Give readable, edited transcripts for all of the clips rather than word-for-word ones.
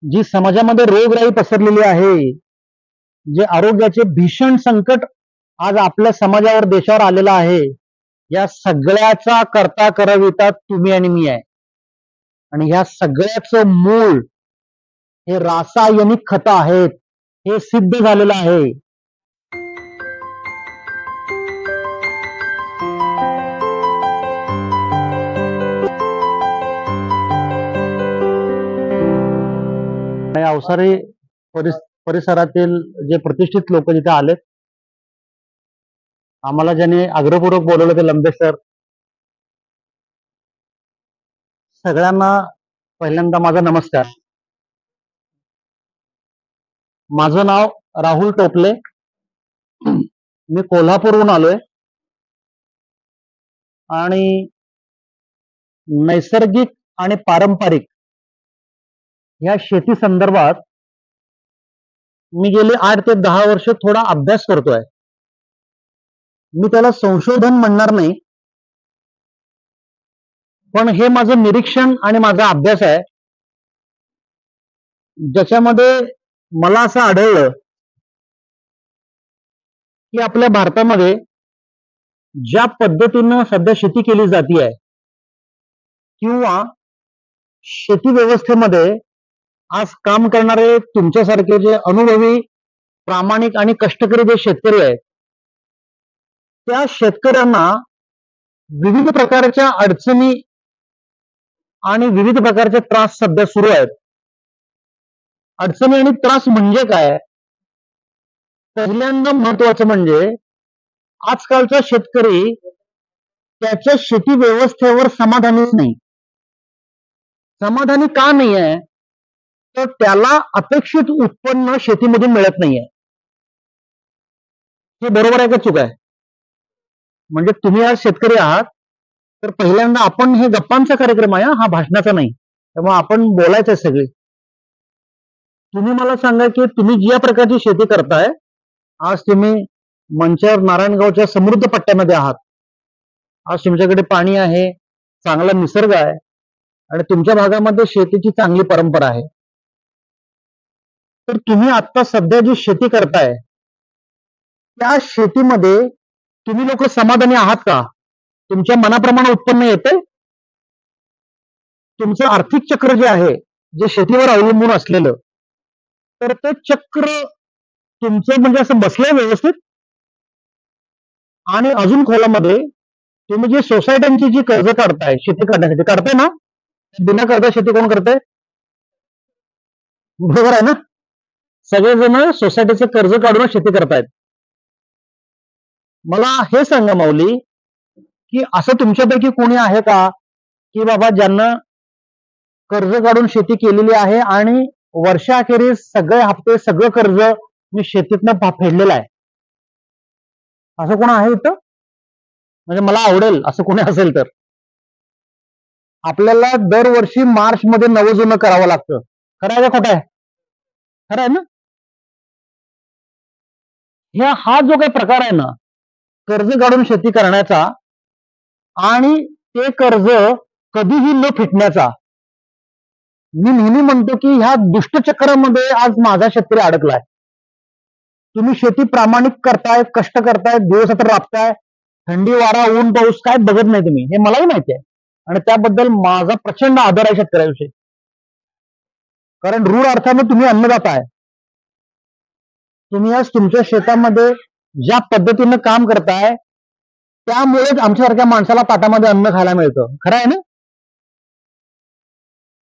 जी समाजामध्ये रोगराई पसरलेली आहे, जे आरोग्याचे भीषण संकट आज आपल्या समाजावर देशावर आलेलं आहे, या सगळ्याचा करता करविता तुम्ही आणि मी आहे. आणि ह्या सगळ्याचं मूळ हे रासायनिक खतं आहेत, हे सिद्ध झालेलं आहे. अवसारी परिसरातील जे प्रतिष्ठित लोक जिथे आलेत, आम्हाला ज्याने आग्रहपूर्वक बोलवलं ते लंबे सर, सगळ्यांना पहिल्यांदा माझा नमस्कार. माझं नाव राहुल टोपले, मी कोल्हापूरहून आलोय आणि नैसर्गिक आणि पारंपरिक या शेती संदर्भात मी गेले 8 ते 10 वर्ष थोडा अभ्यास करतोय. मी त्याला संशोधन म्हणणार नाही, पण हे माझं निरीक्षण आणि माझा अभ्यास आहे, ज्याच्यामध्ये मला असं आढळलं की आपल्या भारतामध्ये ज्या पद्धतीनं सध्या शेती केली जाती आहे किंवा शेती व्यवस्थेमध्ये आज काम करणारे तुमच्यासारखे जे अनुभवी, प्रामाणिक आणि कष्टकरी जे शेतकरी आहेत, त्या शेतकऱ्यांना विविध प्रकारच्या अडचणी आणि विविध प्रकारचे त्रास सध्या सुरू आहेत. अडचणी आणि त्रास म्हणजे काय? पहिल्यांदा महत्वाचं म्हणजे आजकालचा शेतकरी त्याच्या शेती व्यवस्थेवर समाधानीच नाही. समाधानी का नाही आहे? तर त्याला अपेक्षित उत्पन्न शेतीमधून मिळत नाहीये. हे बरोबर आहे का चूक आहे? म्हणजे तुम्ही आज शेतकरी आहात, तर पहिल्यांदा आपण हे गप्पांचा कार्यक्रम आहे, हा भाषणाचा नाही. त्यामुळे आपण बोलायचं आहे सगळी. तुम्ही मला सांगा की तुम्ही ज्या प्रकारची शेती करताय, आज तुम्ही मंचर नारायणगावच्या समृद्ध पट्ट्यामध्ये आहात. आज तुमच्याकडे पाणी आहे, चांगला निसर्ग आहे आणि तुमच्या भागामध्ये शेतीची चांगली परंपरा आहे. तर तुम्ही आता सध्या जी शेती करताय, त्या शेतीमध्ये तुम्ही लोक समाधानी आहात का? तुमच्या मनाप्रमाणे उत्पन्न येतंय? तुमचं आर्थिक चक्र जे आहे, जे शेतीवर अवलंबून असलेलं, तर ते चक्र तुमचं म्हणजे असं बसलंय व्यवस्थित? आणि अजून खोलामध्ये तुम्ही जी सोसायट्यांची जी कर्ज काढताय शेती करण्यासाठी, काढताय ना? बिना कर्ज शेती कोण करताय? बरोबर आहे ना? सगळेजण सोसायटीचं कर्ज काढून शेती करतायत. मला हे सांगा माऊली, की असं तुमच्यापैकी कोणी आहे का की बाबा ज्यांना कर्ज काढून शेती केलेली आहे आणि वर्षाअखेरीस सगळे हप्ते, सगळं कर्ज मी शेतीतनं फेडलेलं आहे? असं कोण आहे इथं? म्हणजे मला आवडेल असं कोणी असेल तर. आपल्याला दरवर्षी मार्च मध्ये नवं जुनं करावं लागतं. खरं आहे का खोटं आहे? खरं आहे ना? हा जो काही प्रकार आहे ना, कर्ज काढून शेती करण्याचा आणि ते कर्ज कधीही न फिटण्याचा, मी नेहमी म्हणतो की ह्या दुष्टचक्रामध्ये आज माझा शेतकरी अडकलाय. तुम्ही शेती प्रामाणिक करताय, कष्ट करताय, दिवसरात्र राबताय, थंडी वारा ऊन पाऊस काय बघत नाही तुम्ही, हे मलाही माहिती आहे आणि त्याबद्दल माझा प्रचंड आदर आहे शेतकऱ्याविषयी. कारण रूढ अर्थाने तुम्ही अन्नदाता आहे. तुम्ही आज तुमच्या शेतामध्ये ज्या पद्धतीनं काम करताय, त्यामुळेच आमच्यासारख्या माणसाला ताटामध्ये अन्न खायला मिळतं. खरं आहे ना?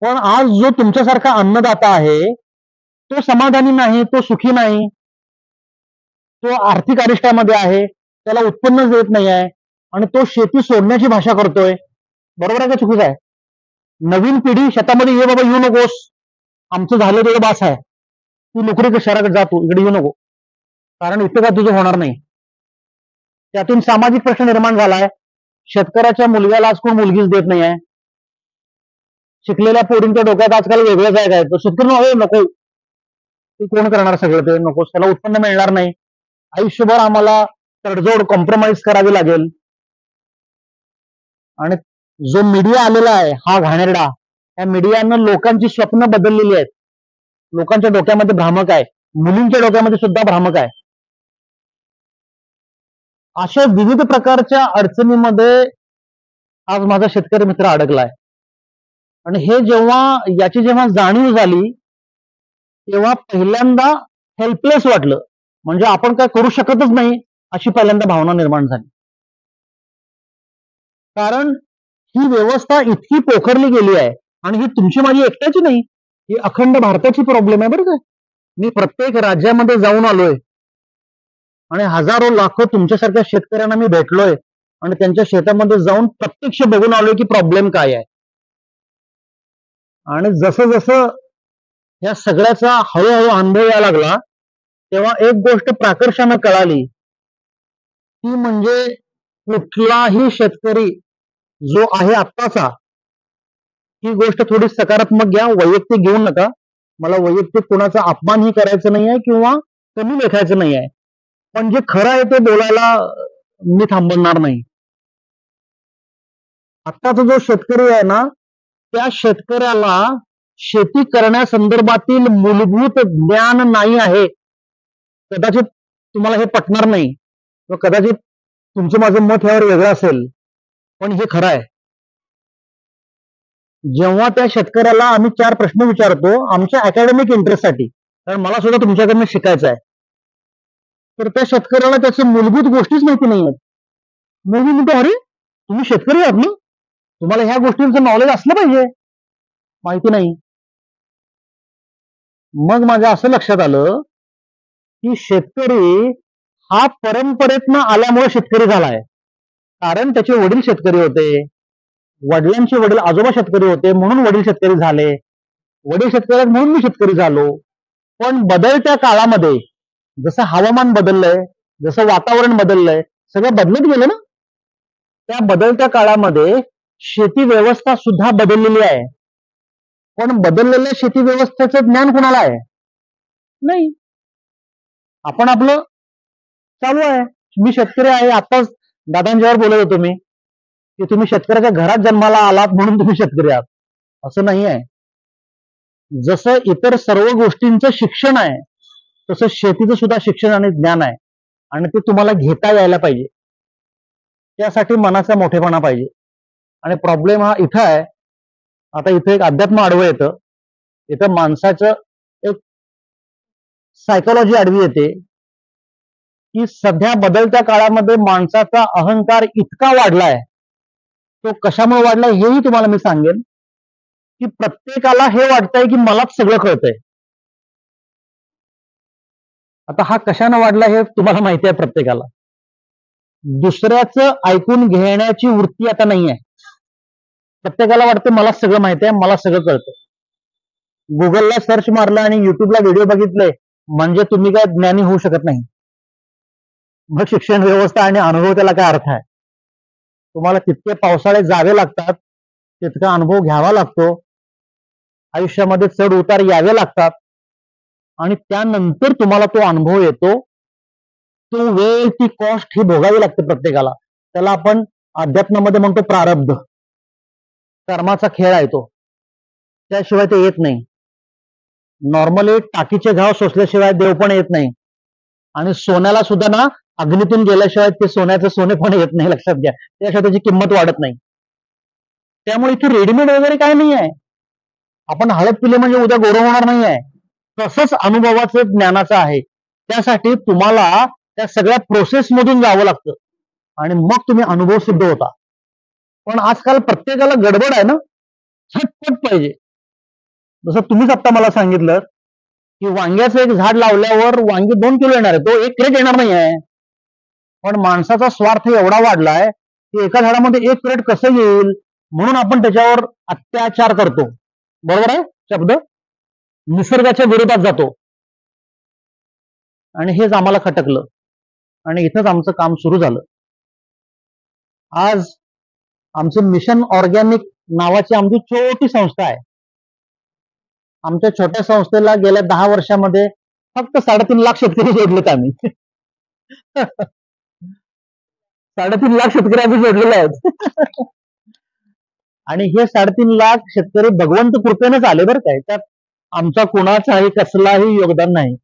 पण आज जो तुमच्यासारखा अन्नदाता आहे, तो समाधानी नाही, तो सुखी नाही, तो आर्थिक अरिष्टामध्ये आहे, त्याला उत्पन्नच देत नाही आहे आणि तो शेती सोडण्याची भाषा करतोय. बरोबर आहे का चुकीचं आहे? नवीन पिढी शेतामध्ये ये बाबा, येऊ नकोस, आमचं झालं तेवढं बास आहे, तू नोकरी शहराकडे जा, तू इकडे येऊ नको, कारण इथं का तुझं होणार नाही. त्यातून सामाजिक प्रश्न निर्माण झालाय. शेतकऱ्याच्या मुलग्याला आज कोण मुलगीच देत नाही आहे. शिकलेल्या पोरींच्या डोक्यात आजकाल वेगळंच आहे काय, तो शेतकरी हवे नको, ते कोण करणार सगळं, ते नकोस, त्याला उत्पन्न मिळणार नाही, आयुष्यभर आम्हाला तडजोड कॉम्प्रोमाइज करावी लागेल. आणि जो मीडिया आलेला आहे हा घाणेरडा, त्या मीडियानं लोकांची स्वप्न बदललेली आहेत. लोकांच्या डोक्यामध्ये भ्रामक आहे, मुलींच्या डोक्यामध्ये सुद्धा भ्रामक आहे. अशा विविध प्रकारच्या अडचणीमध्ये आज माझा शेतकरी मित्र अडकलाय. आणि हे जेव्हा जाणीव झाली तेव्हा पहिल्यांदा हेल्पलेस वाटलं. म्हणजे आपण काय करू शकतच नाही अशी पहिल्यांदा भावना निर्माण झाली. कारण ही व्यवस्था इतकी पोखरली गेली आहे आणि ही तुमची माझी एकट्याची नाही, ही अखंड भारताची प्रॉब्लेम आहे बरं का. मी प्रत्येक राज्यामध्ये जाऊन आलोय आणि हजारो लाखो तुमच्यासारख्या शेतकऱ्यांना मी भेटलोय आणि त्यांच्या शेतामध्ये जाऊन प्रत्यक्ष बघून आलोय की प्रॉब्लेम काय आहे. आणि जसं जसं या सगळ्याचा हळूहळू अनुभव यायला लागला तेव्हा एक गोष्ट प्राकर्षानं कळाली, ती म्हणजे कुठलाही शेतकरी जो आहे आत्ताचा, ही गोष्ट थोडी सकारात्मक घ्या, वैयक्तिक घेऊ नका. मला वैयक्तिक कोणाचा अपमानही करायचा नाही आहे किंवा कमी लेखायचं नाही आहे, पण जे खरं आहे ते बोलायला मी थांबणार नाही. आत्ताचा जो शेतकरी आहे ना, त्या शेतकऱ्याला शेती करण्यासंदर्भातील मूलभूत ज्ञान नाही आहे. कदाचित तुम्हाला हे पटणार नाही किंवा कदाचित तुमचं माझं मत यावर वेगळं असेल, पण हे खरं आहे. जेव्हा त्या शेतकऱ्याला आम्ही 4 प्रश्न विचारतो आमच्या अकॅडमिक इंटरेस्टसाठी, कारण मला सुद्धा तुमच्याकडनं शिकायचं आहे, तर त्या शेतकऱ्याला त्याच्या मूलभूत गोष्टीच माहिती नाही आहेत. मग मी म्हणतो, अरे तुम्ही शेतकरी आहात ना, तुम्हाला ह्या गोष्टींचं नॉलेज असलं पाहिजे. माहिती नाही. मग माझ्या असं लक्षात आलं की शेतकरी हा परंपरेतनं आल्यामुळे शेतकरी झालाय. कारण त्याचे वडील शेतकरी होते, वडिलांचे वडील आजोबा शेतकरी होते म्हणून वडील शेतकरी झाले, वडील शेतकरी म्हणून मी शेतकरी झालो. पण बदलत्या काळामध्ये जसं हवामान बदललंय, जसं वातावरण बदललंय, सगळं बदलत गेलं ना. त्या बदलत्या काळामध्ये शेती व्यवस्था सुद्धा बदललेली आहे. पण बदललेल्या शेती व्यवस्थेचं ज्ञान कुणाला आहे? नाही. आपण आपलं चालू आहे. मी शेतकरी आहे. आताच दादांच्यावर बोलत होतो मी की तुम्ही शेतकऱ्याच्या घरात जन्माला आलात म्हणून तुम्ही शेतकरी आहात, असं नाही आहे. जसं इतर सर्व गोष्टींचं शिक्षण आहे तसं शेतीचं सुद्धा शिक्षण आणि ज्ञान आहे आणि ते तुम्हाला घेता यायला पाहिजे. त्यासाठी मनाचा मोठेपणा पाहिजे. आणि प्रॉब्लेम हा इथं आहे. आता इथे एक अध्यात्म आडवं येतं, इथं माणसाचं एक सायकोलॉजी आडवी येते की सध्या बदलत्या काळामध्ये माणसाचा अहंकार इतका वाढलाय. तो कशामुळे वाढलाय हेही तुम्हाला मी सांगेन की प्रत्येकाला हे वाटतंय की मलाच सगळं कळतंय. आता हा कशानं वाढला हे तुम्हाला माहिती आहे प्रत्येकाला. दुसऱ्याचं ऐकून घेण्याची वृत्ती आता नाही आहे. प्रत्येकाला वाटतं मला सगळं माहिती आहे, मला सगळं कळतं. गुगलला सर्च मारलं आणि युट्यूबला व्हिडिओ बघितले म्हणजे तुम्ही काय ज्ञानी होऊ शकत नाही. मग शिक्षण व्यवस्था आणि अनुभव त्याला काय अर्थ आहे? तुम्हाला तितके पावसाळे जावे लागतात, तितका अनुभव घ्यावा लागतो, आयुष्यामध्ये चढ उतार यावे लागतात आणि त्यानंतर तुम्हाला तो अनुभव येतो. तो वेळ, ती कॉस्ट ही भोगावी लागते प्रत्येकाला. त्याला आपण अध्यात्मामध्ये म्हणतो प्रारब्ध. कर्माचा खेळ आहे तो, त्याशिवाय ते येत नाही. नॉर्मली टाकीचे घाव सोसल्याशिवाय देव पण येत नाही आणि सोन्याला सुद्धा ना अग्नीतून गेल्याशिवाय ते सोन्याचं सोने पण येत नाही, लक्षात घ्या. त्याशिवाय त्याची किंमत वाढत नाही. त्यामुळे इथे रेडीमेड वगैरे काय नाही आहे. आपण हळद पिले म्हणजे उद्या गोरं होणार नाही आहे. तसंच अनुभवाचं ज्ञानाचं आहे. त्यासाठी तुम्हाला त्या सगळ्या प्रोसेस मधून जावं लागतं आणि मग तुम्ही अनुभव सिद्ध होता. पण आजकाल प्रत्येकाला गडबड आहे ना, झटपट पाहिजे. जसं तुम्हीच आता मला सांगितलं की वांग्याचं एक झाड लावल्यावर वांगी 2 किलो येणार आहे, तो 1 क्रेट येणार नाही आहे. पण माणसाचा स्वार्थ एवढा वाढलाय की एका झाडामध्ये 1 क्रेट कसं येईल म्हणून आपण त्याच्यावर अत्याचार करतो. बरोबर आहे शब्द? निसर्गाच्या विरोधात जातो. आणि हेच आम्हाला खटकलं आणि इथंच आमचं काम सुरू झालं. आज आमचं मिशन ऑर्गॅनिक नावाची आमची छोटी संस्था आहे. आमच्या छोट्या संस्थेला गेल्या 10 वर्षामध्ये फक्त 3.5 लाख शेतकरी जोडलेत आम्ही. 3.5 लाख शेतकरी आम्ही जोडलेले आहेत. आणि हे 3.5 लाख शेतकरी भगवंत कृपेनेच आले बरं काय. त्यात आमचा कुणाचाही कसलाही योगदान नाही.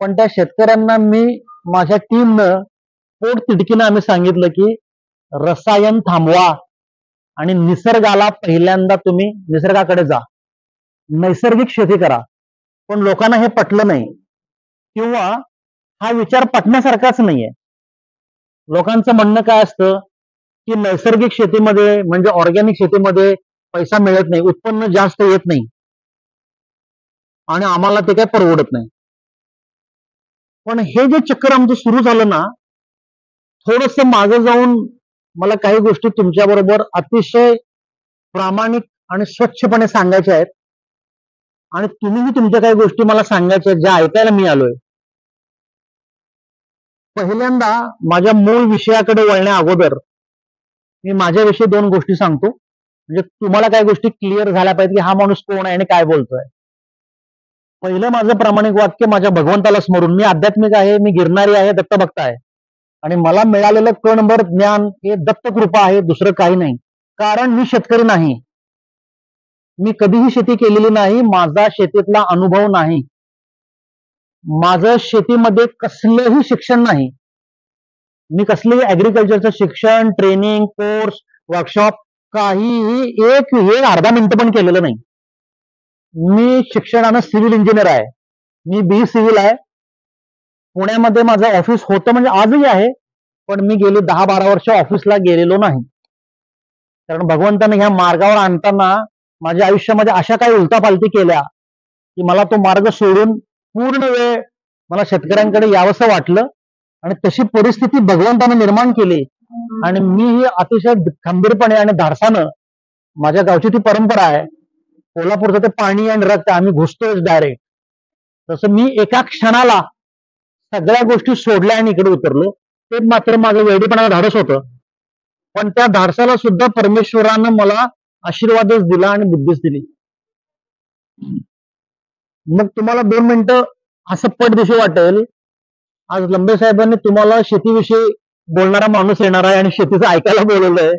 पण त्या शेतकऱ्यांना मी माझ्या टीमनं पोट तिडकीनं आम्ही सांगितलं की रसायन थांबवा आणि निसर्गाला पहिल्यांदा तुम्ही निसर्गाकडे जा, नैसर्गिक शेती करा. पण लोकांना हे पटलं नाही किंवा हा विचार पटण्यासारखाच नाहीये. लोकांचं म्हणणं काय असतं की नैसर्गिक शेतीमध्ये म्हणजे ऑर्गॅनिक शेतीमध्ये पैसा मिळत नाही, उत्पन्न जास्त येत नाही आणि आम्हाला ते काय परवडत नाही. पण हे जे चक्कर आमचं सुरू झालं ना, थोडस मागे जाऊन मला काही गोष्टी तुमच्या बरोबर अतिशय प्रामाणिक आणि स्वच्छपणे सांगायच्या आहेत आणि तुम्हीही तुमच्या काही गोष्टी मला सांगायच्या आहेत ज्या ऐकायला मी आलोय. पहिल्यांदा माझ्या मूळ विषयाकडे वळण्या अगोदर मी माझ्याविषयी 2 गोष्टी सांगतो, म्हणजे तुम्हाला काही गोष्टी क्लिअर झाल्या पाहिजे की हा माणूस कोण आहे आणि काय बोलतोय. पहिलं माझं प्रामाणिक वाक्य माझ्या भगवंताला स्मरून, मी आध्यात्मिक आहे, मी गिरणारी आहे, दत्तभक्त आहे आणि मला मिळालेलं कणभर ज्ञान हे दत्तकृपा आहे, दुसरं काही नाही. कारण मी शेतकरी नाही, मी कधीही शेती केलेली नाही, माझा शेतीतला अनुभव नाही, माझं शेतीमध्ये कसलंही शिक्षण नाही, मी कसलंही ऍग्रिकल्चरचं शिक्षण, ट्रेनिंग, कोर्स, वर्कशॉप काहीही एक अर्धा मिनिट पण केलेलं नाही. मी शिक्षणानं सिव्हिल इंजिनियर आहे, मी बी सिव्हिल आहे. पुण्यामध्ये माझं ऑफिस होतं म्हणजे आजही आहे, पण मी गेली 10-12 वर्ष ऑफिसला गेलेलो नाही. कारण भगवंताने ह्या मार्गावर आणताना माझ्या आयुष्यामध्ये अशा काही उलटापालटी केल्या की मला तो मार्ग सोडून पूर्ण वेळ मला शेतकऱ्यांकडे यावंसं वाटलं आणि तशी परिस्थिती भगवंताने निर्माण केली आणि मी ही अतिशय खंबीरपणे आणि धाडसानं, माझ्या गावची ती परंपरा आहे, कोल्हापूरचं ते पाणी आणि रक्त आम्ही घुसतोच डायरेक्ट, तसं मी एका क्षणाला सगळ्या गोष्टी सोडल्या आणि इकडे उतरलो. ते मात्र माझं वेडीपणाचं धाडस होतं, पण त्या धाडसाला सुद्धा परमेश्वरानं मला आशीर्वादच दिला आणि बुद्धीच दिली. मग तुम्हाला 2 मिनिटं असं पटदिशी वाटेल, आज लंबे साहेबांनी तुम्हाला शेतीविषयी बोलणारा माणूस येणार आहे आणि शेतीचं ऐकायला बोलवलंय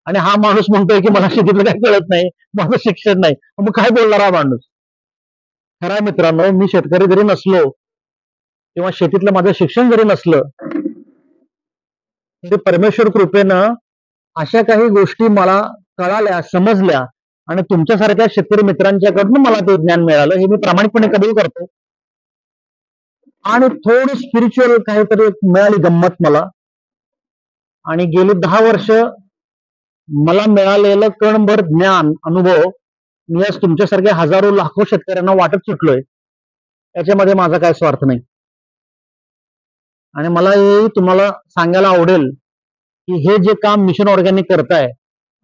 आणि हा माणूस म्हणतोय की मला शेतीतलं काही कळत नाही, माझं शिक्षण नाही, मग काय बोलणार हा माणूस. खरं आहे मित्रांनो, मी शेतकरी जरी नसलो किंवा शेतीतलं माझं शिक्षण जरी नसलं तरी परमेश्वर कृपेनं अशा काही गोष्टी मला कळाल्या, समजल्या आणि तुमच्यासारख्या शेतकरी मित्रांच्याकडून मला ते ज्ञान मिळालं, हे मी प्रामाणिकपणे कबूल करतो. आणि थोडी स्पिरिच्युअल काहीतरी मिळाली गंमत मला, आणि गेली 10 वर्ष मला मिळालेलं कणभर ज्ञान, अनुभव मी आज तुमच्यासारख्या हजारो लाखो शेतकऱ्यांना वाटत सुटलोय. याच्यामध्ये माझा काय स्वार्थ नाही. आणि मला हे तुम्हाला सांगायला आवडेल की हे जे काम मिशन ऑर्गॅनिक करताय,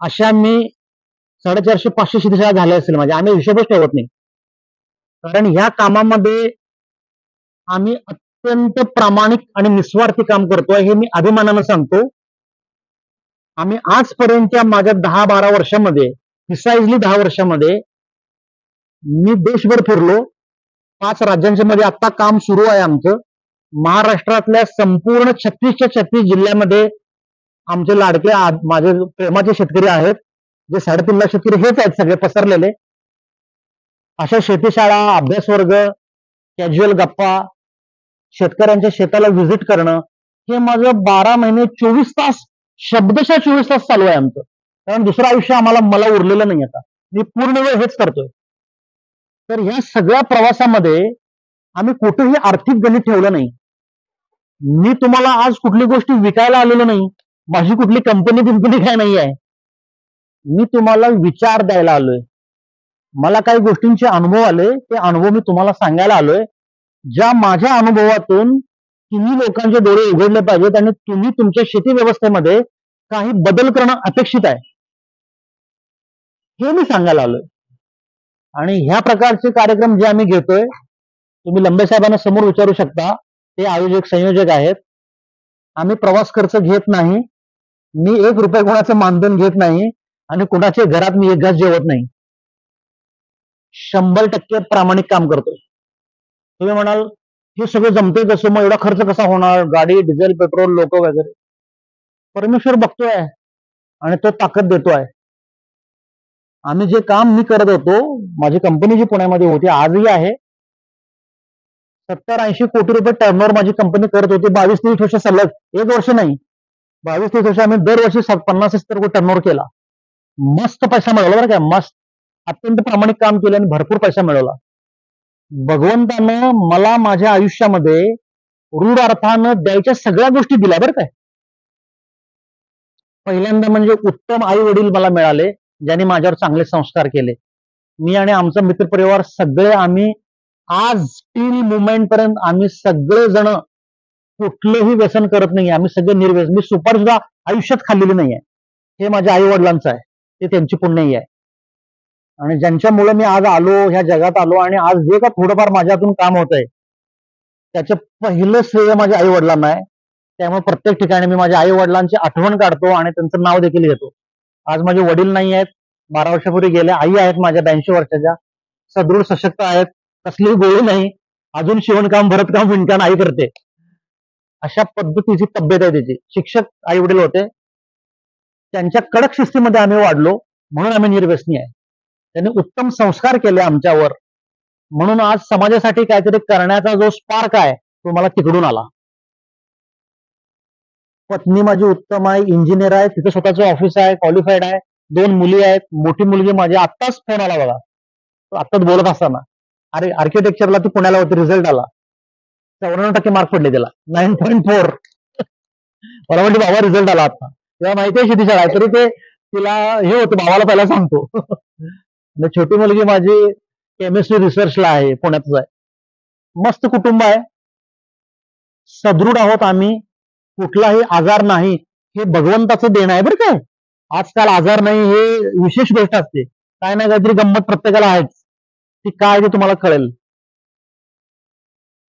अशा मी 450-500 शेतीशाळा झाल्या असेल माझ्या, आम्ही हिशोबच ठेवत नाही. कारण ह्या कामामध्ये आम्ही अत्यंत प्रामाणिक आणि निस्वार्थी काम करतोय, हे मी अभिमानानं सांगतो. आम्ही आजपर्यंतच्या माझ्या 10-12 वर्षामध्ये, प्रिसाइजली 10 वर्षामध्ये मी देशभर फिरलो. 5 राज्यांच्या मध्ये आता काम सुरू आहे आमचं. महाराष्ट्रातल्या संपूर्ण 36च्या 36 जिल्ह्यामध्ये आमचे लाडके माझे प्रेमाचे शेतकरी आहेत, जे 3.5 लाख शेतकरी हेच आहेत सगळे पसरलेले. अशा शेतीशाळा, अभ्यास वर्ग, कॅज्युअल गप्पा, शेतकऱ्यांच्या शेताला व्हिजिट करणं, हे माझं 12 महिने 24 तास, शब्दशः 24 तास चालू आहे आमचं. कारण दुसरं आयुष्य मला उरलेलं नाही. आता मी पूर्ण वेळ हेच करतोय. तर ह्या सगळ्या प्रवासामध्ये आम्ही कुठेही आर्थिक गणित ठेवलं नाही. मी तुम्हाला आज कुठली गोष्टी विकायला आलेलो नाही, माझी कुठली कंपनी काय नाही आहे. मी तुम्हाला विचार द्यायला आलोय. मला काही गोष्टींचे अनुभव आले, ते अनुभव मी तुम्हाला सांगायला आलोय, ज्या माझ्या अनुभवातून तुम्ही लोकांचे डोळे उघडले पाहिजेत आणि तुम्ही तुमच्या शेती व्यवस्थेमध्ये काही बदल करणं अपेक्षित आहे, हे मी सांगायला आलोय. आणि ह्या प्रकारचे कार्यक्रम जे आम्ही घेतोय, तुम्ही लंबे साहेबांना समोर विचारू शकता, ते आयोजक संयोजक आहेत. आम्ही प्रवास खर्च घेत नाही, मी 1 रुपया कोणाचं मानधन घेत नाही आणि कुणाच्या घरात मी एक घास जेवत नाही. 100% प्रामाणिक काम करतोय. तुम्ही म्हणाल हे सगळं जमतंय कसं, मग एवढा खर्च कसा होणार, गाडी, डिझेल, पेट्रोल, लोक वगैरे. परमेश्वर बघतोय आणि तो ताकद देतोय. आम्ही जे काम मी करत होतो, माझी कंपनी जी पुण्यामध्ये होती, आजही आहे, 70-80 कोटी रुपये टर्नओव्हर माझी कंपनी करत होती 22-23 वर्ष सलग. एक वर्ष नाही, 22-23 वर्ष आम्ही दरवर्षी 50-70 कोटी टर्नओव्हर केला. मस्त पैसा मिळवला बरं का, मस्त. अत्यंत प्रामाणिक काम केलं आणि भरपूर पैसा मिळवला. भगवंतानं मला माझ्या आयुष्यामध्ये रूढ अर्थानं द्यायच्या सगळ्या गोष्टी दिल्या बरं काय. पहिल्यांदा म्हणजे उत्तम आई वडील मला मिळाले, ज्यांनी माझ्यावर चांगले संस्कार केले. मी आणि आमचा मित्रपरिवार सगळे आम्ही आज टील मुवमेंट पर्यंत आम्ही सगळेजण कुठलंही व्यसन करत नाही. आम्ही सगळे निर्व्यसन. मी सुपारी सुद्धा आयुष्यात खाल्लेली नाहीये. हे माझ्या आई वडिलांचं आहे, ते त्यांची पुण्याई आहे. आणि ज्यांच्यामुळे मी आज आलो, ह्या जगात आलो आणि आज जे का थोडंफार माझ्यातून काम होत आहे, त्याचं पहिलं श्रेय माझ्या आई वडिलांना आहे. त्यामुळे प्रत्येक ठिकाणी मी माझ्या आई वडिलांची आठवण काढतो आणि त्यांचं नाव देखील घेतो. आज माझे वडील नाही आहेत, 12 वर्षापूर्वी गेले. आई आहेत माझ्या 82 वर्षाच्या, सदृढ सशक्त आहेत, कसलीही गोळी नाही, अजून शिवणकाम भरतकाम विणकाम आई करते. अशा पद्धतीची तब्येत आहे त्याची. शिक्षक आई वडील होते, त्यांच्या कडक शिस्तीमध्ये आम्ही वाढलो, म्हणून आम्ही निर्व्यसनी आहे. त्यांनी उत्तम संस्कार केले आमच्यावर, म्हणून आज समाजासाठी काहीतरी करण्याचा जो स्पार्क आहे तो मला तिकडून आला. पत्नी माझी उत्तम आहे, इंजिनियर आहे, तिथे स्वतःचं ऑफिस आहे, क्वालिफाईड आहे, 2 मुली आहेत. मोठी मुलगी माझी, आत्ताच फोन आला बघा, आत्ताच बोलत असताना, अरे आर्किटेक्चरला ती पुण्याला होती, रिझल्ट आला, 94% मार्क पडले त्याला, 9.4. मला म्हणते बाबा रिझल्ट आला आता. तेव्हा माहिती आहे शेती शाळा आहे, तरी ते तिला हे होतं, भावाला पहिला सांगतो. छोटी मुलगी माझी केमिस्ट्री रिसर्चला आहे, पुण्यातच आहे. मस्त कुटुंब आहे, सदृढ आहोत आम्ही, कुठलाही आजार नाही. हे भगवंताचं देणं आहे बरं काय. आजकाल आजार नाही हे विशेष गोष्ट असते. काय ना काहीतरी गंमत प्रत्येकाला आहेच, ती काय ते तुम्हाला कळेल.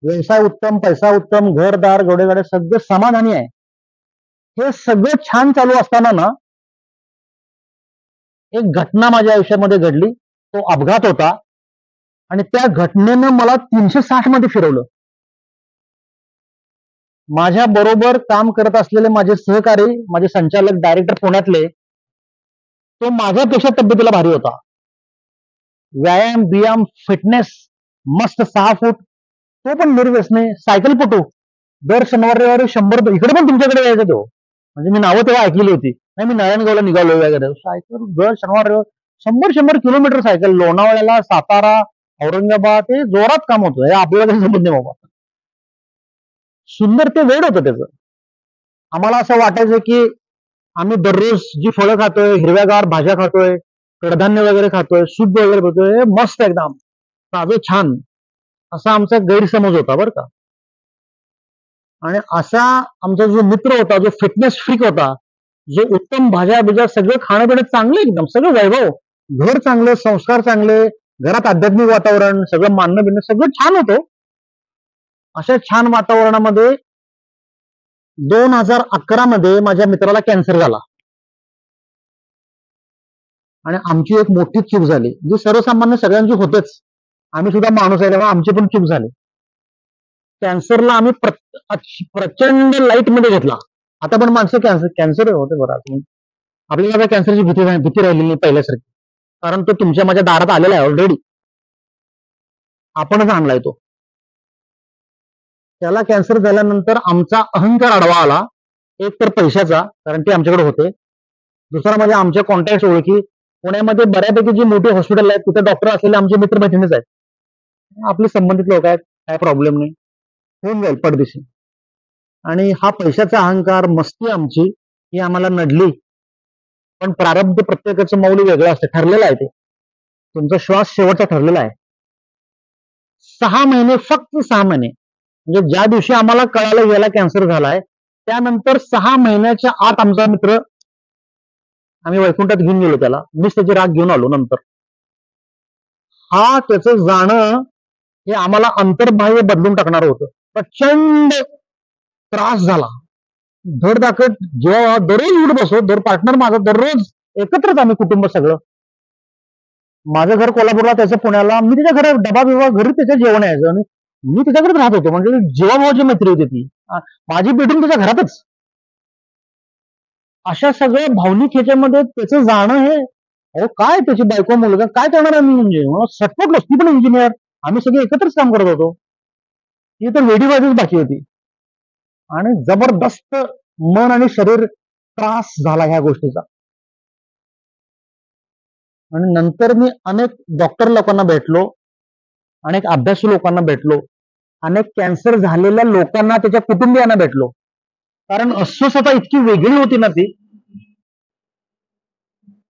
व्यवसाय उत्तम, पैसा उत्तम, घरदार गोडेगाडे सगळं समाधानी आहे. हे सगळं छान चालू असताना ना, एक घटना माझ्या आयुष्यामध्ये घडली. तो अपघात होता आणि त्या घटनेनं मला 360 मध्ये फिरवलं. माझ्या बरोबर काम करत असलेले माझे सहकारी, माझे संचालक, डायरेक्टर पुण्यातले, तो माझ्यापेक्षा तब्येतीला भारी होता. व्यायाम बियाम फिटनेस मस्त, 6 फूट, तो पण निर्व्यसनी. सायकलपटू, दर शनिवार रविवारी 100, इकडे पण तुमच्याकडे यायचा तो. म्हणजे मी नावं तेव्हा ऐकली होती. नाही, मी नारायणगावला निघालो वगैरे, सायकल दर शनिवार रविवार 100 किलोमीटर सायकल, लोणावळ्याला, सातारा, औरंगाबाद, हे जोरात काम होतं. हे आपल्याला काही समज नाही बाबा. सुंदर ते वेळ होतं त्याचं. आम्हाला असं वाटायचं की आम्ही दररोज जी फळं खातोय, हिरव्यागार भाज्या खातोय, कडधान्य वगैरे खातोय, शुद्ध वगैरे खातोय, मस्त एकदम ताजं छान, असा आमचा गैरसमज होता बरं का. आणि असा आमचा जो मित्र होता, जो फिटनेस फ्रीक होता, जो उत्तम भाज्या बिज्या सगळं खाणं पिणं चांगलं, एकदम सगळं वैभव, घर चांगलं, संस्कार चांगले, घरात आध्यात्मिक वातावरण, सगळं मानणं बिणणं सगळं छान होतं. अशा छान वातावरणामध्ये 2011 मध्ये माझ्या मित्राला कॅन्सर झाला. आणि आमची एक मोठी चूक झाली, जी सर्वसामान्य सगळ्यांची होतेच, आम्ही सुद्धा माणूस आहे तेव्हा आमची पण चूक झाली. कॅन्सरला आम्ही प्रचंड लाईट मध्ये घेतला. आता पण माणसं कॅन्सर होते बरं, आपल्याला कॅन्सरची भीती राहिलेली नाही पहिल्यासारखी, कारण तो तुमच्या माझ्या दारात आलेला आहे ऑलरेडी, आपणच आणलाय तो. त्याला कॅन्सर झाल्यानंतर आमचा अहंकार आडवा आला. एक तर पैशाचा, कारण ते आमच्याकडे होते. दुसरा म्हणजे आमच्या कॉन्टॅक्ट ओळखी, पुण्यामध्ये बऱ्यापैकी जी मोठी हॉस्पिटल आहेत तिथे डॉक्टर असलेले आमचे मित्रमैत्रिणीच आहेत, आपले संबंधित लोक आहेत, काय प्रॉब्लेम नाही, होऊन जाईल पडदिशी. आणि हा पैशाचा अहंकार, मस्ती आमची, ही आम्हाला नडली. पण प्रारब्ध प्रत्येकाचं मौल्य वेगळं असतं, ठरलेलं आहे ते. तुमचा श्वास शेवटचा ठरलेला आहे. 6 महिने, फक्त 6 महिने, म्हणजे ज्या दिवशी आम्हाला कळालं याला कॅन्सर झालाय, त्यानंतर 6 महिन्याच्या आत आमचा मित्र, आम्ही वैकुंठात घेऊन गेलो त्याला. मीच त्याची राग घेऊन आलो नंतर. हा त्याचं जाणं हे आम्हाला अंतर्बाह्य बदलून टाकणार होतं. प्रचंड त्रास झाला, धडधाकट. जेव्हा दररोज उठ बसो, पार्टनर माझा, दररोज एकत्रच आम्ही कुटुंब सगळं. माझं घर कोल्हापूरला, त्याचं पुण्याला. मी त्याच्या घरात डबा बिबा, घरी त्याच्या जेवण यायचं आणि मी त्याच्याकडेच राहत होतो. म्हणजे जेव्हा मैत्री होती ती, माझी बेडरूम त्याच्या घरातच. अशा सगळ्या भावनिक ह्याच्यामध्ये त्याचं जाणं हे अहो काय त्याची बायको मुलगा काय करणार आम्ही, म्हणजे सटपट ती पण इंजिनियर, आम्ही सगळे एकत्रच काम करत होतो. ती तर वेडीबाजीच बाकी होती. आणि जबरदस्त मन आणि शरीर त्रास झाला ह्या गोष्टीचा. आणि नंतर मी अनेक डॉक्टर लोकांना भेटलो, अनेक अभ्यासू लोकांना भेटलो, अनेक कॅन्सर झालेल्या लोकांना त्याच्या कुटुंबियांना भेटलो. कारण अस्वस्थता इतकी वेगळी होती ना ती.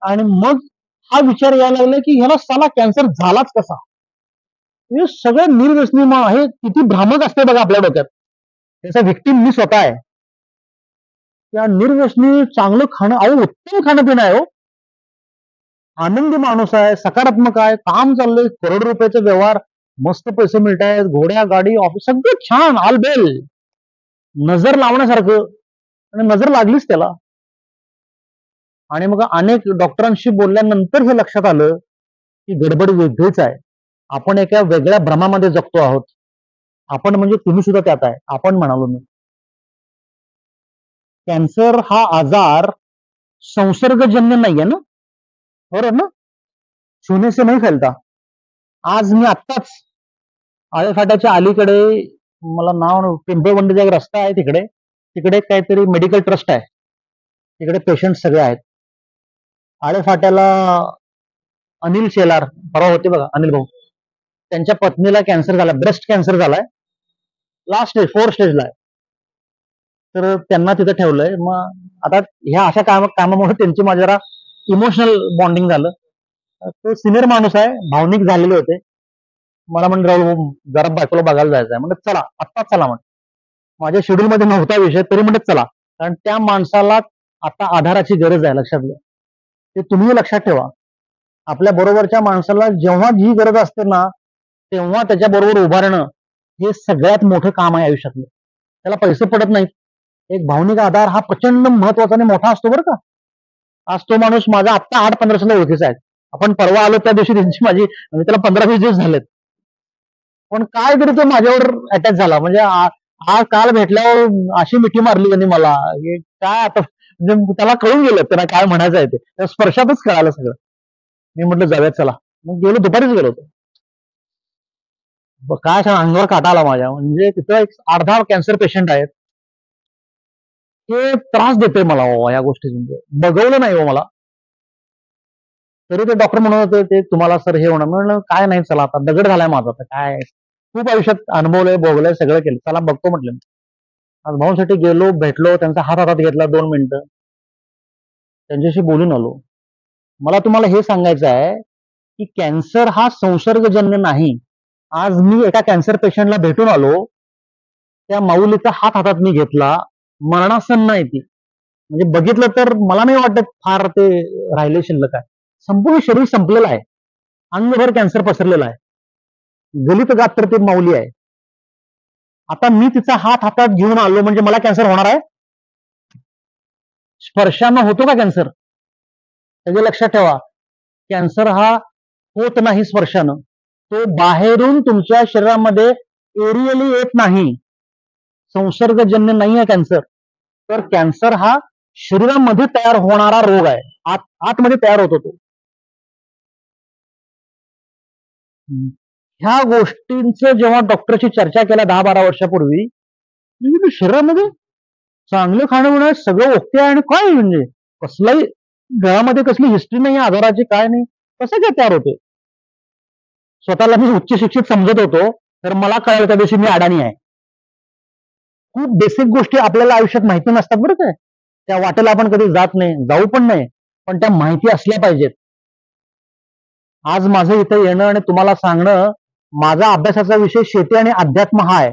आणि मग हा विचार यायला लागला की ह्याला साला कॅन्सर झालाच कसा. हे सगळं निर्व्यसनी आहे, किती भ्रामक असते बघा आपल्या डोक्यात. त्याचा व्हिक्टीम मी स्वतः आहे. त्या निर्व्यसनी चांगलं खाणं, अहो उत्तम खाणं पिणं आहे हो. आनंदी माणूस आहे, सकारात्मक आहे, काम चाललंय, करोड रुपयाचे व्यवहार, मस्त पैसे मिळत आहेत, घोड्या गाडी ऑफिस सगळं छान आलबेल, नजर लावण्यासारखं. आणि नजर लागलीच त्याला. आणि मग अनेक डॉक्टरांशी बोलल्यानंतर हे लक्षात आलं की गडबड वेगळीच आहे. आपण एका वेगळ्या भ्रमामध्ये जगतो आहोत. आपण म्हणजे तुम्ही सुद्धा त्यात आहे, आपण म्हणालो मी. कॅन्सर हा आजार संसर्गजन्य नाहीये ना, बरोबर ना, छूने से नहीं फैलता. आज मी आत्ताच आळेफाट्याच्या अलीकडे, मला नाव पिंपळवंडीचा एक रस्ता आहे तिकडे, तिकडे काहीतरी मेडिकल ट्रस्ट आहे, तिकडे पेशंट सगळे आहेत. आळेफाट्याला अनिल शेलार परवा होते बघा, अनिल भाऊ, त्यांच्या पत्नीला कॅन्सर झाला, ब्रेस्ट कॅन्सर झालाय, लास्ट स्टेज 4 स्टेजला आहे. तर त्यांना तिथे ठेवलंय. मग आता ह्या अशा कामामुळे त्यांची माझ्या जरा इमोशनल बॉन्डिंग झालं. तो सिनियर माणूस आहे, भावनिक झालेले होते. मला म्हणून राहुल जरा बायकोला बघायला जायचं आहे, म्हणजे चला आत्ताच चला. म्हण माझ्या शेड्यूल मध्ये नव्हता विषय, तरी म्हणत चला, कारण त्या माणसाला आता आधाराची गरज आहे. लक्षात घ्या, ते तुम्ही लक्षात ठेवा. आपल्या बरोबरच्या माणसाला जेव्हा जी गरज असते ना, तेव्हा त्याच्या बरोबर उभारणं हे सगळ्यात मोठं काम आहे आयुष्यातलं. त्याला पैसे पडत नाहीत. एक भावनिक आधार हा प्रचंड महत्वाचा आणि मोठा असतो बरं का. आज तो माणूस माझा आत्ता 8-15 ओळखीचा आहे. आपण परवा आलो त्या दिवशी त्यांची माझी, म्हणजे त्याला 15-20 दिवस झालेत. पण काय तरी तो माझ्यावर अटॅच झाला. म्हणजे आज काल भेटल्यावर अशी मिठी मारली त्यांनी मला, काय आता म्हणजे त्याला कळून गेलं त्यांना काय म्हणायचं आहे ते, त्या स्पर्शातच कळालं सगळं. मी म्हटलं जाऊयात चला. मग गेलो, दुपारीच गेलो होतो. काय सांग, अंगावर काटा आला माझ्या. म्हणजे तिथं एक 8-10 कॅन्सर पेशंट आहेत. ते त्रास देते मला बाबा या गोष्टी, म्हणजे बघवलं नाही हो मला. तरी ते डॉक्टर म्हणत होते ते तुम्हाला सर हे होणार. म्हणलं काय नाही, चला आता दगड झालाय माझा, तर काय खूप आयुष्यात अनुभवलंय, भोगलंय, सगळं केलं, चला बघतो म्हटलं. आज भाऊसाठी गेलो, भेटलो, त्यांचा हात हातात घेतला, 2 मिनिटं त्यांच्याशी बोलून आलो. मला तुम्हाला हे सांगायचं आहे की कॅन्सर हा संसर्गजन्य नाही. आज मी एका कॅन्सर पेशंटला भेटून आलो, त्या माऊलीचा हात हातात मी घेतला, मरणासन्न आहे ती. म्हणजे बघितलं तर मला नाही वाटत फार ते राहिले शिल्लक आहे. संपूर्ण शरीर संपलेलं आहे, अंगभर कॅन्सर पसरलेला आहे, गलित गात्र ती माऊली आहे. आता मी तिचा हात हातात घेऊन आलो म्हणजे मला कॅन्सर होणार आहे? स्पर्शानं होतो का कॅन्सर? त्याचे लक्षात ठेवा, कॅन्सर हा होत नाही स्पर्शानं. तो बाहेरून तुमच्या शरीरामध्ये एरियली येत नाही, संसर्गजन्य नाही आहे कॅन्सर. तर कॅन्सर हा शरीरामध्ये तयार होणारा रोग आहे, आतमध्ये तयार होतो तो. ह्या गोष्टींचं जेव्हा डॉक्टरशी चर्चा केल्या 10-12 वर्षापूर्वी, म्हणजे शरीरामध्ये चांगलं खाणं म्हणा, सगळं ओके आहे, आणि काय म्हणजे कसलाही घरामध्ये कसली हिस्ट्री नाही आजाराची, काय नाही, कसं काय तयार होते. स्वतःला मी उच्च शिक्षित समजत होतो, तर मला कळलं त्या दिवशी मी अडाणी आहे. खूप बेसिक गोष्टी आपल्याला आयुष्यात माहिती नसतात बरं काय. त्या वाटेला आपण कधी जात नाही, जाऊ पण नाही, पण त्या माहिती असल्या पाहिजेत. आज माझं इथं येणं आणि तुम्हाला सांगणं, माझा अभ्यासाचा विषय शेती आणि अध्यात्म हा आहे.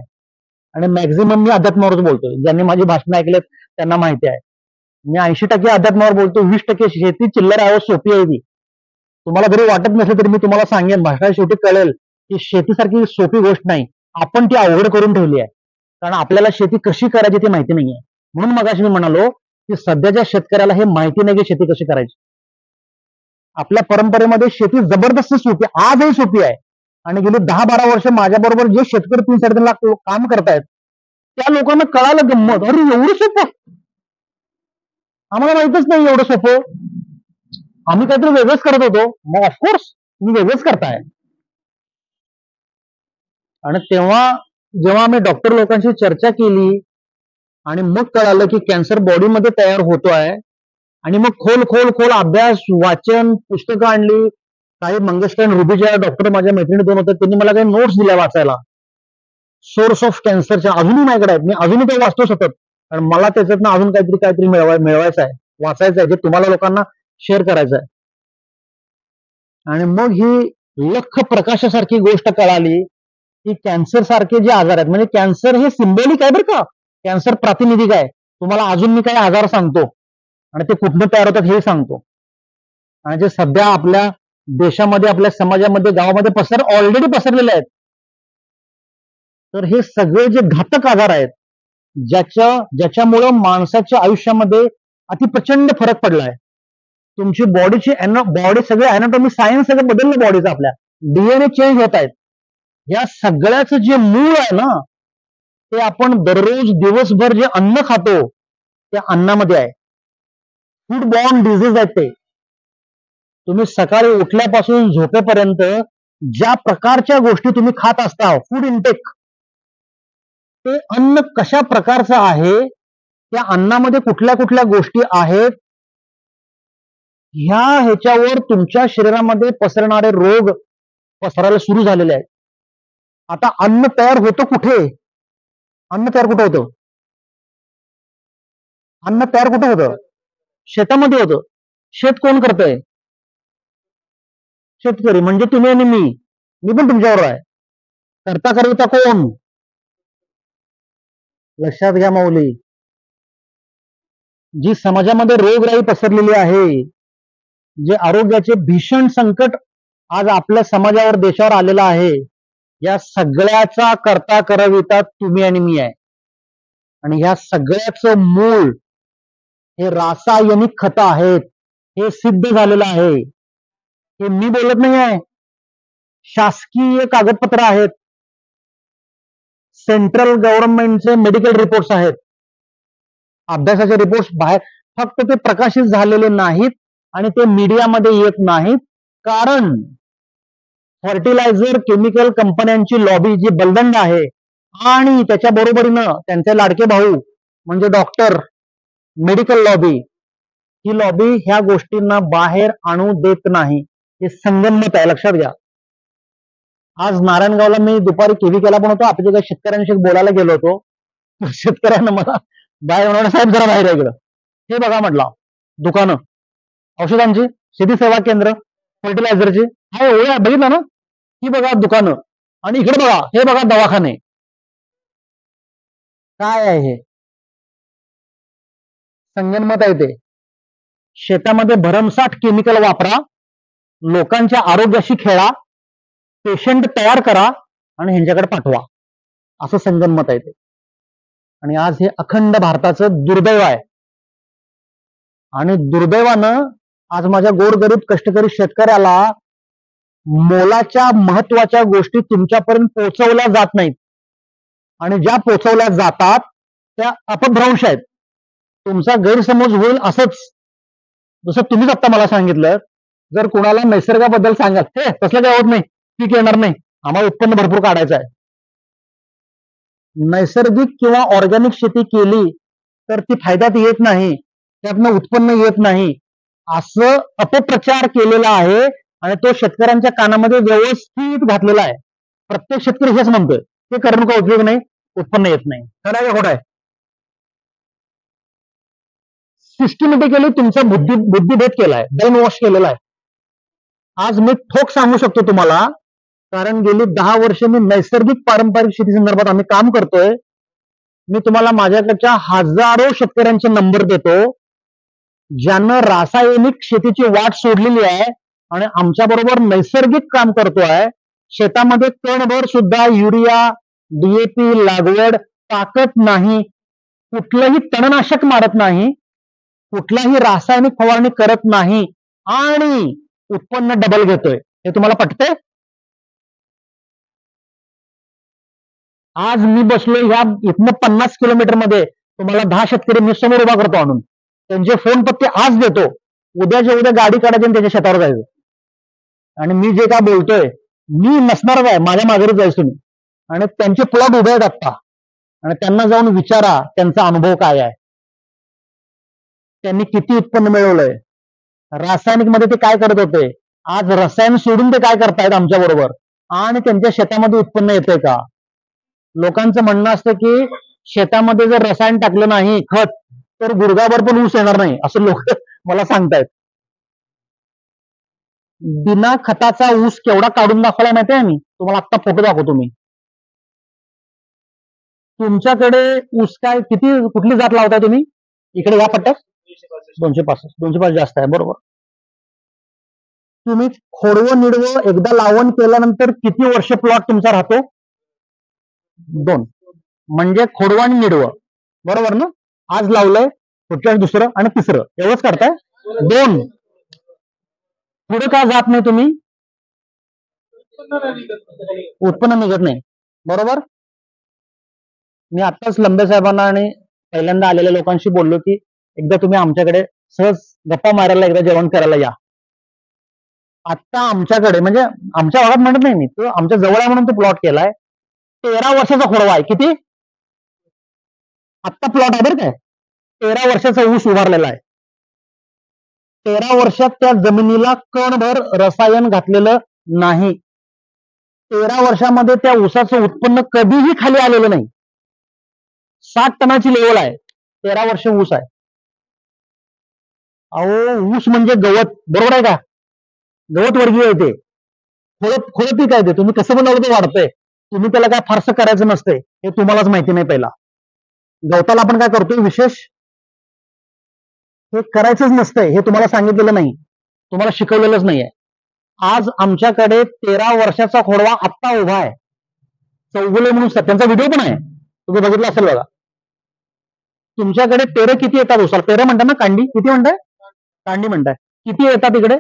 आणि मॅक्झिमम मी अध्यात्मावरच बोलतोय. ज्यांनी माझी भाषणं ऐकलेत त्यांना माहिती आहे. मी 80% अध्यात्मावर बोलतो, 20% शेती चिल्लर आहे, सोपी आहे ती. तुम्हाला जरी वाटत नसेल तरी मी तुम्हाला सांगेन, भाषा शेवटी कळेल की शेतीसारखी सोपी गोष्ट नाही. आपण ती अवघड करून ठेवली आहे, कारण आपल्याला शेती कशी करायची ते माहिती नाहीये. म्हणून मगाशी मी म्हणालो की सध्याच्या शेतकऱ्याला हे माहिती नाही की शेती कशी करायची. आपल्या परंपरेमध्ये शेती जबरदस्त सोपी, आजही सोपी आहे. आणि गेली 10-12 वर्ष माझ्या बरोबर जे शेतकरी 3-3.5 लाख काम करतायत, त्या लोकांना कळालं गंमत, अरे एवढं सोपं, आम्हाला माहितच नाही एवढं सोपं. आम्ही काहीतरी वेगळंच करत होतो. मग ऑफकोर्स तुम्ही वेगळंच करताय. आणि तेव्हा जेव्हा आम्ही डॉक्टर लोकांशी चर्चा केली आणि मग कळालं की कॅन्सर बॉडीमध्ये तयार होतोय, आणि मग खोल खोल खोल अभ्यास, वाचन, पुस्तकं आणली. काही मंगेशकर रुबीजा डॉक्टर माझ्या मैत्रिणी दोन होते, त्यांनी मला काही नोट्स दिल्या वाचायला. सोर्स ऑफ कॅन्सरच्या अजूनही माझ्याकडे आहेत. मी अजूनही ते वाचतो सतत, कारण मला त्याच्यातनं अजून काहीतरी काहीतरी मिळवायचं आहे, वाचायचं आहे, जे तुम्हाला लोकांना शेअर करायचं आहे. आणि मग ही लख प्रकाशासारखी गोष्ट कळाली की कॅन्सर सारखे जे आजार आहेत, म्हणजे कॅन्सर हे सिम्बॉलिक आहे बरं का, कॅन्सर प्रातिनिधिक आहे. तुम्हाला अजून मी काही आजार सांगतो आणि ते कुठनं तयार होतात हे सांगतो. आणि जे सध्या आपल्या देशामध्ये, आपल्या समाजामध्ये, गावामध्ये ऑलरेडी पसरलेले आहेत. तर हे सगळे जे घातक आजार आहेत, ज्याच्यामुळं माणसाच्या आयुष्यामध्ये अतिप्रचंड फरक पडलाय. तुमची बॉडी सगळे अॅनाटॉमी सायन्स सगळं बदललं बॉडीचं, आपल्या डीएनए चेंज होत आहेत. या सगळ्याचं जे मूळ आहे ना, ते आपण दररोज दिवसभर जे अन्न खातो त्या अन्नामध्ये आहे. फूड बॉर्न डिझीज आहेत ते. तुम्ही सकाळी उठल्यापासून झोपेपर्यंत ज्या प्रकारच्या गोष्टी तुम्ही खात असता, फूड इनटेक, ते अन्न कशा प्रकारचं आहे, त्या अन्नामध्ये कुठल्या कुठल्या गोष्टी आहेत, ह्याच्यावर तुमच्या शरीरामध्ये पसरणारे रोग पसरायला सुरू झालेले आहेत. आता अन्न तयार होतं कुठे? अन्न तयार कुठं होतं? अन्न तयार कुठं होतं? शेतामध्ये होतं. शेत कोण करतंय? शेतकरी. म्हणजे तुम्ही आणि मी पण तुमच्यावर आहे. करता कोण? लक्षात घ्या माऊली, जी समाजामध्ये रोगराई पसरलेली आहे, जे आरोग्याचे भीषण संकट आज आपल्या समाजावर, देशावर आलेलं आहे, या सगळ्याचा करता करविता तुम्ही आणि मी आहे. आणि ह्या सगळ्याचं मूळ हे रासायनिक खतं आहेत. हे सिद्ध झालेलं आहे. हे मी बोलत नाही आहे, शासकीय कागदपत्र आहेत, सेंट्रल गव्हर्नमेंटचे मेडिकल रिपोर्ट्स आहेत, अभ्यासाचे रिपोर्ट्स बाहेर, फक्त ते प्रकाशित झालेले नाहीत आणि ते मीडियामध्ये येत नाहीत. कारण फर्टिलायझर केमिकल कंपन्यांची लॉबी जी बलदंड आहे, आणि त्याच्या बरोबरीनं त्यांचे लाडके भाऊ म्हणजे डॉक्टर, मेडिकल लॉबी, ही लॉबी ह्या गोष्टींना बाहेर आणू देत नाही. हे संगनमत आहे, लक्षात घ्या. आज नारायणगावला मी दुपारी केला पण होतो. आपल्या काही शेतकऱ्यांशी बोलायला गेलो होतो. शेतकऱ्यांना मला बाहेर म्हणा, साहेब जरा बाहेर आहे इकडं. हे बघा म्हटलं, दुकानं औषधांची, शेती सेवा केंद्र, फर्टिलायझरची आहे, बघितलं ना, ही बघा दुकानं, आणि इकडे बघा, हे बघा दवाखाने. काय आहे हे? संगनमत आहे ते. शेतामध्ये भरमसाठ केमिकल वापरा, लोकांच्या आरोग्याशी खेळा, पेशंट तयार करा आणि ह्यांच्याकडे पाठवा, असं संगनमत आहे ते. आणि आज हे अखंड भारताचं दुर्दैव आहे. आणि दुर्दैवानं आज माझ्या गोरगरीब कष्टकरी शेतकऱ्याला मोलाच्या महत्वाच्या गोष्टी तुमच्यापर्यंत पोहोचवल्या जात नाहीत. आणि ज्या पोहोचवल्या जातात त्या अपभ्रंश आहेत. तुमचा गैरसमज होईल असंच, जसं तुम्हीच आता मला सांगितलं, जर कुणाला निसर्गाबद्दल सांगाल, हे तसलं काय होत नाही, पीक येणार नाही, आम्हाला उत्पन्न भरपूर काढायचं आहे. नैसर्गिक किंवा ऑर्गॅनिक शेती केली तर ती फायद्यात येत नाही, त्यातनं उत्पन्न येत नाही, असं अपप्रचार केलेला आहे. आणि तो शेतकऱ्यांच्या कानामध्ये व्यवस्थित घातलेला आहे. प्रत्येक शेतकरी हेच म्हणतोय, ते करणं का उपयोग नाही, उत्पन्न येत नाही. खरं आहे का खोटं आहे? सिस्टमॅटिकली तुमचा बुद्धिभेद केलाय, ब्रेन वॉश केलेला आहे. आज मी ठोक सांगू शकतो तुम्हाला, कारण गेली 10 वर्ष मी नैसर्गिक पारंपरिक शेती संदर्भात आम्ही काम करतोय. मी तुम्हाला माझ्याकडच्या हजारो शेतकऱ्यांचे नंबर देतो, ज्यांना रासायनिक शेतीची वाट सोडलेली आहे आणि आमच्या बरोबर नैसर्गिक काम करतोय. शेतामध्ये तणभर सुद्धा युरिया, डीएपी लागवड टाकत नाही, कुठलंही तणनाशक मारत नाही, कुठलाही रासायनिक फवारणी करत नाही, आणि उत्पन्न डबल घेतोय. हे तुम्हाला पटतंय? आज मी बसलो ह्या इथनं 50 किलोमीटर मध्ये, तुम्हाला 10 शेतकरी मी समोर उभा करतो आणून, त्यांचे फोन पत्ते आज देतो. उद्याच्या उद्या गाडी काढायची आणि त्याच्या शेतावर जायचं. आणि मी जे काय बोलतोय, मी नसणारच आहे, माझ्या माघारी जायचं तुम्ही. आणि त्यांचे प्लॉट उभे आहेत आत्ता, आणि त्यांना जाऊन विचारा त्यांचा अनुभव काय आहे, त्यांनी किती उत्पन्न मिळवलंय, रासायनिक मध्ये ते काय करत होते, आज रसायन सोडून ते काय करतायत आमच्या बरोबर, आणि त्यांच्या शेतामध्ये उत्पन्न येतंय का. लोकांचं म्हणणं असतं की शेतामध्ये जर रसायन टाकलं नाही, खत, तर गुडघाभर पण ऊस येणार नाही, असं लोक मला सांगतायत. बिना खताचा ऊस केवढा काढून दाखवला माहिती आहे मी तुम्हाला, आत्ता फोटो दाखवतो मी. तुमच्याकडे ऊस काय किती, कुठली जात लावताय तुम्ही इकडे या पट्ट्यात? 265. 205 जास्त आहे, बरोबर. तुम्ही खोडवं निडवं एकदा लावण केल्यानंतर किती वर्ष प्लॉट तुमचा राहतो? 2. म्हणजे खोडवं आणि निडवं, बरोबर ना. आज लावलंय, पुढच्या दुसरं आणि तिसरं, एवढंच करताय. 2. पुढे का जात नाही तुम्ही? उत्पन्न निघत नाही, बरोबर. मी आत्ताच लंबे साहेबांना आणि पहिल्यांदा आलेल्या लोकांशी बोललो की एकदा तुम्ही आमच्याकडे सहज गप्पा मारायला, एकदा जेवण करायला या. आता आमच्याकडे, म्हणजे आमच्या भागात म्हणत नाही मी, तो आमच्या जवळ आहे म्हणून तो प्लॉट केलाय. 13 वर्षाचा खोडवा आहे. किती? आत्ता प्लॉट आहे बरं काय, 13 वर्षाचा ऊस उभारलेला आहे. 13 वर्षात त्या जमिनीला कणभर रसायन घातलेलं नाही. 13 वर्षामध्ये त्या ऊसाचं उत्पन्न कधीही खाली आलेलं नाही. 60 टनाची लेवल आहे, 13 वर्ष ऊस आहे. अहो, ऊस म्हणजे गवत, बरोबर आहे का, गवत वर्गीय आहे ते, खोळत पीक आहे ते. तुम्ही कसं बनवलं ते वाढतंय, तुम्ही त्याला काय फारसं करायचं नसतंय, हे तुम्हालाच माहिती नाही. पहिला गवताला आपण काय करतोय विशेष, हे करायचंच नसतंय, हे तुम्हाला सांगितलेलं नाही, तुम्हाला शिकवलेलंच नाहीये. आज आमच्याकडे 13 वर्षाचा खोडवा आत्ता उभा आहे, चौगुले म्हणून, त्यांचा व्हिडिओ पण आहे, तुम्ही बघितला असेल बघा. तुमच्याकडे पेरं किती येतात ऊसाला? पेरं म्हणतात ना, कांडी किती म्हणताय? कांडी म्हणताय, किती येतात इकडे?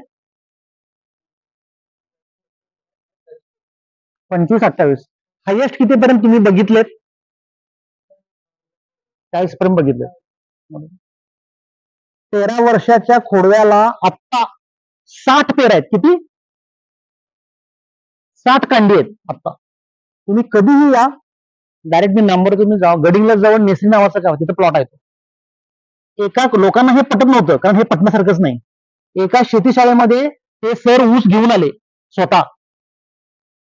25-28. हायेस्ट कितीपर्यंत तुम्ही बघितलेत? 40 पर्यंत बघितले. 13 वर्षाच्या खोडव्याला आत्ता 60 पेर आहेत. किती? 60 कांडी आहेत आत्ता. तुम्ही कधीही या, डायरेक्ट मी नंबर, तुम्ही जा गडिंगला जवळ नेसरी नावाचा गाव, तिथं प्लॉट आहे. एका लोकांना हे पटत नव्हतं, कारण हे पटण्यासारखंच नाही. एका शेतीशाळेमध्ये ते सर ऊस घेऊन आले स्वतः,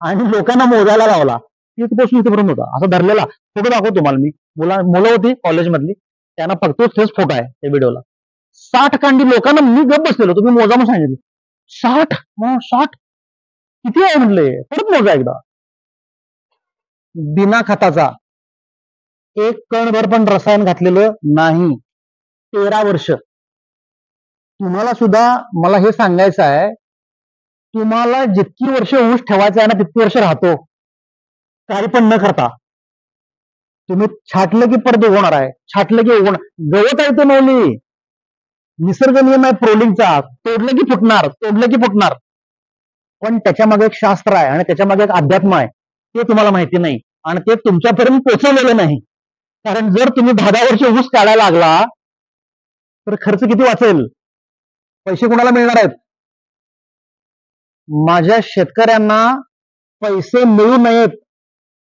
आणि लोकांना मोजायला लावला. तिथपासून इथपर्यंत होता, असं धरलेला. फोटो दाखवतो तुम्हाला मी, मुलं होती कॉलेजमधली, त्यांना फक्त तोच फोटो आहे त्या व्हिडिओला. 60 कांडी लोकांना, मी गप बसलेलो, तुम्ही मोजा म्हणून सांगितलं. 60? 60 किती आहे म्हणले, परत मोजा एकदा. बिना खताचा, एक कणभर पण रसायन घातलेलं नाही. 13 वर्ष. तुम्हाला सुद्धा मला हे सांगायचं आहे, तुम्हाला जितकी वर्ष ऊस ठेवायचा आहे ना, तितकी वर्ष राहतो, काही पण न करता. तुम्ही छाटलं की परत उगवणार आहे, छाटलं की उगवणार. गवत आहे तो नवली, निसर्ग नियम आहे प्रोलिंगचा, तोडलं की फुटणार, तोडलं की फुटणार. पण त्याच्या मागे एक शास्त्र आहे, आणि त्याच्या मागे एक अध्यात्म आहे, ते तुम्हाला माहिती नाही, आणि ते तुमच्यापर्यंत पोहोचवलेलं नाही. कारण जर तुम्ही 10 वर्ष ऊस काढायला लागला, तर खर्च किती वाचेल, पैसे कुणाला मिळणार आहेत? माझ्या शेतकऱ्यांना पैसे मिळू नयेत,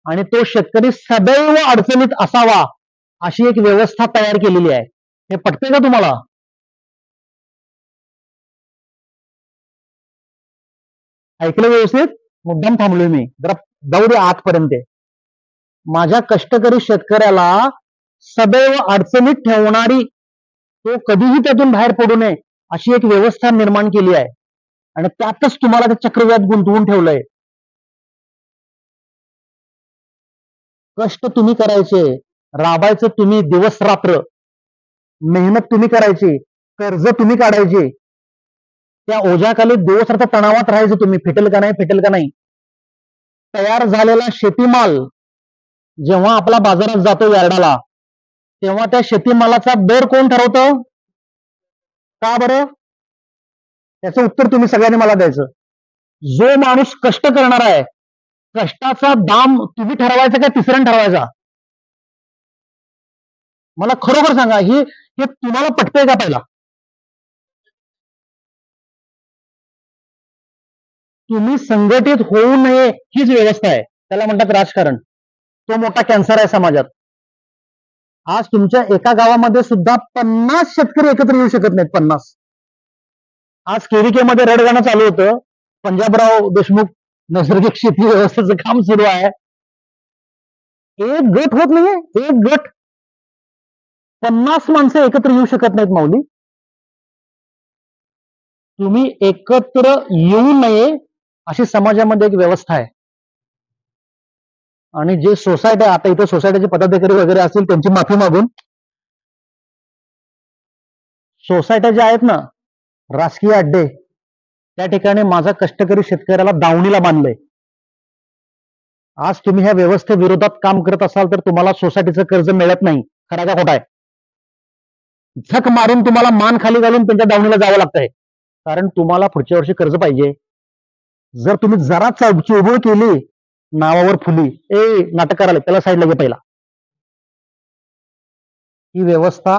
आणि तो शेतकरी सदैव अडचणीत असावा, अशी एक व्यवस्था तयार केलेली आहे. हे पटतंय का तुम्हाला? ऐकलं व्यवस्थित? मुद्दाम थांबलोय मी, जरा जाऊ दे आतपर्यंत. माझ्या कष्टकरी शेतकऱ्याला सदैव अडचणीत ठेवणारी, तो कधीही त्यातून बाहेर पडू नये अशी एक व्यवस्था निर्माण केली आहे, आणि त्यातच तुम्हाला ते चक्रव्यूहात गुंतवून ठेवलंय. कष्ट तुम्ही करायचे, राबायचं तुम्ही दिवस रात्र, मेहनत तुम्ही करायची, कर्ज तुम्ही काढायचे, त्या ओझ्याखाली दिवस रात्र तणावात राहायचं तुम्ही, फिटेल का नाही, फिटेल का नाही. तयार झालेला शेतीमाल जेव्हा आपला बाजारात जातो यार्डाला, तेव्हा त्या शेतीमालाचा दर कोण ठरवतं? का बरं? त्याचं उत्तर तुम्ही सगळ्यांनी मला द्यायचं. जो माणूस कष्ट करणार आहे, कष्टाचा दाम तुम्ही ठरवायचा का तिसऱ्याने ठरवायचा? मला खरोखर सांगा, हे तुम्हाला पटतंय का? पहिला तुम्ही संघटित होऊ नये हीच व्यवस्था आहे. त्याला म्हणतात राजकारण. तो मोठा कॅन्सर आहे समाजात. आज तुमच्या एका गावामध्ये सुद्धा 50 शेतकरी एकत्र येऊ शकत नाहीत. 50. आज केविके मध्ये रडगाणं चालू होतं. पंजाबराव देशमुख नैसर्गिक शेती व्यवस्थेचं काम सुरू आहे. एक गट होत नाहीये. एक गट. 50 माणसं एकत्र येऊ शकत नाहीत माऊली. तुम्ही एकत्र येऊ नये अशी समाजामध्ये एक व्यवस्था आहे. आणि जे सोसायटी, आता इथे सोसायटीचे पदाधिकारी वगैरे असतील त्यांची माफी मागून, सोसायट्या ज्या आहेत ना, राजकीय अड्डे, त्या ठिकाणी माझा कष्टकरी शेतकऱ्याला दावणीला बांधलंय. आज तुम्ही ह्या व्यवस्थेविरोधात काम करत असाल तर तुम्हाला सोसायटीचं कर्ज मिळत नाही. खरा का खोटा आहे? झक मारून तुम्हाला मान खाली घालून त्यांच्या दावणीला जावं लागतंय. कारण तुम्हाला पुढच्या वर्षी कर्ज पाहिजे. जर तुम्ही जरा चुळबुळ केली, नावावर फुली, नाटक करायला, त्याला साईडला घे पहिला. ही व्यवस्था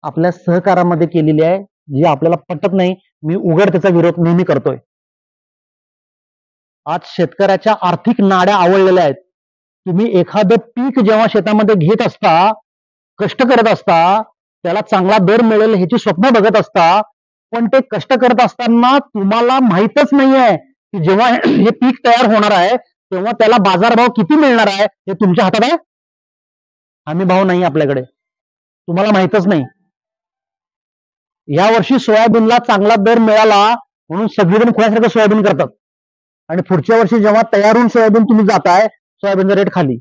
आपल्या सहकारामध्ये केलेली आहे, जी आपल्याला पटत नाही. मी उघड त्याचा विरोध नेहमी करतोय. आज शेतकऱ्याच्या आर्थिक नाड्या आवळलेल्या आहेत. तुम्ही एखादं पीक जेव्हा शेतामध्ये घेत असता, कष्ट करत असता, त्याला चांगला दर मिळेल ह्याची स्वप्न बघत असता, पण ते कष्ट करत असताना तुम्हाला माहीतच नाहीये की जेव्हा हे पीक तयार होणार आहे तेव्हा त्याला बाजारभाव किती मिळणार आहे हे तुमच्या हातात आहे. हमी भाव नाही आपल्याकडे, तुम्हाला माहीतच नाही. या वर्षी सोयाबीनला चांगला दर मिळाला म्हणून सगळेजण खुळ्यासारखं सोयाबीन करतात, आणि पुढच्या वर्षी जेव्हा तयार होऊन सोयाबीन तुम्ही जाताय, सोयाबीनचा रेट खाली.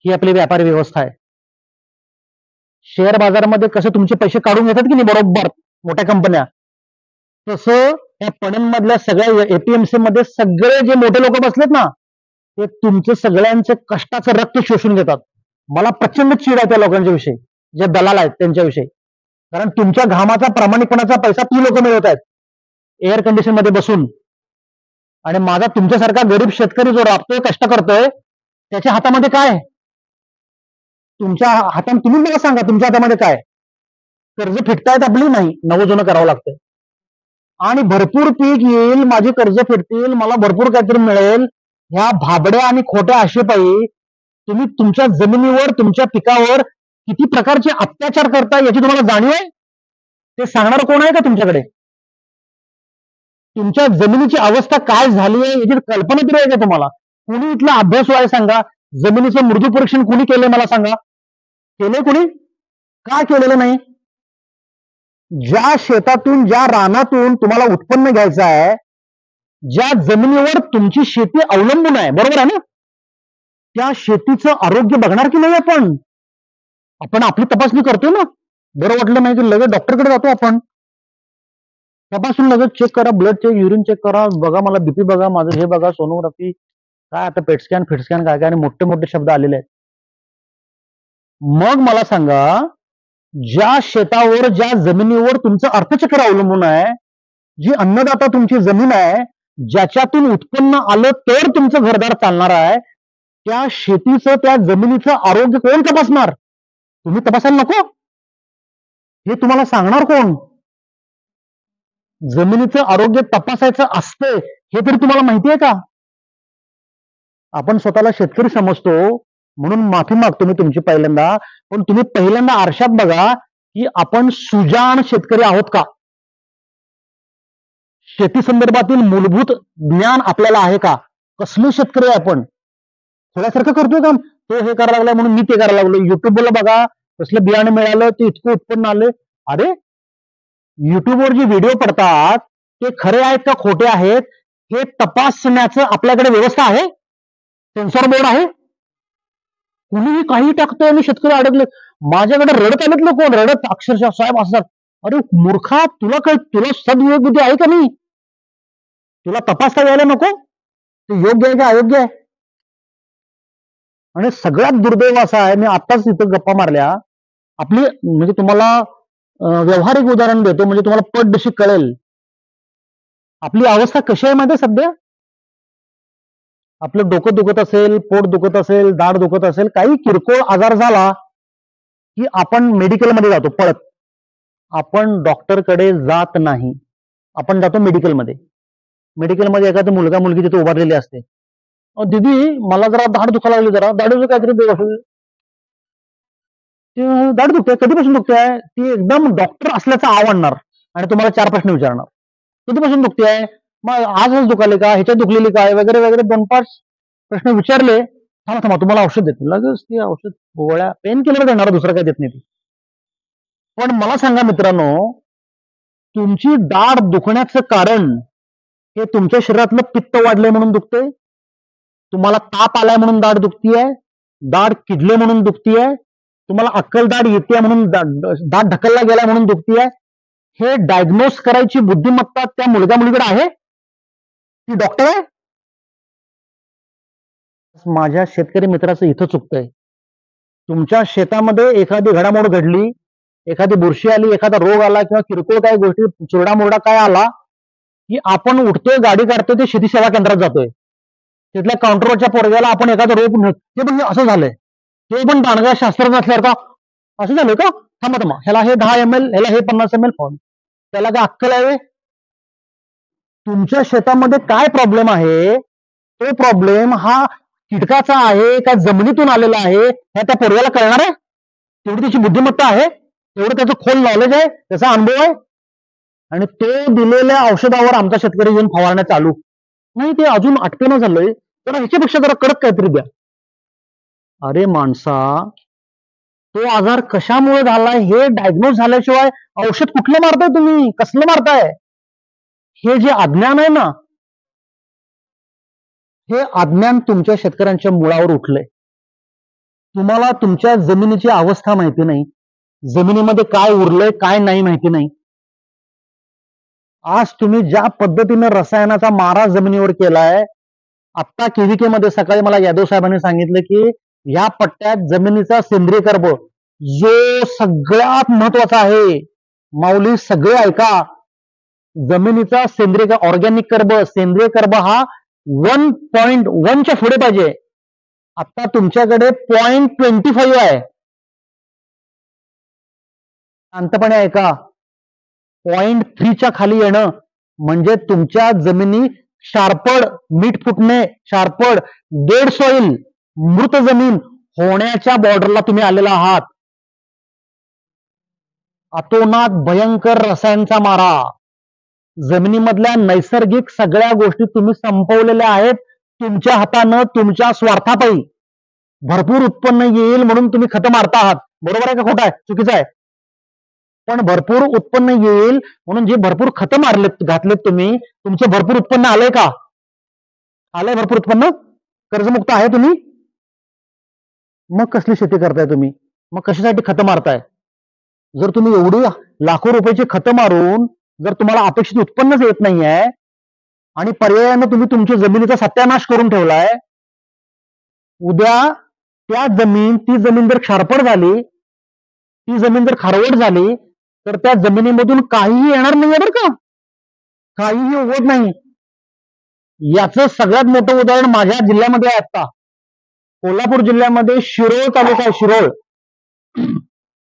ही आपली व्यापारी व्यवस्था आहे. शेअर बाजारामध्ये कसं तुमचे पैसे काढून घेतात की नाही बरोबर मोठ्या कंपन्या, तसं या पणनमधल्या सगळ्या एपीएमसी मध्ये सगळे जे मोठे लोक बसलेत ना, ते तुमचे सगळ्यांचे कष्टाचं रक्त शोषून घेतात. मला प्रचंड चीड आहे त्या लोकांच्या विषयी, जे दलाल आहेत त्यांच्याविषयी. कारण तुमच्या घामाचा, प्रामाणिकपणाचा पैसा ती लोक मिळवत आहेत एअर कंडिशन मध्ये बसून. आणि माझा तुमच्यासारखा गरीब शेतकरी जो राबतोय, कष्ट करतोय, त्याच्या हातामध्ये काय? तुमच्या हातात, तुम्ही मला सांगा तुमच्या हातामध्ये काय? कर्ज फिटतायत आपली? नाही, नवं जुनं करावं लागतंय. आणि भरपूर पीक येईल, माझी कर्ज फिटतील, मला भरपूर काहीतरी मिळेल, ह्या भाबड्या आणि खोट्या आशेपायी तुम्ही तुमच्या जमिनीवर, तुमच्या पिकावर किती प्रकारचे अत्याचार करताय याची तुम्हाला जाणीव आहे? ते सांगणार कोण आहे का तुमच्याकडे? तुमच्या जमिनीची अवस्था काय झाली आहे याची कल्पना तरी आहे का तुम्हाला? कुणी इथला अभ्यासू आहे सांगा? जमिनीचं मृदू परीक्षण कुणी केलंय मला सांगा? केलंय कुणी? का केलेलं नाही? ज्या शेतातून, ज्या रानातून तुम्हाला उत्पन्न घ्यायचं आहे, ज्या जमिनीवर तुमची शेती अवलंबून आहे, बरोबर आहे ना, त्या शेतीचं आरोग्य बघणार की नाही आपण? आपण आपली तपासणी करतो ना. बरं वाटलं नाही की लगेच डॉक्टरकडे जातो आपण. तपासून लगेच चेक करा, ब्लड चेक, युरिन चेक करा, बघा मला बीपी बघा, माझं हे बघा, सोनोग्राफी, काय आता पेट स्कॅन, काय काय, आणि मोठे मोठे शब्द आलेले आहेत. मग मला सांगा, ज्या शेतावर, ज्या जमिनीवर तुमचं अर्थचक्र अवलंबून आहे, जी अन्नदाता तुमची जमीन आहे, ज्याच्यातून उत्पन्न आलं तर तुमचं घरदार चालणार आहे, त्या शेतीचं, त्या जमिनीचं आरोग्य कोण तपासणार? तुम्ही तपासायला नको? हे तुम्हाला सांगणार कोण? जमिनीचं आरोग्य तपासायचं असतं हे तरी तुम्हाला माहिती आहे का? आपण स्वतःला शेतकरी समजतो म्हणून माफी मागतो मी तुमची पहिल्यांदा, पण तुम्ही पहिल्यांदा आरशात बघा की आपण सुजाण शेतकरी आहोत का? शेती संदर्भातील मूलभूत ज्ञान आपल्याला आहे का? कसले शेतकरी आहे आपण? थोड्यासारखं करतोय का? तो हे करायला लागलाय म्हणून मी ते करायला लागलो. युट्यूबला बघा, कसलं बियाणं मिळालं, ते इतकं उत्पन्न आलं. अरे, युट्यूबवर जे व्हिडिओ पडतात ते खरे आहेत का खोटे आहेत हे तपासण्याचं आपल्याकडे व्यवस्था आहे? सेन्सॉर बोर्ड आहे? कुणीही काही टाकतोय आणि शेतकरी अडकले. माझ्याकडे रडत आलेत लोक, रडत अक्षरशः, साहेब असतात, अरे मूर्खा, तुला सद्विवेक बुद्धी आहे का नाही? तुला तपासता यायला नको? ते योग्य आहे का अयोग्य आहे? आणि सगळ्यात दुर्दैव असा आहे, मी आताच इथं गप्पा मारल्या, आपली म्हणजे तुम्हाला व्यावहारिक उदाहरण देतो म्हणजे तुम्हाला पटदिशी कळेल आपली अवस्था कशी आहे माहिती सध्या. आपलं डोकं दुखत असेल, पोट दुखत असेल, दाढ दुखत असेल, काही किरकोळ आजार झाला की आपण मेडिकलमध्ये जातो पळत. आपण डॉक्टरकडे जात नाही, आपण जातो मेडिकलमध्ये. मेडिकलमध्ये एखादा मुलगा मुलगी तिथे उभारलेली असते. दीदी मला जरा दाढ दुखायला लागली, जरा दाढीचं काहीतरी दाढ दुखते, कधीपासून दुखते आहे ती, एकदम डॉक्टर असल्याचा आव आणणार आणि तुम्हाला 4 प्रश्न विचारणार. कधीपासून दुखते आहे, मग आजच दुखाले का, ह्याच्यात दुखलेली काय, वगैरे वगैरे 2-5 प्रश्न विचारले. थांबा थांबा तुम्हाला औषध देते, लगेच ती औषध गोळ्या पेन किलर देणार, दुसरं काही देत नाही ती. पण मला सांगा मित्रांनो, तुमची दाढ दुखण्याचं कारण हे तुमच्या शरीरातलं पित्त वाढलंय म्हणून दुखतंय, तुम्हाला ताप आलाय म्हणून दाढ दुखतीये, दाढ किडले म्हणून दुखतीये, तुम्हाला अक्कलदाढ येते म्हणून दाढ ढकलला गेला म्हणून दुखतीये. हे डायग्नोज करायची बुद्धिमत्ता त्या मुलगा मुलीकडे आहे? ती डॉक्टर आहे? माझ्या शेतकरी मित्राचं इथं चुकतंय. तुमच्या शेतामध्ये एखादी घडामोड घडली, एखादी बुरशी आली, एखादा रोग आला किंवा किरकोळ काही गोष्टी चुरडामुरडा काय आला की आपण उठतोय, गाडी काढतोय, ते शेती सेवा केंद्रात जातोय. तिथल्या काउंटरवरच्या पोरग्याला आपण एखादं रोग ते पण असं झालंय, ते पण दांडगा शास्त्रज्ञ असल्यावर का असं झालं का, थांबा थांबा, ह्याला हे 10 ml, ह्याला हे 50 ml फॉर्म, त्याला काय अक्कल आहे? तुमच्या शेतामध्ये काय प्रॉब्लेम आहे, तो प्रॉब्लेम हा कीटकाचा आहे का जमिनीतून आलेला आहे, ह्या त्या पोरग्याला कळणार आहे? तेवढी त्याची बुद्धिमत्ता आहे, तेवढं त्याचं खोल नॉलेज आहे, त्याचा अनुभव आहे. आणि तो दिलेल्या औषधावर आमचा शेतकरी येऊन फवारण्या चालू नाही, ते अजून अटकेनं झालंय, तर ह्याच्यापेक्षा जरा कडक काहीतरी द्या. अरे माणसा, तो आजार कशामुळे झालाय हे डायग्नोज झाल्याशिवाय औषध कुठलं मारताय तुम्ही, कसलं मारताय? हे जे अज्ञान आहे ना, हे अज्ञान तुमच्या शेतकऱ्यांच्या मुळावर उठलंय. तुम्हाला तुमच्या जमिनीची अवस्था माहिती नाही, जमिनीमध्ये काय उरलंय काय नाही माहिती नाही. आज तुम्ही ज्या पद्धतीने रसायनाचा मारा जमिनीवर केलाय, आत्ता केव्हीके मध्ये सकाळी मला यादव साहेबांनी सांगितलं की या पट्ट्यात जमिनीचा सेंद्रिय कर्ब जो सगळ्यात महत्वाचा आहे, माऊली सगळे ऐका, जमिनीचा सेंद्रिय ऑर्गॅनिक कर्ब, सेंद्रिय कर्ब हा 1.1च्या पुढे पाहिजे. आता तुमच्याकडे 0.25 आहे. शांतपणे ऐका, 0.3च्या खाली येणं म्हणजे तुमच्या जमिनी शार्पड, मीठ फुटणे, शार्पड, डेड सॉइल, मृत जमीन होण्याच्या बॉर्डरला तुम्ही आलेला आहात. अतोनात भयंकर रसायनचा मारा, जमिनीमधल्या नैसर्गिक सगळ्या गोष्टी तुम्ही संपवलेल्या आहेत तुमच्या हातानं, तुमच्या स्वार्थापायी. भरपूर उत्पन्न येईल म्हणून तुम्ही खतं मारता आहात, बरोबर आहे का खोटं आहे, चुकीचं आहे? पण भरपूर उत्पन्न येईल म्हणून जे भरपूर खतं मारलेत, घातलेत तुम्ही, तुमचं भरपूर उत्पन्न आलंय का? आलंय भरपूर उत्पन्न? कर्जमुक्त आहे तुम्ही? मग कसली शेती करताय तुम्ही? मग कशासाठी खतं मारताय? जर तुम्ही एवढी लाखो रुपयाची खतं मारून जर तुम्हाला अपेक्षित उत्पन्नच येत नाहीये आणि पर्यायानं तुम्ही तुमच्या जमिनीचा सत्यानाश करून ठेवलाय, उद्या ती जमीन जर क्षारपड झाली, ती जमीन जर खारवट झाली, तर त्या जमिनीमधून काहीही येणार नाही बरं का, काहीही उगवत नाही. याचं सगळ्यात मोठं उदाहरण माझ्या जिल्ह्यामध्ये आहे. आता कोल्हापूर जिल्ह्यामध्ये शिरोळ तालुका आहे, शिरोळ,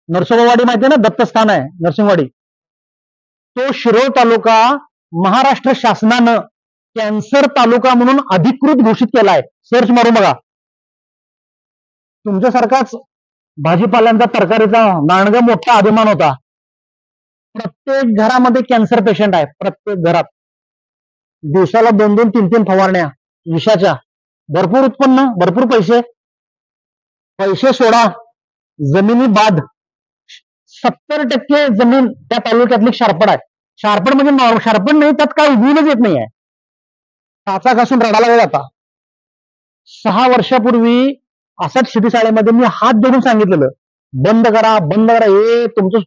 नरसोबावाडी माहिती आहे ना, दत्तस्थान आहे नरसिंहवाडी. तो शिरोळ तालुका महाराष्ट्र शासनानं कॅन्सर तालुका म्हणून अधिकृत घोषित केलाय. सर्च मारून बघा. तुमच्यासारखाच भाजीपाल्यांचा, तरकारीचा नाणगा मोठा अभिमान होता. प्रत्येक घरामध्ये कॅन्सर पेशंट आहे, प्रत्येक घरात. दिवसाला 2-2, 3-3 फवारण्या विषाच्या, भरपूर उत्पन्न, भरपूर पैसे. पैसे सोडा, जमिनी बाद. 70% जमीन त्या तालुक्यातली शारपड आहे. शारपड म्हणजे शारपड नाही, त्यात काय उगवूनच येत नाहीये, टाचा घासून रडायला वेळ आता. 6 वर्षापूर्वी असाच शेती शाळेमध्ये मी हात धरून सांगितलेलं, बंद करा, बंद करा. हे तुमचं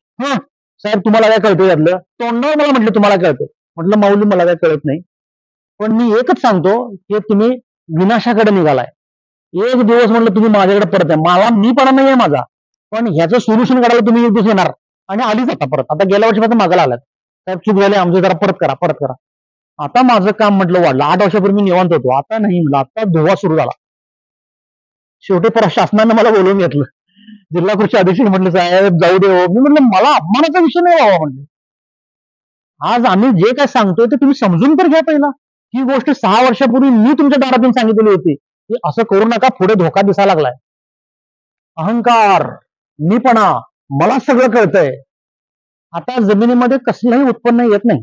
साहेब तुम्हाला काय कळतं यातलं? तोंडावर मला म्हटलं तुम्हाला कळतं. म्हटलं माऊली मला काय कळत नाही, पण मी एकच सांगतो की तुम्ही विनाशाकडे निघालाय. एक दिवस म्हटलं तुम्ही माझ्याकडे परत आहे, मला मी पडा नाहीये माझा, पण ह्याचं सोल्युशन काढायला तुम्ही एक दिवस येणार. आणि आलीच आता परत. आता गेल्या वर्षीपासून मागायला आलात, साहेब चूक झाली आमचं, जरा परत करा, परत करा. आता माझं काम म्हटलं वाढलं. 8 वर्षापूर्वी मी निवांत होतो, आता नाही म्हटलं, आता धुवा सुरू झाला. शेवटी शासनानं मला बोलवून घेतलं, जिल्हा कृषी अधीक्षक म्हटलं साहेब जाऊ दे हो. मी म्हटलं मला अपमानाचा विषय नाही व्हावा म्हटलं. आज आम्ही जे काय सांगतोय ते तुम्ही समजून तर घ्या पहिला. ही गोष्ट 6 वर्षापूर्वी मी तुमच्या दारातून सांगितलेली होती की असं करू नका, पुढे धोका दिसायला लागलाय. अहंकार, मीपणा, मला सगळं कळतंय. आता जमिनीमध्ये कसलंही उत्पन्न येत नाही,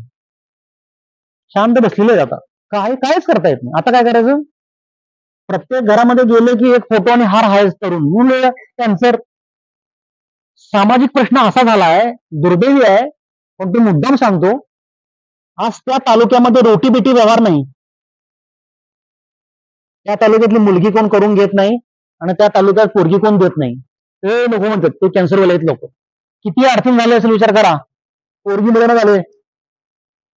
शांत बसलेले आता कायच करता येत नाही. आता काय करायचं? प्रत्येक घरामध्ये गेले की एक फोटो आणि हार हायच करून मुलं, कॅन्सर. सामाजिक प्रश्न असा झालाय, दुर्दैवी आहे, पण तो मुद्दाम सांगतो. आज त्या तालुक्यामध्ये रोटी बेटी व्यवहार नाही. त्या तालुक्यातली मुलगी कोण करून घेत नाही आणि त्या तालुक्यात पोरगी कोण देत नाही. ते लोक म्हणतात ते कॅन्सरवाले आहेत लोक. किती अडचण झाले असेल विचार करा. पोरगी मिळणं झाले,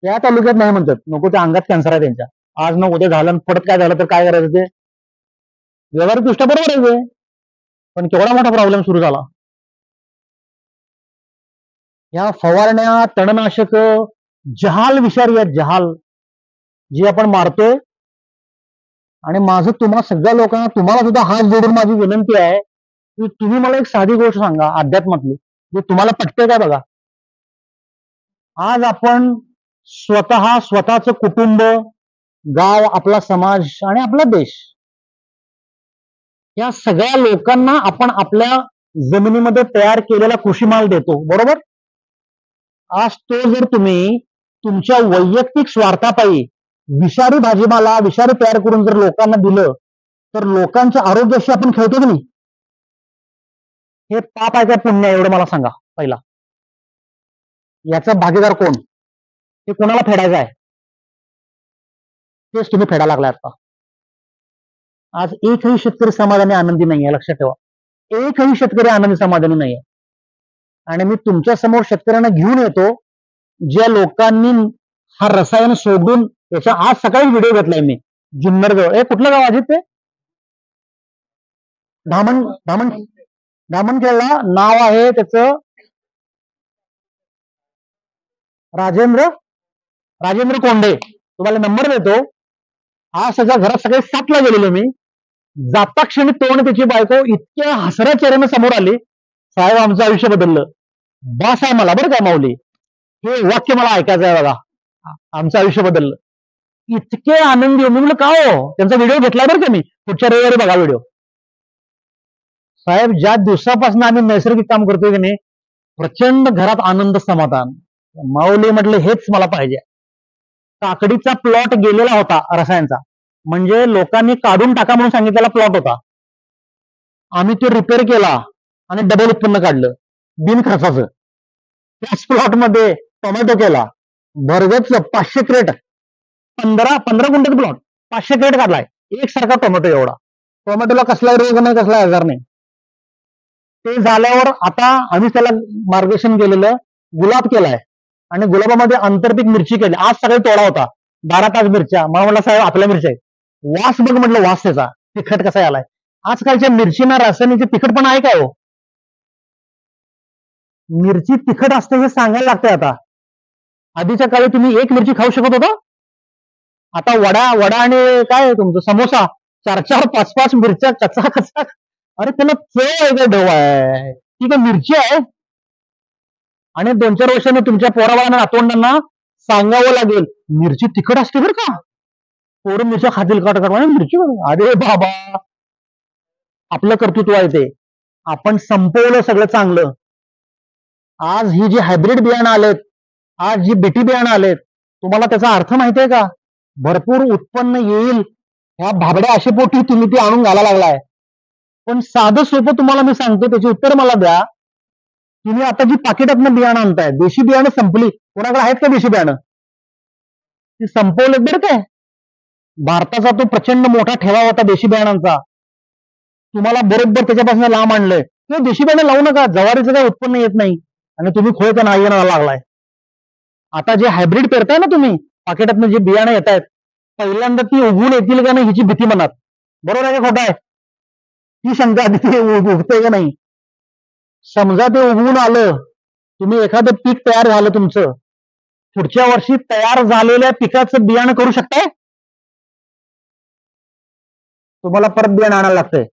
त्या तालुक्यात नाही म्हणतात, नको त्या अंगात कॅन्सर आहे त्यांच्या. आज न उद्या झालं, परत काय झालं तर काय करायचं? ते व्यवहारिक दृष्ट्या बरोबर आहे ते, पण केवढा मोठा प्रॉब्लेम सुरू झाला. या फवारण्या, तणनाशक, जहाल विषारी आहेत, जहाल जी आपण मारतोय. आणि माझं तुम्हा सगळ्या लोकांना, तुम्हाला सुद्धा हात जोडून माझी विनंती आहे की तुम्ही मला एक साधी गोष्ट सांगा अध्यात्मातली, जे तुम्हाला पटते काय बघा. आज आपण स्वतःचं कुटुंब, गाव, आपला समाज आणि आपला देश, या सगळ्या लोकांना आपण आपल्या जमिनीमध्ये तयार केलेला कृषीमाल देतो, बरोबर. आज तो जर तुम्ही तुमच्या वैयक्तिक स्वार्थापायी विषारी भाजीमाला, विषारी तयार करून जर लोकांना दिलं तर लोकांच्या आरोग्याशी आपण खेळतो की नाही? हे पाप आहे का पुण्य आहे, एवढं मला सांगा पहिला. याचा भागीदार कोण? हे कोणाला फेडायचं आहे? तेच तुम्ही फेडा लागलाय आता. आज एकही शेतकरी समाधानी आनंदी नाही आहे, लक्षात ठेवा. एकही शेतकरी आनंदी समाधानी नाही आहे. आणि मी तुमच्या समोर शेतकऱ्यांना घेऊन येतो, ज्या लोकांनी हा रसायन सोडून, याचा आज सकाळी व्हिडिओ घेतलाय मी, जुन्नर जवळ. कुठलं गाव अजित? ते धामणखेडला नाव आहे त्याचं राजेंद्र कोंडे. तुम्हाला नंबर देतो. आज त्याच्या घरात सकाळी 7ला गेलेलो मी. जाता क्षणी तोंड त्याची बायको इतक्या हसऱ्या चेहऱ्याने समोर आली, साहेब आमचं आयुष्य बदललं. बस आहे मला, बरं काय माऊली, हे वाक्य मला ऐकायचं आहे बघा, आमचं आयुष्य बदललं. इतके आनंदी. मी म्हणलं का हो? त्यांचा व्हिडिओ घेतला बरं का मी, पुढच्या रविवारी बघा व्हिडिओ. साहेब, ज्या दिवसापासून आम्ही नैसर्गिक काम करतोय की नाही, प्रचंड घरात आनंद, समाधान. माऊली म्हटलं हेच मला पाहिजे. काकडीचा प्लॉट गेलेला होता रसायनचा, म्हणजे लोकांनी काढून टाका म्हणून सांगितलेला प्लॉट होता. आम्ही तो रिपेअर केला आणि डबल उत्पन्न काढलं बिन खर्चाचं. त्याच प्लॉट मध्ये टोमॅटो केला, भरगच 500 क्रेट, 15 गुंठ्याचा प्लॉट, 500 क्रेट काढलाय एकसारखा टोमॅटो. एवढा टोमॅटोला कसला रोग नाही, कसला आजार नाही. ते झाल्यावर आता आम्ही त्याला मार्गदर्शन केलेलं, गुलाब केलाय आणि गुलाबामध्ये आंतरपीक मिरची केली. आज सकाळी तोडा होता, 12 तास मिरच्या. मला म्हटलं साहेब आपल्या मिरच्या आहेत, वास बघ म्हटलं, वास त्याचा तिखट कसा आलाय. आजकालच्या मिरचीना रासायनिक तिखटपणा आहे काय हो? मिरची तिखट असते हे सांगायला लागतंय आता. आधीच्या काळी तुम्ही एक मिरची खाऊ शकत होता. आता वडा आणि काय तुमचं समोसा, 4 5 मिरच्या कचा. अरे त्याला चव आहे का? ढव आहे ती काय मिरची आहे? आणि 2-4 वर्षांनी तुमच्या पोराबाळांना, नातवंडांना सांगावं लागेल मिरची तिखट असते बरं का, पोरं मिरच्या खातील काट मिरची. अरे बाबा, आपलं कर्तृत्व आहे ते. आपण संपवलं सगळं चांगलं. आज ही जी हायब्रिड बियाणं आलेत, आज जी बीटी बियाणं आलेत, तुम्हाला त्याचा अर्थ माहितीये का? भरपूर उत्पन्न येईल ह्या भाबड्या आशेपोटी तुम्ही ती आणून घालायला लागलाय. पण साधं सोपं तुम्हाला मी सांगतो, त्याचे उत्तर मला द्या. तुम्ही आता जी पाकिटातनं बियाणं आणताय, देशी बियाणं संपली. कोणाकडे आहेत का देशी बियाणं? ती संपवलेत बरं काय. भारताचा तो प्रचंड मोठा ठेवा होता देशी बियाणांचा, तुम्हाला बरोबर त्याच्यापासून लांब आणलंय. ते देशी बियाणं लावू नका, जवारीचं काही उत्पन्न येत नाही आणि तुम्ही खोळचा नाही लागलाय. आता जे हायब्रिड पेरताय ना तुम्ही, पाकिटातनं जे बियाणं येत आहेत, पहिल्यांदा ती उगवून येतील का नाही हिची भीती मनात. बरोबर आहे का खोटं आहे? ही शंका तिथे उगते का नाही. समजा ते उगवून आलं, तुम्ही एखादं पीक तयार झालं तुमचं, पुढच्या वर्षी तयार झालेल्या पिकाचं बियाणं करू शकताय? तुम्हाला परत बियाणं आणायला लागतंय.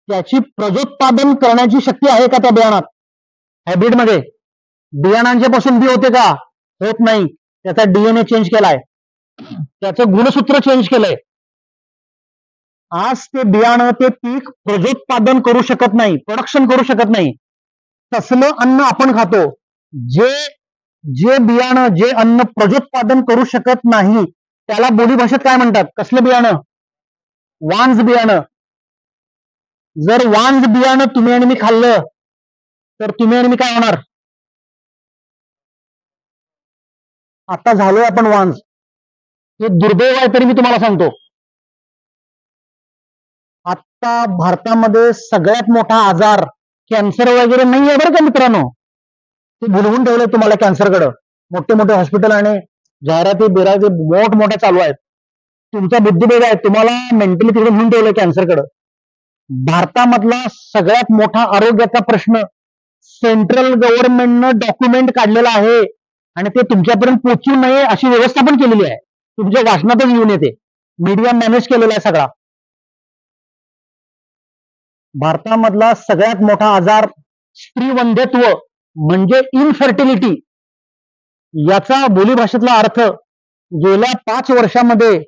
त्याची प्रजोत्पादन करण्याची शक्ती आहे का त्या बियाणात? हायब्रिड मध्ये बियाणांच्या पासून बी होते का? होत नाही. त्याचा DNA चेंज केलाय. त्याचं गुणसूत्र चेंज केलंय. आज ते बियाणं ते पीक प्रजोत्पादन करू शकत नाही, प्रोडक्शन करू शकत नाही. तसलं अन्न आपण खातो. जे जे बियाणं जे अन्न प्रजोत्पादन करू शकत नाही त्याला बोलीभाषेत काय म्हणतात? कसलं बियाणं? वांज बियाणं. जर वांज बियाणं तुम्ही आणि मी खाल्लं तर तुम्ही आणि मी काय होणार? आता झालोय आपण वांज. हे दुर्दैव आहे तरी मी तुम्हाला सांगतो. आता भारतामध्ये सगळ्यात मोठा आजार कॅन्सर वगैरे नाही आहे बरं का मित्रांनो. ते भुलवून ठेवलंय तुम्हाला कॅन्सरकडं. मोठे मोठे हॉस्पिटल आणि जाहिराती बिराती मोठमोठ्या चालू आहेत. तुमचा बुद्धिभेद आहे, तुम्हाला मेंटली तिकडे घेऊन ठेवलंय कॅन्सरकडं. भारतामधला सगळ्यात मोठा आरोग्याचा प्रश्न सेंट्रल गव्हर्नमेंटनं डॉक्युमेंट काढलेला आहे आणि ते तुमच्यापर्यंत पोहोचू नये अशी व्यवस्था पण केलेली आहे. तुमच्या वाचनातच येऊन येते. मीडिया मॅनेज केलेला आहे सगळा. भारतामधला सगळ्यात मोठा आजार स्त्रीवंध्यत्व म्हणजे इनफर्टिलिटी. याचा बोलीभाषेतला अर्थ गेल्या 5 वर्षामध्ये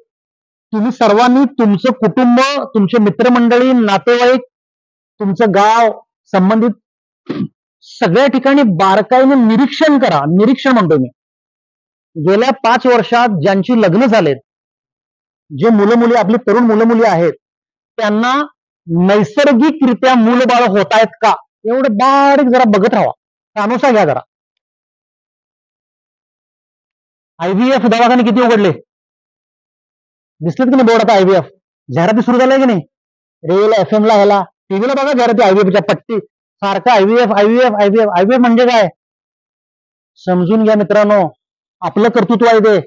तुम्ही सर्वांनी तुमचं कुटुंब, तुमचे मित्रमंडळी, नातेवाईक, तुमचं गाव, संबंधित सगळ्या ठिकाणी बारकाईने निरीक्षण करा. निरीक्षण म्हणतो मी. गेल्या 5 वर्षात ज्यांची लग्न झालेत, जे मुलं मुली आपली तरुण मुलं मुली आहेत, त्यांना नैसर्गिकरित्या मूलबाळ होत आहेत का एवढं बारीक जरा बघत राहा. कानोसा घ्या जरा. IVF दवाखाने किती उघडले दिसलेत की नाही बोर्डात? IVF जाहिराती सुरू झाल्या की नाही? रेल FM ला ह्याला टीव्हीला बघा जाहिराती IVFच्या पट्टी सारखं IVF IVF IVF IVF म्हणजे काय समजून घ्या मित्रांनो. आपलं कर्तृत्व आहे ते,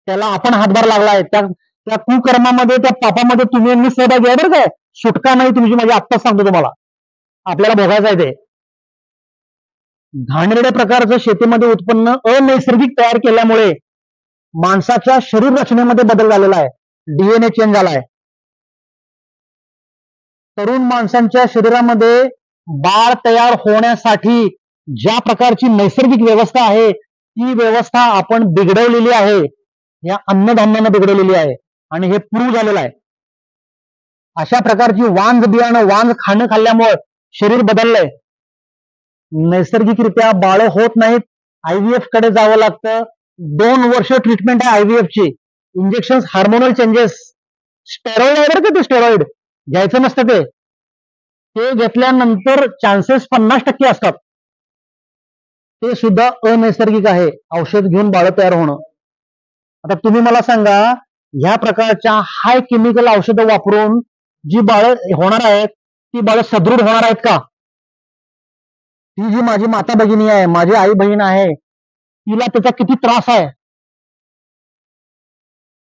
त्याला आपण हातभार लागलाय. त्या कुकर्मामध्ये, त्या पापामध्ये तुम्ही सहभागी आहे बरं काय. सुटका नाही तुमची, माझी आत्ताच सांगतो तुम्हाला. आपल्याला बघायचं आहे ते. घाणेरड्या प्रकारचं शेतीमध्ये उत्पन्न अनैसर्गिक तयार केल्यामुळे माणसाच्या शरीर रचनेमध्ये बदल झालेला आहे. DNA चेंज झालाय. तरुण माणसांच्या शरीरामध्ये बाळ तयार होण्यासाठी ज्या प्रकारची नैसर्गिक व्यवस्था आहे ती व्यवस्था आपण बिघडवलेली आहे. या अन्नधान्यानं बिघडवलेली आहे आणि हे प्रूव्ह झालेलं आहे. अशा प्रकारची वांज बियाणं, वांज खाणं खाल्ल्यामुळे शरीर बदललंय. नैसर्गिकरित्या बाळ होत नाहीत. IVF कडे जावं लागतं. 2 वर्ष ट्रीटमेंट आहे IVF ची. इंजेक्शन, हार्मोनल चेंजेस, स्टेरॉइड आहे बरं का. ते स्टेरॉइड घ्यायचं नसतं. ते घेतल्यानंतर चान्सेस 50% असतात. ते सुद्धा अनैसर्गिक आहे. औषध घेऊन बाळ तयार होणं. आता तुम्ही मला सांगा, ह्या प्रकारच्या हाय केमिकल औषधं वापरून जी बाळ होणार आहेत ती बाळ सदृढ होणार आहेत का? ती जी माझी माता भगिनी आहे, माझी आई बहीण आहे, तिला त्याचा किती त्रास आहे.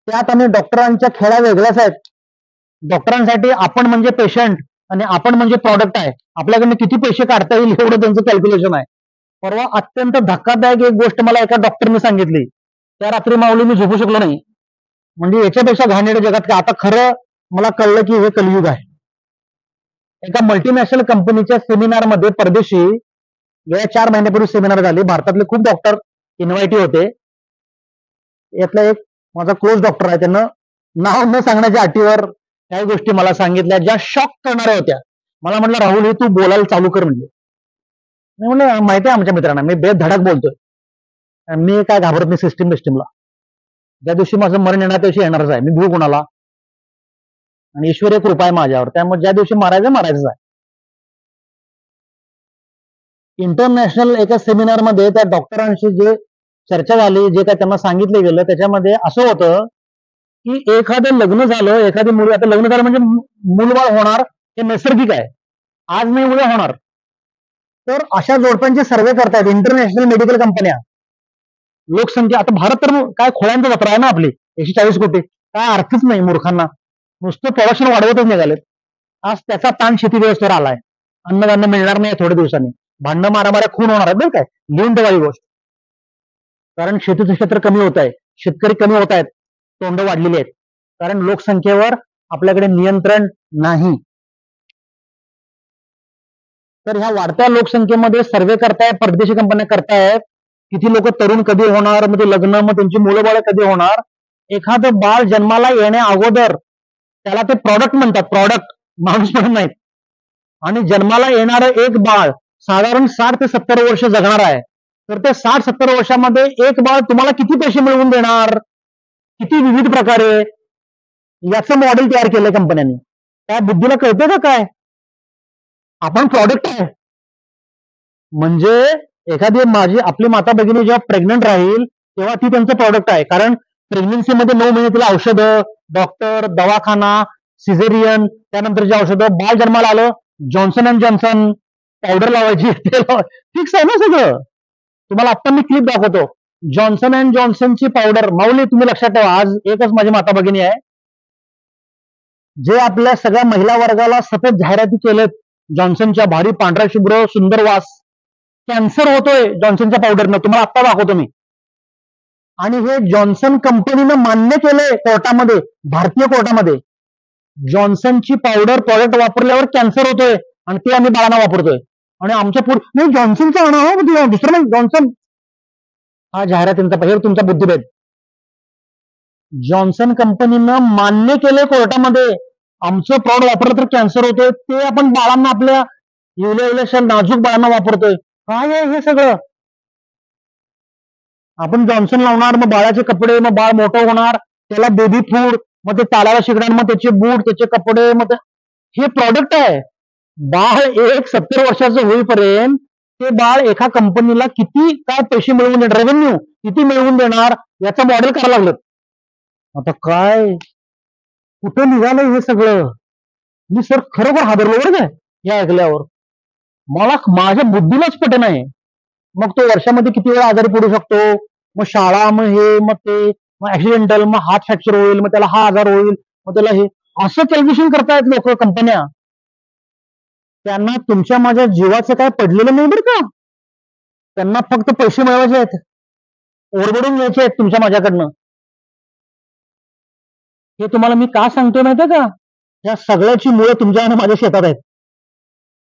त्यात आणि डॉक्टरांच्या खेळ्या वेगळ्याच आहेत. डॉक्टरांसाठी आपण म्हणजे पेशंट आणि आपण म्हणजे प्रॉडक्ट आहे. आपल्याकडनं किती पैसे काढता येईल एवढं त्यांचं कॅल्क्युलेशन आहे. परवा अत्यंत धक्कादायक एक गोष्ट मला एका डॉक्टरने सांगितली. त्या रात्री माऊली मी झोपू शकलो नाही. म्हणजे याच्यापेक्षा घाणेरड्या जगात का. आता खरं मला कळलं की हे कलियुग आहे. एका मल्टीनॅशनल कंपनीच्या सेमिनारमध्ये परदेशी गेल्या 4 महिन्यापूर्वी सेमिनार झाली. भारतातले खूप डॉक्टर इन्व्हायटी होते. यातला एक माझा क्लोज डॉक्टर आहे. त्यानं नाव न सांगण्याच्या अटीवर काही गोष्टी मला सांगितल्या ज्या शॉक करणाऱ्या होत्या. मला म्हटलं राहुल हे तू बोलायला चालू कर म्हणजे. मी म्हणलं माहिती आहे आमच्या मित्रांना मी बेधडक बोलतोय. मी काय घाबरत नाही सिस्टीमला. ज्या दिवशी माझं मरण येणार त्या दिवशी येणारच आहे. मी भीऊ कुणाला. आणि ईश्वरीय कृपा आहे माझ्यावर. त्यामुळे ज्या दिवशी मारायचंच आहे. इंटरनॅशनल एका सेमिनारमध्ये त्या डॉक्टरांशी जे चर्चा झाली, जे काय त्यांना सांगितलं गेलं त्याच्यामध्ये असं होतं की एखादं लग्न झालं, एखादी मुली, आता लग्न झालं म्हणजे मूलबाळ होणार हे नैसर्गिक आहे. आज नाही उद्या होणार. तर अशा जोडप्यांचे सर्वे करतायत इंटरनॅशनल मेडिकल कंपन्या. लोकसंख्या आता भारत तर काय खोळ्यांचा जत्रा आहे ना आपली. 140 कोटी. काय अर्थच नाही मूर्खांना. नुसतं प्रोडक्शन वाढवतच निघालेत. आज त्याचा ताण शेती व्यवस्थेवर आलाय. अन्नधान्य मिळणार नाही थोड्या दिवसांनी. भांडणं मारामाऱ्या खून होणार आहेत बरं काय. लिहून ठेवा ही गोष्ट. कारण शेतीचं क्षेत्र कमी होत आहे. शेतकरी कमी होत आहेत. तोंड वाढलेली आहेत. कारण लोकसंख्येवर आपल्याकडे नियंत्रण नाही. तर ह्या वाढत्या लोकसंख्येमध्ये सर्वे करतायत, परदेशी कंपन्या करतायत किती लोक तरुण कधी होणार, मग ते लग्न, मग त्यांची मुलं बाळ कधी होणार. एखादं बाळ जन्माला येण्या अगोदर त्याला ते प्रॉडक्ट म्हणतात, प्रॉडक्ट, माणूस म्हणत नाहीत. आणि जन्माला येणारं एक बाळ साधारण 60 ते 70 वर्ष जगणार आहे. तर ते 60-70 वर्षामध्ये एक बाळ तुम्हाला किती पैसे मिळवून देणार, किती विविध प्रकारे, याचं मॉडेल तयार केलंय कंपन्यांनी. त्या बुद्धीला कळतंय का काय? आपण प्रॉडक्ट आहे. म्हणजे एखादी आपली माता भगिनी जेव्हा प्रेग्नंट राहील तेव्हा ती त्यांचं प्रॉडक्ट आहे. कारण प्रेग्नन्सीमध्ये 9 महिने तिला औषधं, डॉक्टर, दवाखाना, सिझेरियन, त्यानंतर जे औषधं, बाळ जन्माला आलं जॉन्सन अँड जॉन्सन पावडर लावायची, फिक्स आहे ना सगळं. तुम्हाला आता मी क्लिप दाखवतो. जॉन्सन अँड जॉन्सनची पावडर, माऊली तुम्ही लक्षात ठेवा, आज एकच माझी माता भगिनी आहे जे आपल्या सगळ्या महिला वर्गाला सतत जाहिराती केलेत जॉन्सनच्या, भारी पांढरा शुभ्र सुंदर वास. कॅन्सर होतोय जॉन्सनच्या पावडरनं, तुम्हाला आत्ता दाखवतो मी. आणि हे जॉन्सन कंपनीनं मान्य केलंय कोर्टामध्ये, भारतीय कोर्टामध्ये. जॉन्सनची पावडर प्रॉडक्ट वापरल्यावर कॅन्सर होतोय आणि ते आम्ही बाळांना वापरतोय. आणि आमच्या नाही जॉन्सनचं आणा, दुसरं नाही जॉन्सन. हा जाहिरातींचा हे तुमचा बुद्धिभेद. जॉन्सन कंपनीनं मान्य केलंय कोर्टामध्ये, आमचं प्रॉडक्ट वापरलं तर कॅन्सर होतोय, ते आपण बाळांना, आपल्या इवल्या नाजूक बाळांना वापरतोय. काय आहे हे सगळं? आपण जॉन्सन लावणार, मग बाळाचे कपडे, मग बाळ मोठं होणार, त्याला बेबी फूड, मग ते चालायला शिकणार, मग त्याचे बूट, त्याचे कपडे, मग हे प्रॉडक्ट आहे. बाळ 70 वर्षाचं होईपर्यंत ते बाळ एका कंपनीला किती काय पैसे मिळवून देणार, रेव्हेन्यू किती मिळवून देणार, याचं मॉडेल करायला लागलं. आता काय कुठं निघालंय हे सगळं? मी सर खरोखर हादरलो बरं काय हे ऐकल्यावर. मला माझ्या बुद्धीलाच पटे नाही. मग तो वर्षामध्ये किती वेळा आजारी पडू शकतो, मग शाळा, मग हे, मग ते, मग ऍक्सिडेंटल, मग हात फ्रॅक्चर होईल, मग त्याला हा आजार होईल, मग त्याला हे असं कॅल्क्युलेशन करतायत लोक, कंपन्या. त्यांना तुमच्या माझ्या जीवाचं काय पडलेलं नाही बरं का. त्यांना फक्त पैसे मिळवायचे आहेत, ओरबडून घ्यायचे आहेत तुमच्या माझ्याकडनं. हे तुम्हाला मी का सांगतोय माहितीये का? या सगळ्याची मुळे तुमच्या आणि माझ्या शेतात आहेत.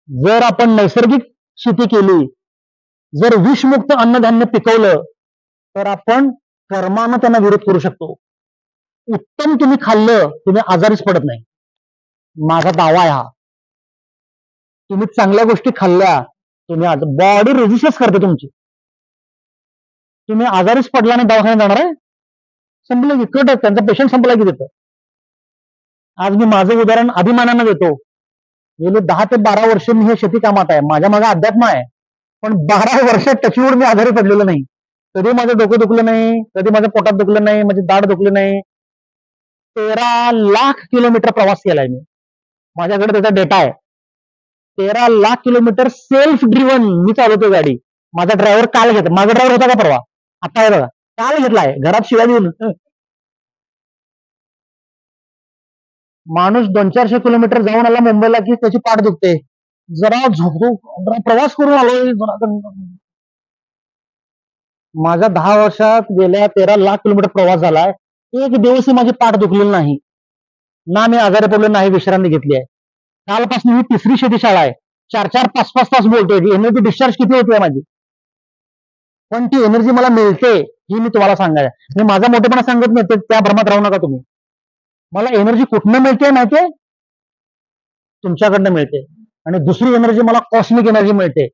जर आपण नैसर्गिक शेती केली, जर विषमुक्त अन्नधान्य पिकवलं, तर आपण कर्मानं त्यांना विरोध करू शकतो. उत्तम तुम्ही खाल्लं, तुम्ही आजारीच पडत नाही. माझा दावा आहे हा. तुम्ही चांगल्या गोष्टी खाल्ल्या, तुम्ही बॉडी रेजिस्टन्स करते तुमची. तुम्ही आजारीच पडला आणि दवाखान्यात जाणार आहे, संपलं की, कट आहे त्यांचा पेशंट संपला की देतं. आज मी माझं उदाहरण अभिमानानं देतो. गेले 10 ते 12 वर्ष मी हे शेती कामात आहे, माझ्या मागे अध्यात्म आहे. पण 12 वर्षात टचवूड मी आजारी पडलेलो नाही. कधी माझं डोकं दुखलं नाही, कधी माझ्या पोटात दुखलं नाही, माझी दाढ दुखली नाही. 13 लाख किलोमीटर प्रवास केलाय मी, माझ्याकडे त्याचा डेटा आहे. 13 लाख किलोमीटर सेल्फ ड्रिव्हन मी चालवतो गाडी. माझा ड्रायव्हर काल घेतला, माझा ड्रायव्हर होता का परवा, आता आहे बघा, काल घेतलाय, घरात शिव्या देऊन. माणूस 200-400 किलोमीटर जाऊन आला मुंबईला की त्याची पाठ दुखते, जरा झोपतो, जरा प्रवास करून आलोय. माझ्या 10 वर्षात गेल्या 13 लाख किलोमीटर प्रवास झालाय, एक दिवसही माझी पाठ दुखलेली नाही ना, मी आजारी पडलो नाही, विश्रांती घेतली आहे. कालपासून ही 3री शेतीशाळा आहे, 4-4, 5-5 तास बोलतोय. एनर्जी डिस्चार्ज किती होते माझी, पण ती एनर्जी मला मिळते ही मी तुम्हाला सांगाय. मी माझा मोठेपणा सांगत नाही, त्या भ्रमात राहू नका तुम्ही. मला एनर्जी कुठनं मिळते माहितीये? तुमच्याकडनं मिळते. आणि दुसरी एनर्जी मला कॉस्मिक एनर्जी मिळते.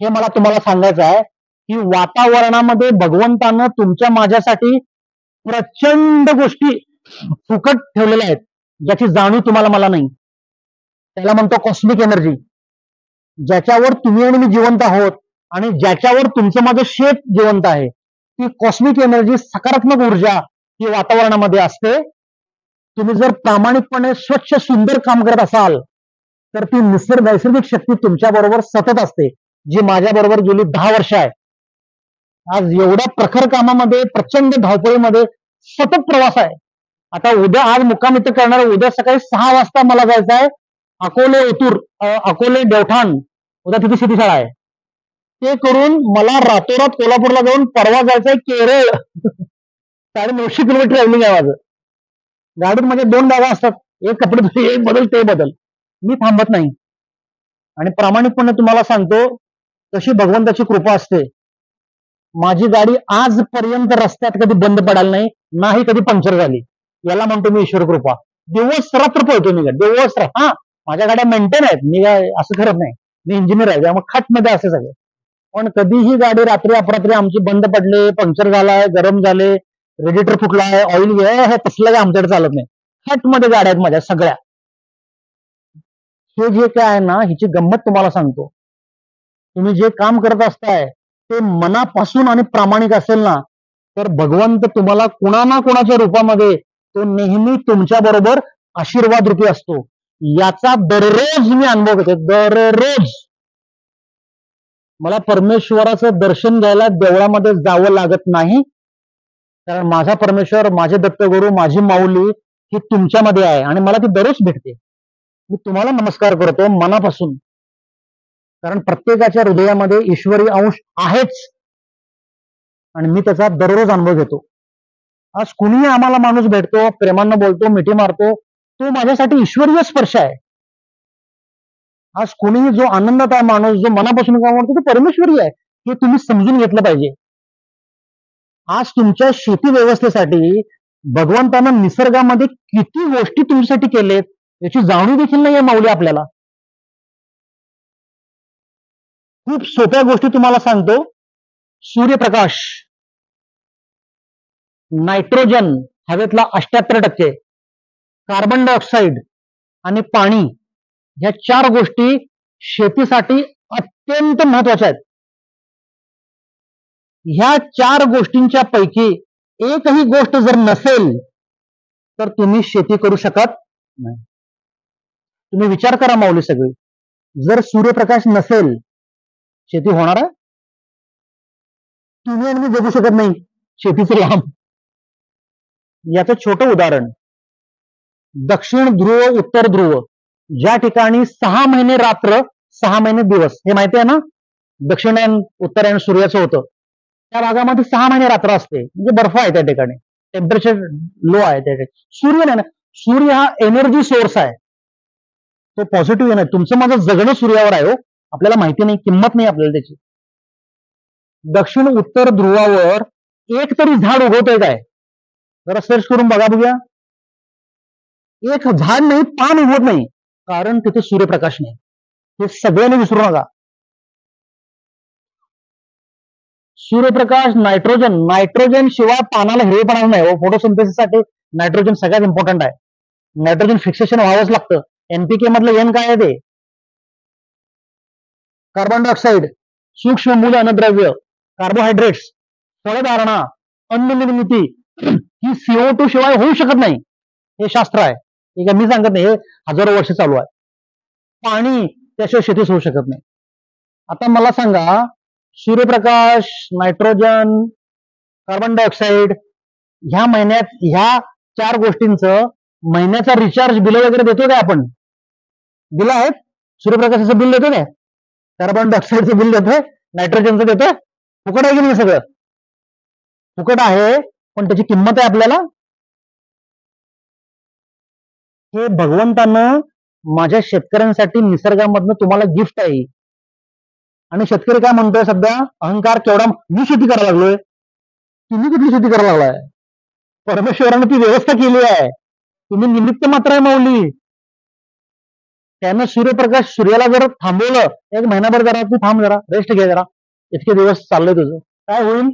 हे मला तुम्हाला सांगायचं आहे की वातावरणामध्ये भगवंतानं तुमच्या माझ्यासाठी प्रचंड गोष्टी फुकट ठेवलेल्या आहेत, ज्याची जाणीव तुम्हाला मला नाही. त्याला म्हणतो कॉस्मिक एनर्जी. ज्याच्यावर तुम्ही आणि मी जिवंत आहोत आणि ज्याच्यावर तुमचं माझं शेत जिवंत आहे, ती कॉस्मिक एनर्जी, सकारात्मक ऊर्जा ही वातावरणामध्ये असते. तुम्ही जर प्रामाणिकपणे स्वच्छ सुंदर काम करत असाल तर ती नैसर्गिक शक्ती तुमच्या बरोबर सतत असते, जी माझ्या बरोबर गेली 10 वर्ष आहे. आज एवढ्या प्रखर कामामध्ये, प्रचंड धावपळीमध्ये सतत प्रवास आहे. आता उद्या, आज मुक्काम इथं करणार, उद्या सकाळी 6 वाजता मला जायचं आहे अकोले ओतूर, अकोले देवठाण, उद्या तिथे शेतीशाळा आहे. ते करून मला रातोरात कोल्हापूरला जाऊन परवा जायचंय केरळ. 950 किलोमीटर ट्रॅव्हलिंग आहे माझं. गाडीत माझ्या 2 बॅगा असतात, एक कपडे, एक बदल, ते बदल. मी थांबत नाही. आणि प्रामाणिकपणे तुम्हाला सांगतो, तशी भगवंताची कृपा असते. माझी गाडी आजपर्यंत रस्त्यात कधी बंद पडायला नाही कधी पंक्चर झाली. याला म्हणतो मी ईश्वर कृपा. दिवस रात्र पळतो मी, दिवस हा माझ्या गाड्या मेंटेन आहेत, मी काय असं करत नाही, मी इंजिनियर आहे त्यामुळे खटमध्ये असे सगळे. पण कधीही गाडी रात्री अपरात्री आमची बंद पडले, पंक्चर झालाय, गरम झाले, रेडिएटर फुटलाय, ऑइल हे तसलं काय आमच्याकडे चालत नाही. खटमध्ये गाड्या आहेत माझ्या सगळ्या. हे जे काय आहे ना, हिची गंमत तुम्हाला सांगतो. तुम्ही जे काम करत असताय ते मनापासून आणि प्रामाणिक असेल ना, तर भगवंत तुम्हाला कुणा ना कुणाच्या रूपामध्ये तो नेहमी तुमच्या बरोबर आशीर्वाद रूपी असतो. याचा दररोज मी अनुभव घेतो. दररोज मला परमेश्वराचं दर्शन घ्यायला देवळामध्ये जावं लागत नाही, कारण माझा परमेश्वर, माझे दत्तगुरु, माझी माऊली ही तुमच्यामध्ये आहे आणि मला ती दररोज भेटते. मी तुम्हाला नमस्कार करतो मनापासून, कारण प्रत्येकाच्या हृदयामध्ये ईश्वरी अंश आहेच आणि मी त्याचा दररोज अनुभव घेतो. आज कुणीही आम्हाला माणूस भेटतो, प्रेमानं बोलतो, मिठी मारतो, तो माझ्यासाठी ईश्वरीय स्पर्श आहे. आज कुणीही जो आनंदात आहे माणूस, जो मनापासून काम करतो, तो परमेश्वरी आहे, हे तुम्ही समजून घेतलं पाहिजे. आज तुमच्या शेती व्यवस्थेसाठी भगवंतानं निसर्गामध्ये किती गोष्टी तुमच्यासाठी केलेत याची जाणीव देखील नाहीये माऊली आपल्याला. खूप सोप्या गोष्टी तुम्हाला सांगतो. सूर्यप्रकाश, नायट्रोजन हवेतला 78%, कार्बन डायऑक्साईड आणि पाणी, ह्या 4 गोष्टी शेतीसाठी अत्यंत महत्वाच्या आहेत. ह्या 4 गोष्टींच्या पैकी एकही गोष्ट जर नसेल तर तुम्ही शेती करू शकत नाही. तुम्ही विचार करा माऊली सगळी, जर सूर्यप्रकाश नसेल शेती होणार आहे? तुम्ही आणि मी जगू शकत नाही शेतीचं लांब. याचं छोटं उदाहरण, दक्षिण ध्रुव, उत्तर ध्रुव, ज्या ठिकाणी 6 महिने रात्र 6 महिने दिवस, हे माहिती आहे ना, दक्षिणायन उत्तरायण सूर्याचं होतं, त्या भागामध्ये 6 महिने रात्र असते, म्हणजे बर्फ आहे त्या ठिकाणी, टेम्परेचर लो आहे त्या ठिकाणी. सूर्य नाही ना, सूर्य हा एनर्जी सोर्स आहे, तो पॉझिटिव्ह नाही. तुमचं माझं जगणं सूर्यावर आहे हो, आपल्याला माहिती नाही, किंमत नाही आपल्याला त्याची. दक्षिण उत्तर ध्रुवावर एक तरी झाड उगवतंय काय? जरा सर्च करून बघा बघूया. एक झाड नाही, पान उगवत नाही, कारण तिथे सूर्यप्रकाश नाही. हे सगळ्यांनी विसरू नका. सूर्यप्रकाश, नायट्रोजन, नायट्रोजन शिवाय पानाला हिरवेपणा नाही हो. फोटोसिंथेसिससाठी नायट्रोजन सगळ्यात इम्पॉर्टंट आहे. नायट्रोजन फिक्सेशन व्हावंच लागतं. एनपीके मधलं एन काय आहे ते? कार्बन डायऑक्साईड, सूक्ष्म मूल अन्नद्रव्य, कार्बोहायड्रेट्स, फळधारणा, अन्न निर्मिती ही CO2 शिवाय होऊ शकत नाही. हे शास्त्र आहे, हे काय मी सांगत नाही, हे हजारो वर्ष चालू आहे. पाणी त्याशिवाय शेतीच होऊ शकत नाही. आता मला सांगा, सूर्यप्रकाश, नायट्रोजन, कार्बन डायऑक्साईड ह्या महिन्यात ह्या 4 गोष्टींचं महिन्याचा रिचार्ज बिल वगैरे देतो काय आपण? बिल आहेत? सूर्यप्रकाशाचं बिल देतो काय? कार्बन डायऑक्साईडचं बिल देतोय? नायट्रोजनचं देतोय? फुकट आहे की नाही? सगळं फुकट आहे, पण त्याची किंमत आहे आपल्याला. हे भगवंतानं माझ्या शेतकऱ्यांसाठी निसर्गामधनं तुम्हाला गिफ्ट आहे. आणि शेतकरी काय म्हणतोय सध्या? अहंकार केवढा, मी शेती करायला लागलोय. तुम्ही कुठली शेती करायला लागलाय? परमेश्वराने ती व्यवस्था केली आहे, तुम्ही निमित्त मात्र आहे माऊली. त्यानं सूर्यप्रकाश, सूर्याला जर थांबवलं, एक महिनाभर जरा तू थांब, जरा रेस्ट घे, जरा इतके दिवस चाललंय तुझं, काय होईल?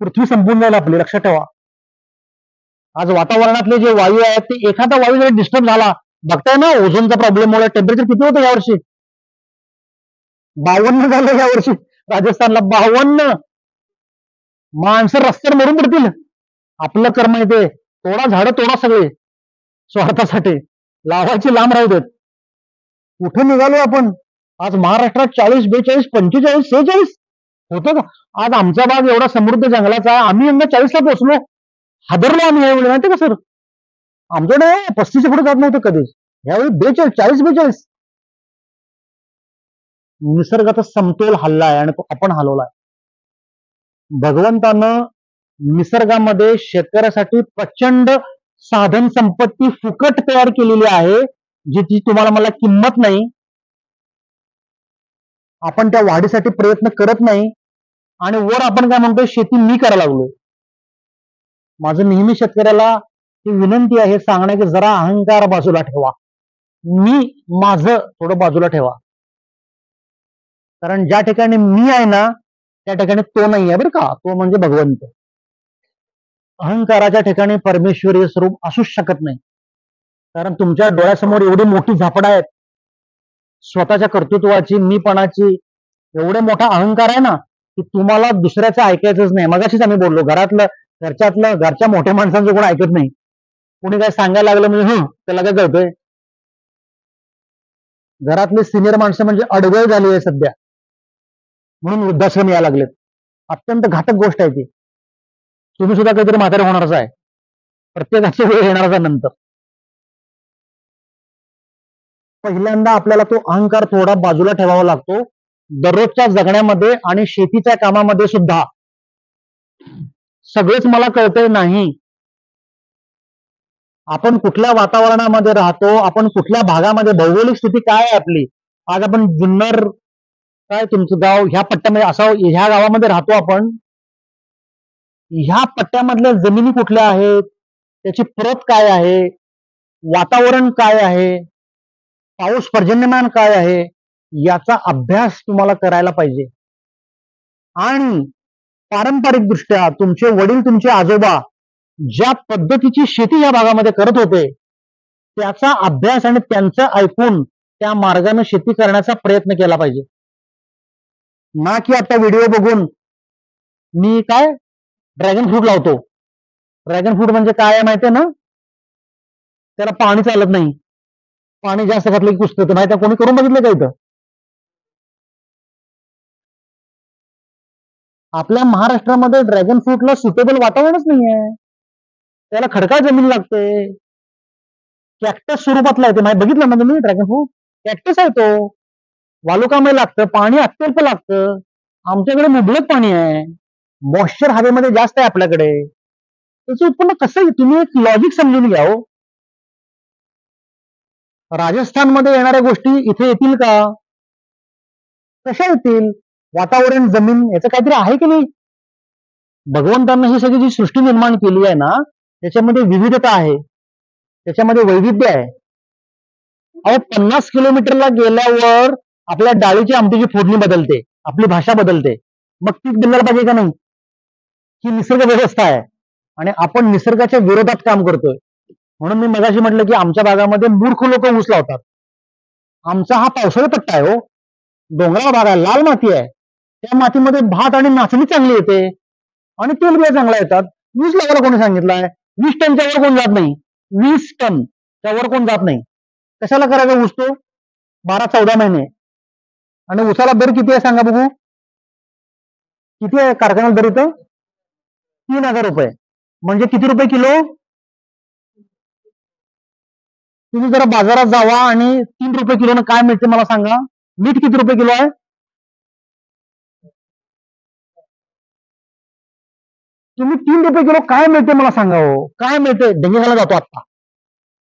पृथ्वी संपून जाईल आपली. लक्षात ठेवा. आज वातावरणातले जे वायू आहेत ते, एखादा वायू जर डिस्टर्ब झाला, बघताय ना ओझोनच्या प्रॉब्लेममुळे टेम्परेचर किती होतं यावर्षी? 52 झालं यावर्षी राजस्थानला. 52. माणसं रस्त्यावर मरून पडतील. आपलं कर्म आहे ते, तोडा झाडं, तोडा सगळे स्वार्थासाठी, लावायची लांब राहू देत. कुठे निघालो आपण? आज महाराष्ट्रात 40, 42, 45, 46 होतं का? आज आमचा भाग एवढा समृद्ध जंगलाचा आहे, आम्ही यंदा 40ला पोहोचलो. हादरलो आम्ही यावेळी, माहिती का सर? आमच्याकडे 35 पुढे जात नव्हतं कधीच, यावेळी 42, 40, 42. निसर्गाचा समतोल हल्लाय आणि तो आपण हलवलाय. भगवंतानं निसर्गामध्ये शेतकऱ्यासाठी प्रचंड साधन संपत्ती फुकट तयार केलेली आहे, जिची तुम्हाला मला किंमत नाही. आपण त्या वाढीसाठी प्रयत्न करत नाही. आणि वर आपण काय म्हणतोय, शेती मी करायला लागलोय. माझं नेहमी शेतकऱ्याला ही विनंती आहे सांगण्याची, जरा अहंकार बाजूला ठेवा, मी माझं थोडं बाजूला ठेवा. कारण ज्या ठिकाणी मी आहे ना त्या ठिकाणी तो नाही आहे बरं का, तो म्हणजे भगवंत. अहंकाराच्या ठिकाणी परमेश्वरीय स्वरूप असूच शकत नाही. कारण तुमच्या डोळ्यासमोर एवढी मोठी झापड आहेत स्वतःच्या कर्तृत्वाची, मीपणाची, एवढे मोठा अहंकार आहे ना की तुम्हाला दुसऱ्याचं ऐकायचंच नाही. मगाशीच आम्ही बोललो, घरच्या मोठ्या माणसांचं कोण ऐकत नाही. कोणी काय सांगायला लागलं म्हणजे त्याला काय कळतंय. घरातले सिनियर माणसं म्हणजे अडगळ झाली आहे सध्या, म्हणून वृद्धाश्रम यायला लागलेत. अत्यंत घातक गोष्ट आहे ती. तुम्ही सुद्धा काहीतरी म्हातारे होणारच आहे, प्रत्येकाची वेळ येणारच आहे नंतर. पहिल्यांदा आपल्याला तो अहंकार थोडा बाजूला ठेवावा लागतो दररोजच्या जगण्यामध्ये आणि शेतीच्या कामामध्ये सुद्धा. सगळेच मला कळतंय नाही. आपण कुठल्या वातावरणामध्ये राहतो, आपण कुठल्या भागामध्ये, भौगोलिक स्थिती काय आहे आपली. आज आपण जुन्नर, काय तुमचं गाव, ह्या पट्ट्यामध्ये असावं, ह्या गावामध्ये राहतो आपण. ह्या पट्ट्यामधल्या जमिनी कुठल्या आहेत, त्याची प्रत काय आहे, वातावरण काय आहे, पाऊस पर्जन्यमान काय आहे, याचा अभ्यास तुम्हाला करायला पाहिजे. आणि पारंपरिक दृष्ट्या तुमचे वडील, तुमचे आजोबा ज्या पद्धतीची शेती या भागामध्ये करत होते त्याचा अभ्यास आणि त्यांचं ऐकून त्या मार्गाने शेती करण्याचा प्रयत्न केला पाहिजे. ना की आता व्हिडिओ बघून मी काय ड्रॅगन फ्रूट लावतो. ड्रॅगन फ्रूट म्हणजे काय आहे माहितीये ना, त्याला पाणी चालत नाही, पाणी जास्त घातलं की कुसतं. माहिती कोणी करून बघितलं का इथं? आपल्या महाराष्ट्रामध्ये ड्रॅगन फ्रूटला सुटेबल वातावरणच नाही आहे. त्याला खडकाळ जमीन लागते. कॅक्टस स्वरूपातला आहे ते, बघितलं ना तुम्ही ड्रॅगन फ्रूट? कॅक्टस आहे तो. वालुकामय लागतं, पाणी अत्यल्प लागतं. आमच्याकडे मुबलक पाणी आहे, मॉइश्चर हवेमध्ये जास्त आहे आपल्याकडे. त्याचं उत्पन्न कसं आहे, तुम्ही एक लॉजिक समजून घ्या हो. राजस्थानमध्ये येणाऱ्या गोष्टी इथे येतील का? कशा येतील? वातावरण, जमीन याचं काहीतरी आहे की नाही? भगवंतांना ही सगळी जी सृष्टी निर्माण केली आहे ना त्याच्यामध्ये विविधता आहे, त्याच्यामध्ये वैविध्य आहे. अहो 50 किलोमीटरला गेल्यावर आपल्या डाळीची आमटीची फोडणी बदलते, आपली भाषा बदलते. मग तीच बदलायला पाहिजे का नाही? ही निसर्ग व्यवस्था आहे आणि आपण निसर्गाच्या विरोधात काम करतोय. म्हणून मी मगाशी म्हटलं की आमच्या भागामध्ये मूर्ख लोक ऊस लावतात. आमचा हा पावसाळी पट्टा आहे हो, डोंगराळ भाग आहे, लाल माती आहे. त्या मातीमध्ये भात आणि नाचणी चांगली येते आणि तेलबिया चांगला येतात. ऊस लावायला कोणी सांगितलंय? 20 टनच्या वर कोण जात नाही, 20 टन त्यावर कोण जात नाही. कशाला करायचा ऊस तो? 12-14 महिने. आणि ऊसाला दर किती आहे सांगा बघू? किती आहे कारखान्याला दर इथं? 3,000 रुपये. म्हणजे किती रुपये किलो? तुम्ही जरा बाजारात जावा आणि 3 रुपये किलोनं काय मिळते मला सांगा. मीठ किती रुपये किलो आहे? तुम्ही 3 रुपये किलो काय मिळते मला सांगा हो. काय मिळते? ढेंगेला जातो आता.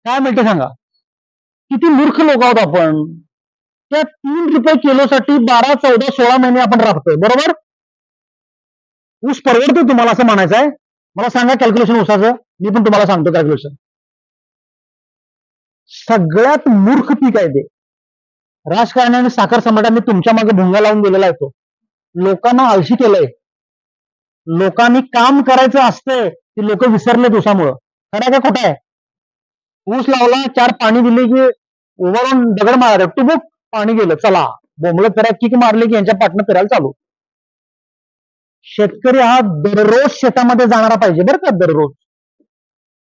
काय मिळते सांगा? किती मूर्ख लोक आहोत आपण. त्या 3 रुपये किलोसाठी 12, 14, 16 महिने आपण राबतोय, बरोबर? ऊस परवडतो तुम्हाला असं म्हणायचं आहे? मला सांगा कॅल्क्युलेशन ऊसाचं, मी पण तुम्हाला सांगतो कॅल्क्युलेशन. सगळ्यात मूर्ख पीक आहे ते. राजकारणी आणि साखर सम्राटांनी तुमच्या मागे भुंगा लावून दिलेला आहे तो. लोकांना आळशी केलंय. लोकांनी काम करायचं असतंय ते लोक विसरलेत ऊसामुळं. खरं का खोटं आहे? ऊस लावला, 4 पाणी दिले की उभारून दगड मारा, टुबुक पाणी गेलं, चला बोंबलत फिरायला, किक मारले की यांच्या पाठनं फिरायला चालू. शेतकरी हा दररोज शेतामध्ये जाणारा पाहिजे बरं का. दररोज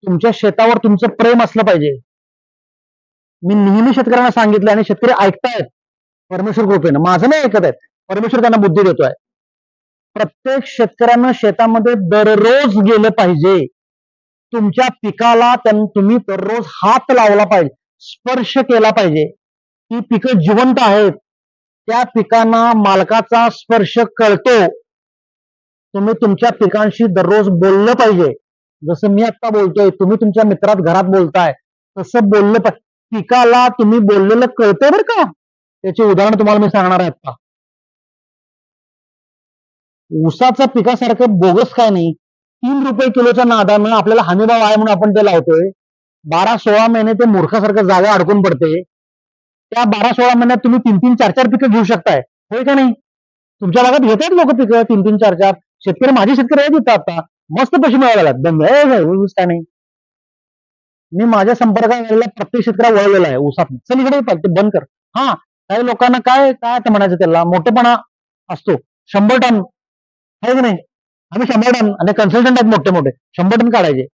तुमच्या शेतावर तुमचं प्रेम असलं पाहिजे. मी नेहमी शेतकऱ्यांना सांगितलं आणि शेतकरी ऐकतायत परमेश्वर कृपेनं. माझं नाही ऐकत आहेत, परमेश्वर त्यांना बुद्धी देतोय. प्रत्येक शेतकऱ्यानं शेतामध्ये दररोज गेलं पाहिजे. तुमच्या पिकाला तुम्ही दररोज हात लावला पाहिजे, स्पर्श केला पाहिजे. ती पिकं जिवंत आहेत, त्या पिकांना मालकाचा स्पर्श कळतो. तुम्ही तुमच्या पिकांशी दररोज बोललं पाहिजे. जसं मी आता बोलतोय, तुम्ही तुमच्या मित्रात घरात बोलताय तसं बोललं पाहिजे. पिकाला तुम्ही बोललेलं कळतंय बरं का. त्याचे उदाहरण तुम्हाला मी सांगणार आहे आता. ऊसाच्या पिकासारखं बोगस काय नाही. 3 रुपये किलोच्या नादानं आपल्याला हमीभाव आहे म्हणून आपण ते लावतोय. 12-16 महिने ते मूर्खासारखं जागा अडकून पडते. त्या 12-16 महिन्यात तुम्ही 3-3, 4-4 पिकं घेऊ शकताय, होय का नाही? तुमच्या भागात घेतात लोक पिकं 3-3, 4-4. शेतकरी, माझे शेतकरी आहेत आता मस्त पैसे मिळायला ऊस काय नाही. मी माझ्या संपर्कात आलेला प्रत्येक शेतकऱ्या वळलेला आहे ऊसात. चल इकडे ते बंद कर. हा, काही लोकांना काय काय म्हणायचं, त्याला मोठेपणा असतो. 100 टन आहे की नाही, आम्ही 100 टन, आणि कन्सल्टंट आहेत मोठे मोठे 100 टन काढायचे.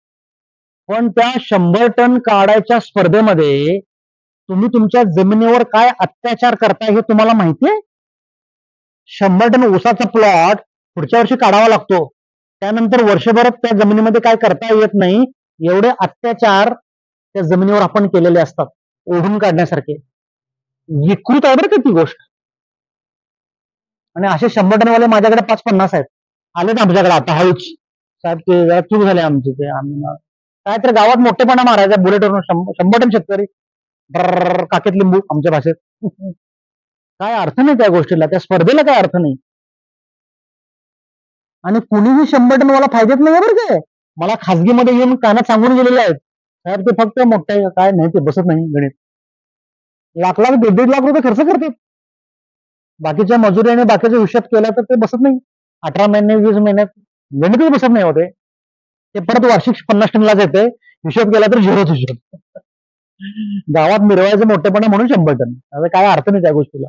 पण त्या 100 टन काढायच्या स्पर्धेमध्ये तुम्ही तुमच्या जमिनीवर काय अत्याचार करताय हे तुम्हाला माहितीये? 100 टन ऊसाचा प्लॉट पुढच्या वर्षी काढावा लागतो. त्यानंतर वर्षभरात त्या जमिनीमध्ये काय करता येत नाही. एवढे अत्याचार त्या जमिनीवर आपण केलेले असतात, ओढून काढण्यासारखे. विकृत आहे बरं का ती गोष्ट. आणि असे 100 टनवाले माझ्याकडे 5-50 आहेत, आलेत आमच्याकडे आता हळूच. साहेब ते जरा चूक झाले आमची, ते आम्ही काय तर गावात मोठेपणा मारायचा बुलेटवरून. 100 टन शेतकरी काकेत लिंबू आमच्या भाषेत. काय अर्थ नाही त्या गोष्टीला, त्या स्पर्धेला काय अर्थ नाही. आणि कुणीही 100 टन मला फायदेत नाही बरं काय. मला खासगीमध्ये येऊन कानात सांगून गेलेले आहेत, साहेब ते फक्त मोठं काय नाही, ते बसत नाही गणित. लाख 1.5 लाख रुपये खर्च करतात. बाकीच्या मजुरी आणि बाकीच्या हिशोब केला तर ते बसत नाही. 18 महिने 20 महिन्यात गणितच बसत नाही होते. ते परत वार्षिक 50 टनलाच येते. हिशोब केला तर 0च हिशोब. गावात मिरवायचं मोठेपणा म्हणून 100 टन. आता काय अर्थ नाही त्या गोष्टीला.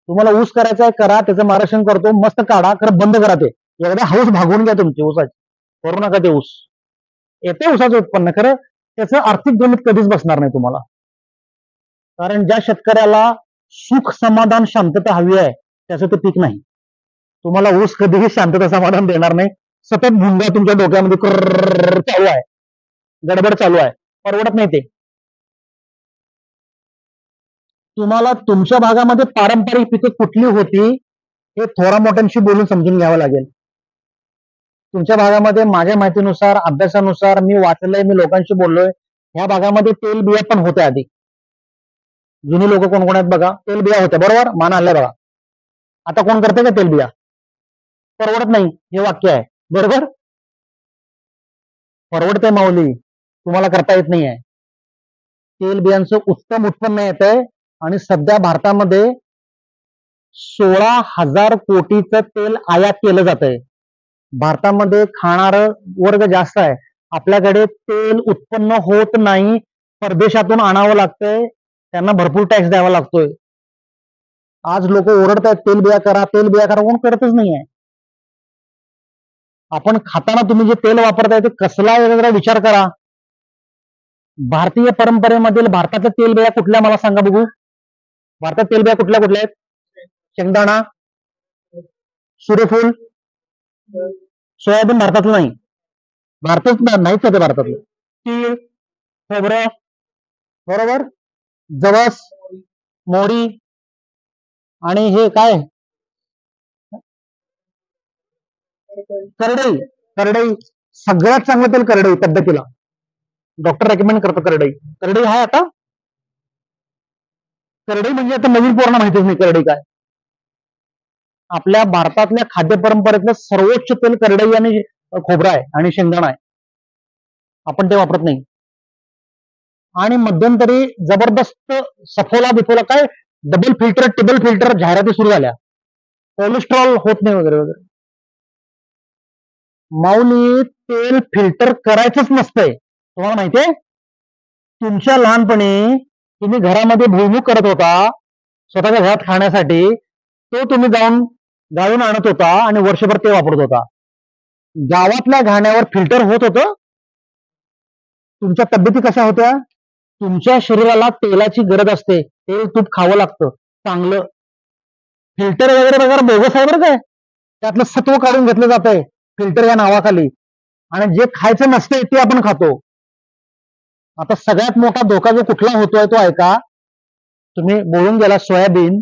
तुम्हाला ऊस करायचा आहे करा, त्याचं मार्गदर्शन करतो, मस्त काढा, खरं बंद करा. ते एकदा हाऊस भागवून घ्या तुमची ऊसाची, करू नका ते ऊस. येते ऊसाचं उत्पन्न, खरं त्याचं आर्थिक गणित कधीच बसणार नाही तुम्हाला. कारण ज्या शेतकऱ्याला सुख समाधान शांतता हवी आहे त्याचं ते पीक नाही. तुम्हाला ऊस कधीही शांतता समाधान देणार नाही. सतत भुंगा तुमच्या डोक्यामध्ये चालू आहे, गडबड चालू आहे, परवडत नाही ते. तुम्हाला तुमच्या भागामध्ये पारंपरिक पिकं कुठली होती हे थोरा मोठ्यांशी बोलून समजून घ्यावं लागेल. तुमच्या भागामध्ये माझ्या माहितीनुसार, अभ्यासानुसार, मी वाचलंय, मी लोकांशी बोललोय, ह्या भागामध्ये तेल बिया पण होत्या आधी. जुनी लोक कोण कोण आहेत बघा, तेल बिया होत्या, बरोबर, मान आल्या बघा. आता कोण करते का तेल बिया? परवडत नाही हे वाक्य आहे, बरोबर. परवडते माऊली, तुम्हाला करता येत नाही आहे. तेल बियांचं उत्तम उत्पन्न येत आहे. आणि सध्या भारतामध्ये 16,000 कोटीचं तेल आयात केलं जात आहे. भारतामध्ये खाणार वर्ग जास्त आहे. आपल्याकडे तेल उत्पन्न होत नाही, परदेशातून आणावं लागतंय, त्यांना भरपूर टॅक्स द्यावा लागतोय. आज लोक ओरडत आहेत तेल बिया करा, तेल बिया करा, कोण करतच नाही आहे. आपण खाताना तुम्ही जे तेल वापरताय ते कसला आहे जरा विचार करा. भारतीय परंपरेमधील भारताच्या तेल बिया कुठल्या मला सांगा बघू. भारतात तेल बिया कुठल्या कुठल्या आहेत? शेंगदाणा, सूर्यफूल, सोयाबीन भारतातलं नाही, भारतच नाहीच होते भारतातलं. तीळ, खोबरं, बरोबर, जवस, मोहरी, आणि हे काय करडई. करडई सगळ्यात चांगलं तेल करडई तब्येतीला. डॉक्टर रेकमेंड करतो करडई. करडई आहे आता. करडई म्हणजे आता नवीन पोरांना माहितीच नाही करडई काय. आपल्या भारतातल्या खाद्य परंपरेतलं सर्वोच्च तेल करडई आणि खोबरा आहे आणि शेंगदाणा आहे. आपण ते वापरत नाही. आणि मध्यंतरी जबरदस्त सफोला बिफोला काय डबल फिल्टर टेबल फिल्टर जाहिराती सुरू झाल्या, कोलेस्ट्रॉल होत नाही वगैरे वगैरे. माऊली, तेल फिल्टर करायचंच नसतंय, तुम्हाला माहितीये. तुमच्या लहानपणी तुम्ही घरामध्ये भुईमुग करत होता स्वतःच्या घरात खाण्यासाठी, तो तुम्ही जाऊन गाळून आणत होता आणि वर्षभर ते वापरत होता. गावातल्या घाण्यावर फिल्टर होत होतं. तुमच्या तब्येती कशा होत्या? तुमच्या शरीराला तेलाची गरज असते, तेल तूप खावं लागतं चांगलं. फिल्टर वगैरे वगैरे बोगस आहे बरं काय. त्यातलं सत्व काढून घेतलं जात आहे फिल्टर या नावाखाली, आणि जे खायचं नसतंय ते आपण खातो. आता सगळ्यात मोठा धोका जो कुठला होतोय तो ऐका. तुम्ही बोलून गेला सोयाबीन.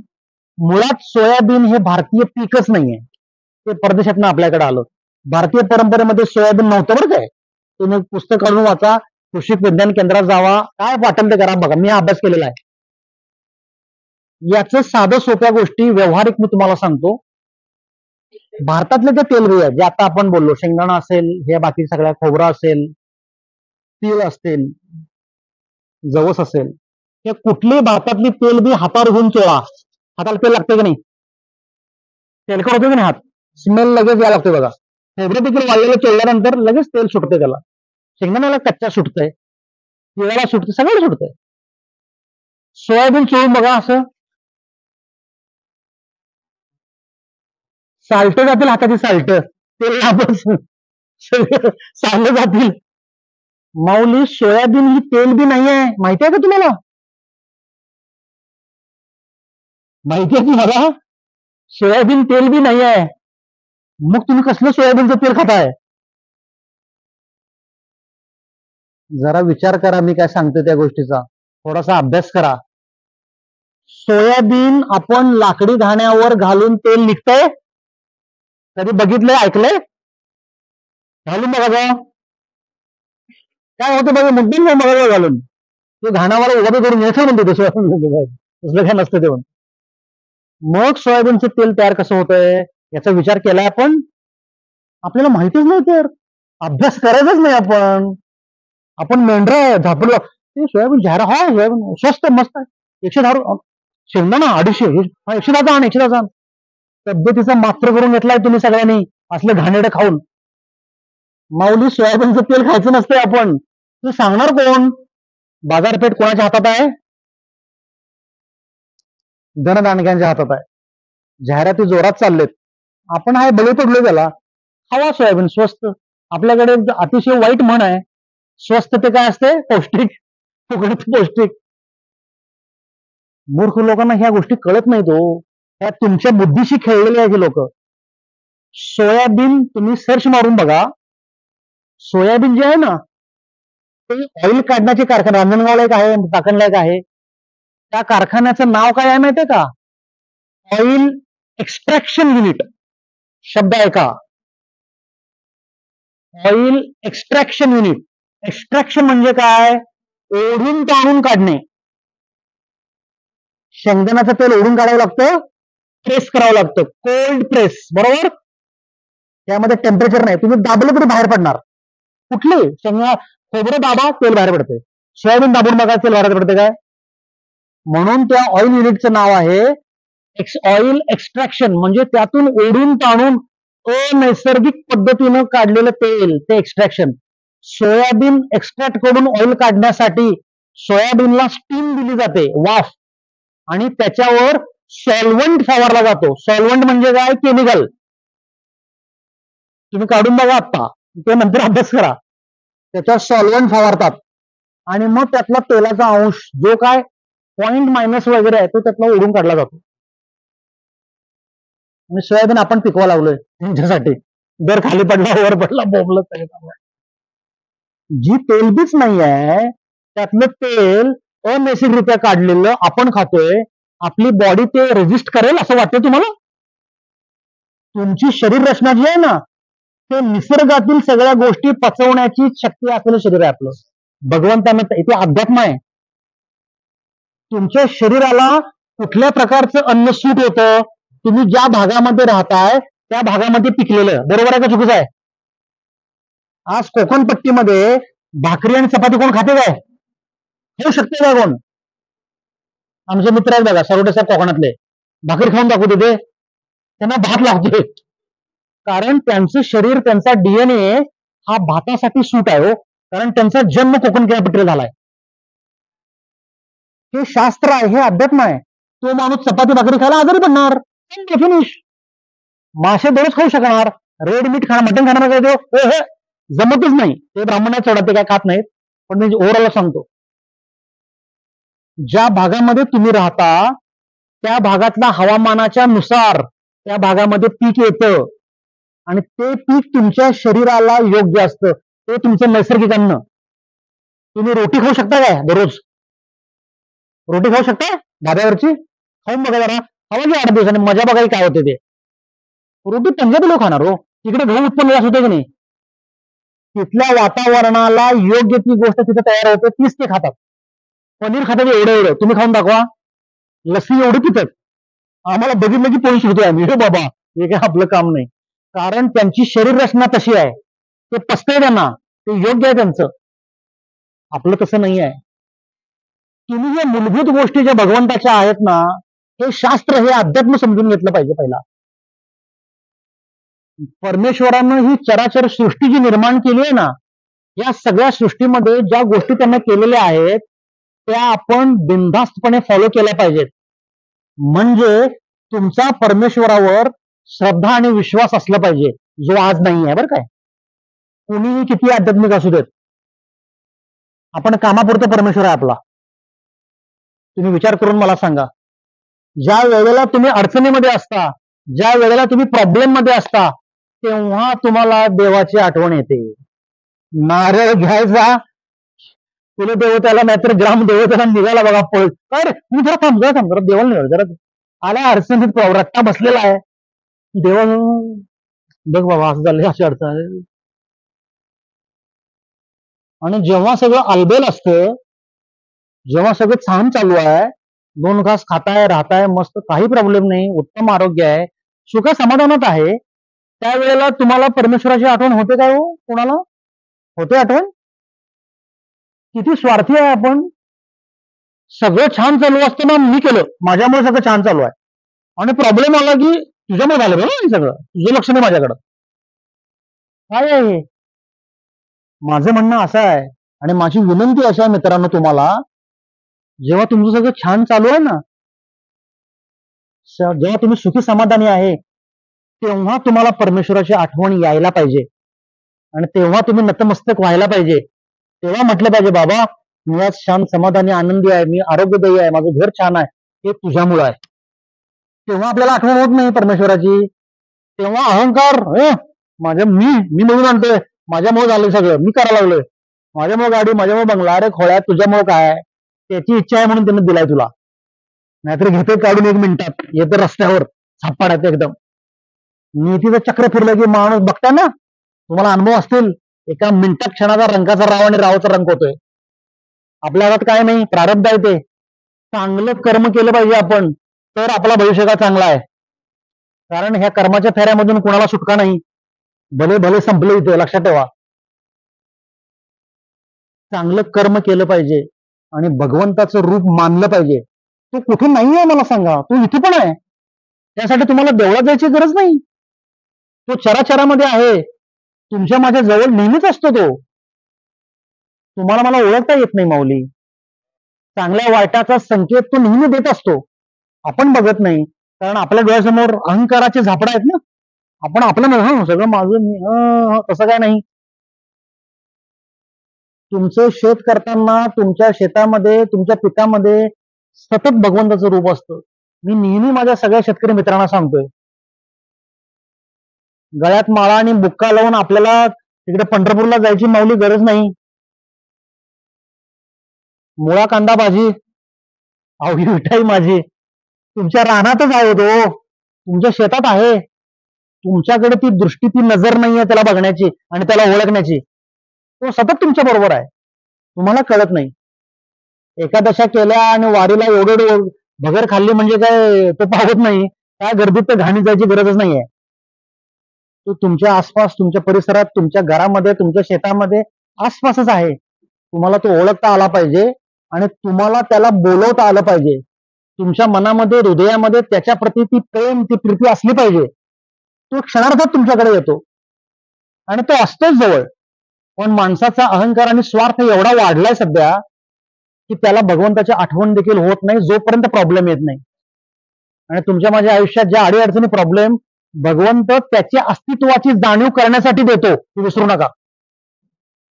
मुळात सोयाबीन हे भारतीय पीकच नाहीये, ते परदेशातनं आपल्याकडे आलं. भारतीय परंपरेमध्ये सोयाबीन नव्हतं बरं काय. तुम्ही पुस्तक काढून वाचा, कृषी विज्ञान केंद्रात जावा, काय वाटेल ते करा, बघा, मी अभ्यास केलेला आहे. याच साधं सोप्या गोष्टी व्यवहारिक मी तुम्हाला सांगतो. भारतातले ते तेलबिया जे आता आपण बोललो, शेंगदाणा असेल, हे बाकी सगळ्या खोबरं असेल, तीळ असतील, जवस असेल, हे कुठली भारतातली तेलबी हातावर घेऊन चोळा, हाताला तेल लागते की नाही, तेलकट होते की नाही हात, स्मेल लगेच यायला लागते बघा. खोबरं देखील वाळलेलं चोळल्यानंतर लगेच तेल सुटते त्याला, शेंगदाण्याला कच्च्या सुटतंय, तिळाला सुटते, सगळं सुटतंय. सोयाबीन चोळून बघा, असं साल्ट जातील हाताची, साल्ट तेल आपण साल्ट जातील. माऊली सोयाबीन ही तेल बी नाही आहे, माहिती आहे का तुम्हाला? माहिती आहे तुम्हाला? सोयाबीन तेल बी नाही आहे. मग तुम्ही कसलं सोयाबीनचं तेल खाताय? जरा विचार करा, मी काय सांगतो त्या गोष्टीचा, थोडासा अभ्यास करा. सोयाबीन आपण लाकडी घाण्यावर घालून तेल निघतंय, कधी बघितलंय, ऐकलंय? घालून बघा जाऊ, काय होतं बघा, मुद्दाम नाही बघा घालून, ते घाणावर उभं करून घ्यायचं म्हणते तसलं काय नसतं तेव्हा. मग सोयाबीनचं तेल तयार कसं होतंय याचा विचार केलाय आपण? आपल्याला माहितीच नाही, तर अभ्यास करायचाच नाही आपण. आपण मेंढरा झापलं ते सोयाबीन जाहिरा, हा सोयाबीन स्वस्त मस्त आहे, 110 शेंगदाणा 250, 110 आण, 110 आण. तब्येतीचा मात्र करून घेतलाय तुम्ही सगळ्यांनी असले घाणेरडे खाऊन. माऊली सोयाबीनचं तेल खायचं नसतंय आपण. तू सांगणार कोण? बाजारपेठ कोणाच्या हातात आहे? धनदानक्यांच्या हातात आहे. जाहिराती जोरात चाललेत, आपण आहे बळी पडलो त्याला. खावा सोयाबीन, स्वस्त. आपल्याकडे अतिशय वाईट म्हण आहे, स्वस्त ते काय असते? पौष्टिक, फुकट पौष्टिक. मूर्ख लोकांना ह्या गोष्टी कळत नाहीत हो, ह्या तुमच्या बुद्धीशी खेळलेले आहे लोक. सोयाबीन तुम्ही सर्च मारून बघा, सोयाबीन जे आहे ना, ते ऑइल काढण्याचे कारखाना रांजणगावला एक आहे, चाकणला एक आहे. त्या कारखान्याचं नाव काय आहे माहितीये का? Oil extraction unit. शब्द आहे का? Oil extraction unit. एक्स्ट्रॅक्शन म्हणजे काय? ओढून ताणून काढणे. शेंगदाण्याचं तेल ओढून काढावं लागतं, प्रेस करावं लागतं, कोल्ड प्रेस, बरोबर? त्यामध्ये टेम्परेचर नाही, तुम्ही दाबलं तरी बाहेर पडणार. कुठली शेंगदा, खोबरं दाबा, तेल बाहेर पडते. सोयाबीन दाबून बघा, तेल बाहेर पडते काय? म्हणून त्या ऑइल युनिटचं नाव आहे ऑइल एक्स्ट्रॅक्शन, म्हणजे त्यातून ओढून ताणून अनैसर्गिक पद्धतीनं काढलेलं तेल, ते एक्स्ट्रॅक्शन. सोयाबीन एक्स्ट्रॅक्ट करून ऑइल काढण्यासाठी सोयाबीनला स्टीम दिली जाते, वाफ, आणि त्याच्यावर सॉल्व्हंट फवारला जातो. सॉल्व्हंट म्हणजे काय? केमिकल. तुम्ही काढून बघा आता, ते नंतर अभ्यास करा. त्याच्यावर सॉल्व्हंट फवारतात आणि मग त्यातला तेलाचा अंश जो काय पॉइंट मायनस वगैरे आहे तो त्यातला ओढून काढला जातो. आणि सोयाबीन आपण पिकवा लागलोय त्यांच्यासाठी, दर खाली पडला, वर पडला, बोंबलत सगळं. जी तेलबीच नाही आहे, त्यातलं तेल अनैसर्गिकरित्या काढलेलं आपण खातोय. आपली बॉडी ते रेजिस्ट करेल असं वाटतं तुम्हाला? तुमची शरीर रचना जी आहे ना, ते निसर्गातील सगळ्या गोष्टी पचवण्याची शक्ती असलेलं शरीर आहे आपलं. भगवंताने इथे अध्यात्म आहे. तुमच्या शरीराला कुठल्या प्रकारचं अन्न सूट होतं, तुम्ही ज्या भागामध्ये राहताय त्या भागामध्ये पिकलेलं, बरोबर आहे का चुकीचं आहे? आज कोकणपट्टीमध्ये भाकरी आणि चपाती कोण खाते काय? खाऊ शकते काय कोण? आमचे मित्र आहेत बघा, सरोडे साहेब, कोकणातले, भाकरी खाऊन दाखवते ते, त्यांना भात लागतोय. कारण त्यांचं शरीर, त्यांचा डीएनए हा भातासाठी सूट आहे हो, कारण त्यांचा जन्म कोकण किनारपट्टीला झालाय. हे शास्त्र आहे, हे अध्यात्म आहे. तो माणूस चपाती भाकरी खायला आजारी पडणार, फिनिश. मासे दररोज खाऊ शकणार, रेड मीठ खाणार, मटण खाणार काय तो जमतच नाही. ते ब्राह्मणात सोडा, ते काय खात नाहीत, पण मी ओव्हरऑल सांगतो. ज्या भागामध्ये तुम्ही राहता त्या भागातल्या हवामानाच्या नुसार त्या भागामध्ये पीक येतं आणि ते पीक तुमच्या शरीराला योग्य असतं, ते तुमचं नैसर्गिक अन्न. तुम्ही रोटी खाऊ शकता काय दररोज? रोटी खाऊ शकता धाब्यावरची? खाऊन बघा जरा, खावा की 8 दिवसांनी, मजा बघायला काय होते ते. रोटी पंजाबी लोक खाणार हो, तिकडे गहू उत्पन्न जास्त होते की नाही. तिथल्या वातावरणाला योग्य ती गोष्ट तिथे तयार होते, तीच ते खातात. पनीर खातात एवढं एवढं, तुम्ही खाऊन दाखवा. लस्सी एवढी पितात, आम्हाला बघितलं की पोळी शिकतोय आम्ही, हे बाबा हे काय आपलं काम नाही. कारण त्यांची शरीर रचना तशी आहे, ते पसतंय त्यांना, ते योग्य आहे त्यांचं. आपलं तसं नाही आहे. तुम्ही जे मूलभूत गोष्टी ज्या भगवंताच्या आहेत ना, हे शास्त्र, हे अध्यात्म समजून घेतलं पाहिजे पहिला. परमेश्वरानं ही चराचर सृष्टी जी निर्माण केली आहे ना, या सगळ्या सृष्टीमध्ये ज्या गोष्टी त्यांना केलेल्या आहेत त्या आपण बिनधास्तपणे फॉलो केल्या पाहिजेत. म्हणजे तुमचा परमेश्वरावर श्रद्धा आणि विश्वास असला पाहिजे, जो आज नाही आहे. बरं काय, कोणीही किती आध्यात्मिक असू देत, आपण कामापुरतं परमेश्वर आहे आपला. तुम्ही विचार करून मला सांगा, ज्या वेळेला तुम्ही अडचणीमध्ये असता, ज्या वेळेला तुम्ही प्रॉब्लेम मध्ये असता, तेव्हा तुम्हाला देवाची आठवण येते. नारळ घ्यायचा कुलदेवताला, नाहीतर ग्रामदेवताला निघाला बघा पळ. अरे मी जरा थांब, जरा देवाला निघाल, जरा आला अडचणीत रट्टा बसलेला आहे, देवा बघ बाबा असं झालं, अशी अडचण आहे. आणि जेव्हा सगळं अलबेल असतं, जेव्हा सगळं छान चालू आहे, 2 घास खाताय, राहताय मस्त, काही प्रॉब्लेम नाही, उत्तम आरोग्य आहे, सुख समाधानात आहे, त्यावेळेला तुम्हाला परमेश्वराची आठवण होते काय हो? कोणाला होते आठवण? किती स्वार्थी आहे आपण. सगळं छान चालू असताना मी केलं, माझ्यामुळे सगळं छान चालू आहे, आणि प्रॉब्लेम आला की तुझ्यामुळे झालं बरं, सगळं तुझं लक्ष नाही माझ्याकडं. काय आहे? माझं म्हणणं असं आहे, आणि माझी विनंती अशी आहे मित्रांनो तुम्हाला, जेव्हा तुमचं सगळं छान चालू आहे ना, जेव्हा तुम्ही सुखी समाधानी आहे, तेव्हा तुम्हाला परमेश्वराची आठवण यायला पाहिजे, आणि तेव्हा तुम्ही नतमस्तक व्हायला पाहिजे. तेव्हा म्हटलं पाहिजे, बाबा मी आज शांत समाधानी आनंदी आहे, मी आरोग्यदायी आहे, माझं घर छान आहे, हे तुझ्यामुळं आहे. तेव्हा आपल्याला आठवण होत नाही परमेश्वराची. तेव्हा अहंकार, माझ्या मी म्हणून आणतोय, माझ्यामुळे झालं सगळं, मी करायला लागलोय, माझ्यामुळे गाडी, माझ्यामुळे बंगला. अरे खोळ्या, तुझ्यामुळे काय? त्याची इच्छा आहे म्हणून त्याने दिलाय तुला, नाहीतर घेते काढून 1 मिनिटात, येतं रस्त्यावर छापाड्यात एकदम. नीतीचं चक्र फिरलं की माणूस बघता ना, तुम्हाला अनुभव असतील, एका मिनिटात क्षणाचा रंगाचा राव आणि रावाचा रंग होतोय. आपल्या हातात काय नाही, प्रारब्ध आहे ते. चांगलं कर्म केलं पाहिजे आपण, तर आपला भविष्य चांगला आहे. कारण ह्या कर्माच्या फेऱ्यामधून कोणाला सुटका नाही, भले भले संपले इथे, लक्षात ठेवा. चांगलं कर्म केलं पाहिजे आणि भगवंताचं रूप मानलं पाहिजे. तो कुठे नाही आहे मला सांगा, तो इथे पण आहे. त्यासाठी तुम्हाला देवळात जायची गरज नाही, तो चराचरामध्ये आहे, तुमच्या माझ्या जवळ नेहमीच असतो. तो तुम्हाला मला ओळखता येत नाही माऊली. चांगल्या वाईटाचा संकेत तो नेहमी देत असतो, आपण बघत नाही, कारण आपल्या डोळ्यासमोर अहंकाराचे झापडा आहेत ना. आपण आपलं नाही, सगळं माझं मी, तसं काय नाही. तुमचं शेत करताना तुमच्या शेतामध्ये, तुमच्या पिकामध्ये सतत भगवंताचं रूप असतं. मी नेहमी माझ्या सगळ्या शेतकरी मित्रांना सांगतोय, गळ्यात माळा आणि बुक्का लावून आपल्याला तिकडे पंढरपूरला जायची माऊली गरज नाही. मुळा कांदा भाजी, अवघी मिठाई माझी तुमच्या रानातच आहे, तो तुमच्या शेतात आहे. तुमच्याकडे ती दृष्टी, ती नजर नाहीये त्याला बघण्याची आणि त्याला ओळखण्याची. तो सतत तुमच्या बरोबर आहे, तुम्हाला कळत नाही. एकादशा केल्या आणि वारीला एवढं भगर खाल्ली म्हणजे काय तो पावत नाही, काय गर्दीत तर घाणी जायची गरजच नाहीये. तो तुमच्या आसपास, तुमच्या परिसरात, तुमच्या घरामध्ये, तुमच्या शेतामध्ये आसपासच आहे. तुम्हाला तो ओळखता आला पाहिजे आणि तुम्हाला त्याला बोलवता आलं पाहिजे. तुमच्या मनामध्ये, हृदयामध्ये त्याच्या प्रती ती प्रेम, ती प्रीती असली पाहिजे. तो क्षणार्धात तुमच्याकडे येतो आणि तो असतोच जवळ. पण माणसाचा अहंकार आणि स्वार्थ एवढा वाढलाय सध्या की त्याला भगवंताची आठवण देखील होत नाही, जोपर्यंत प्रॉब्लेम येत नाही. आणि तुमच्या माझ्या आयुष्यात ज्या अडीअडचणी, प्रॉब्लेम, भगवंत त्याच्या अस्तित्वाची जाणीव करण्यासाठी देतो, हे विसरू नका.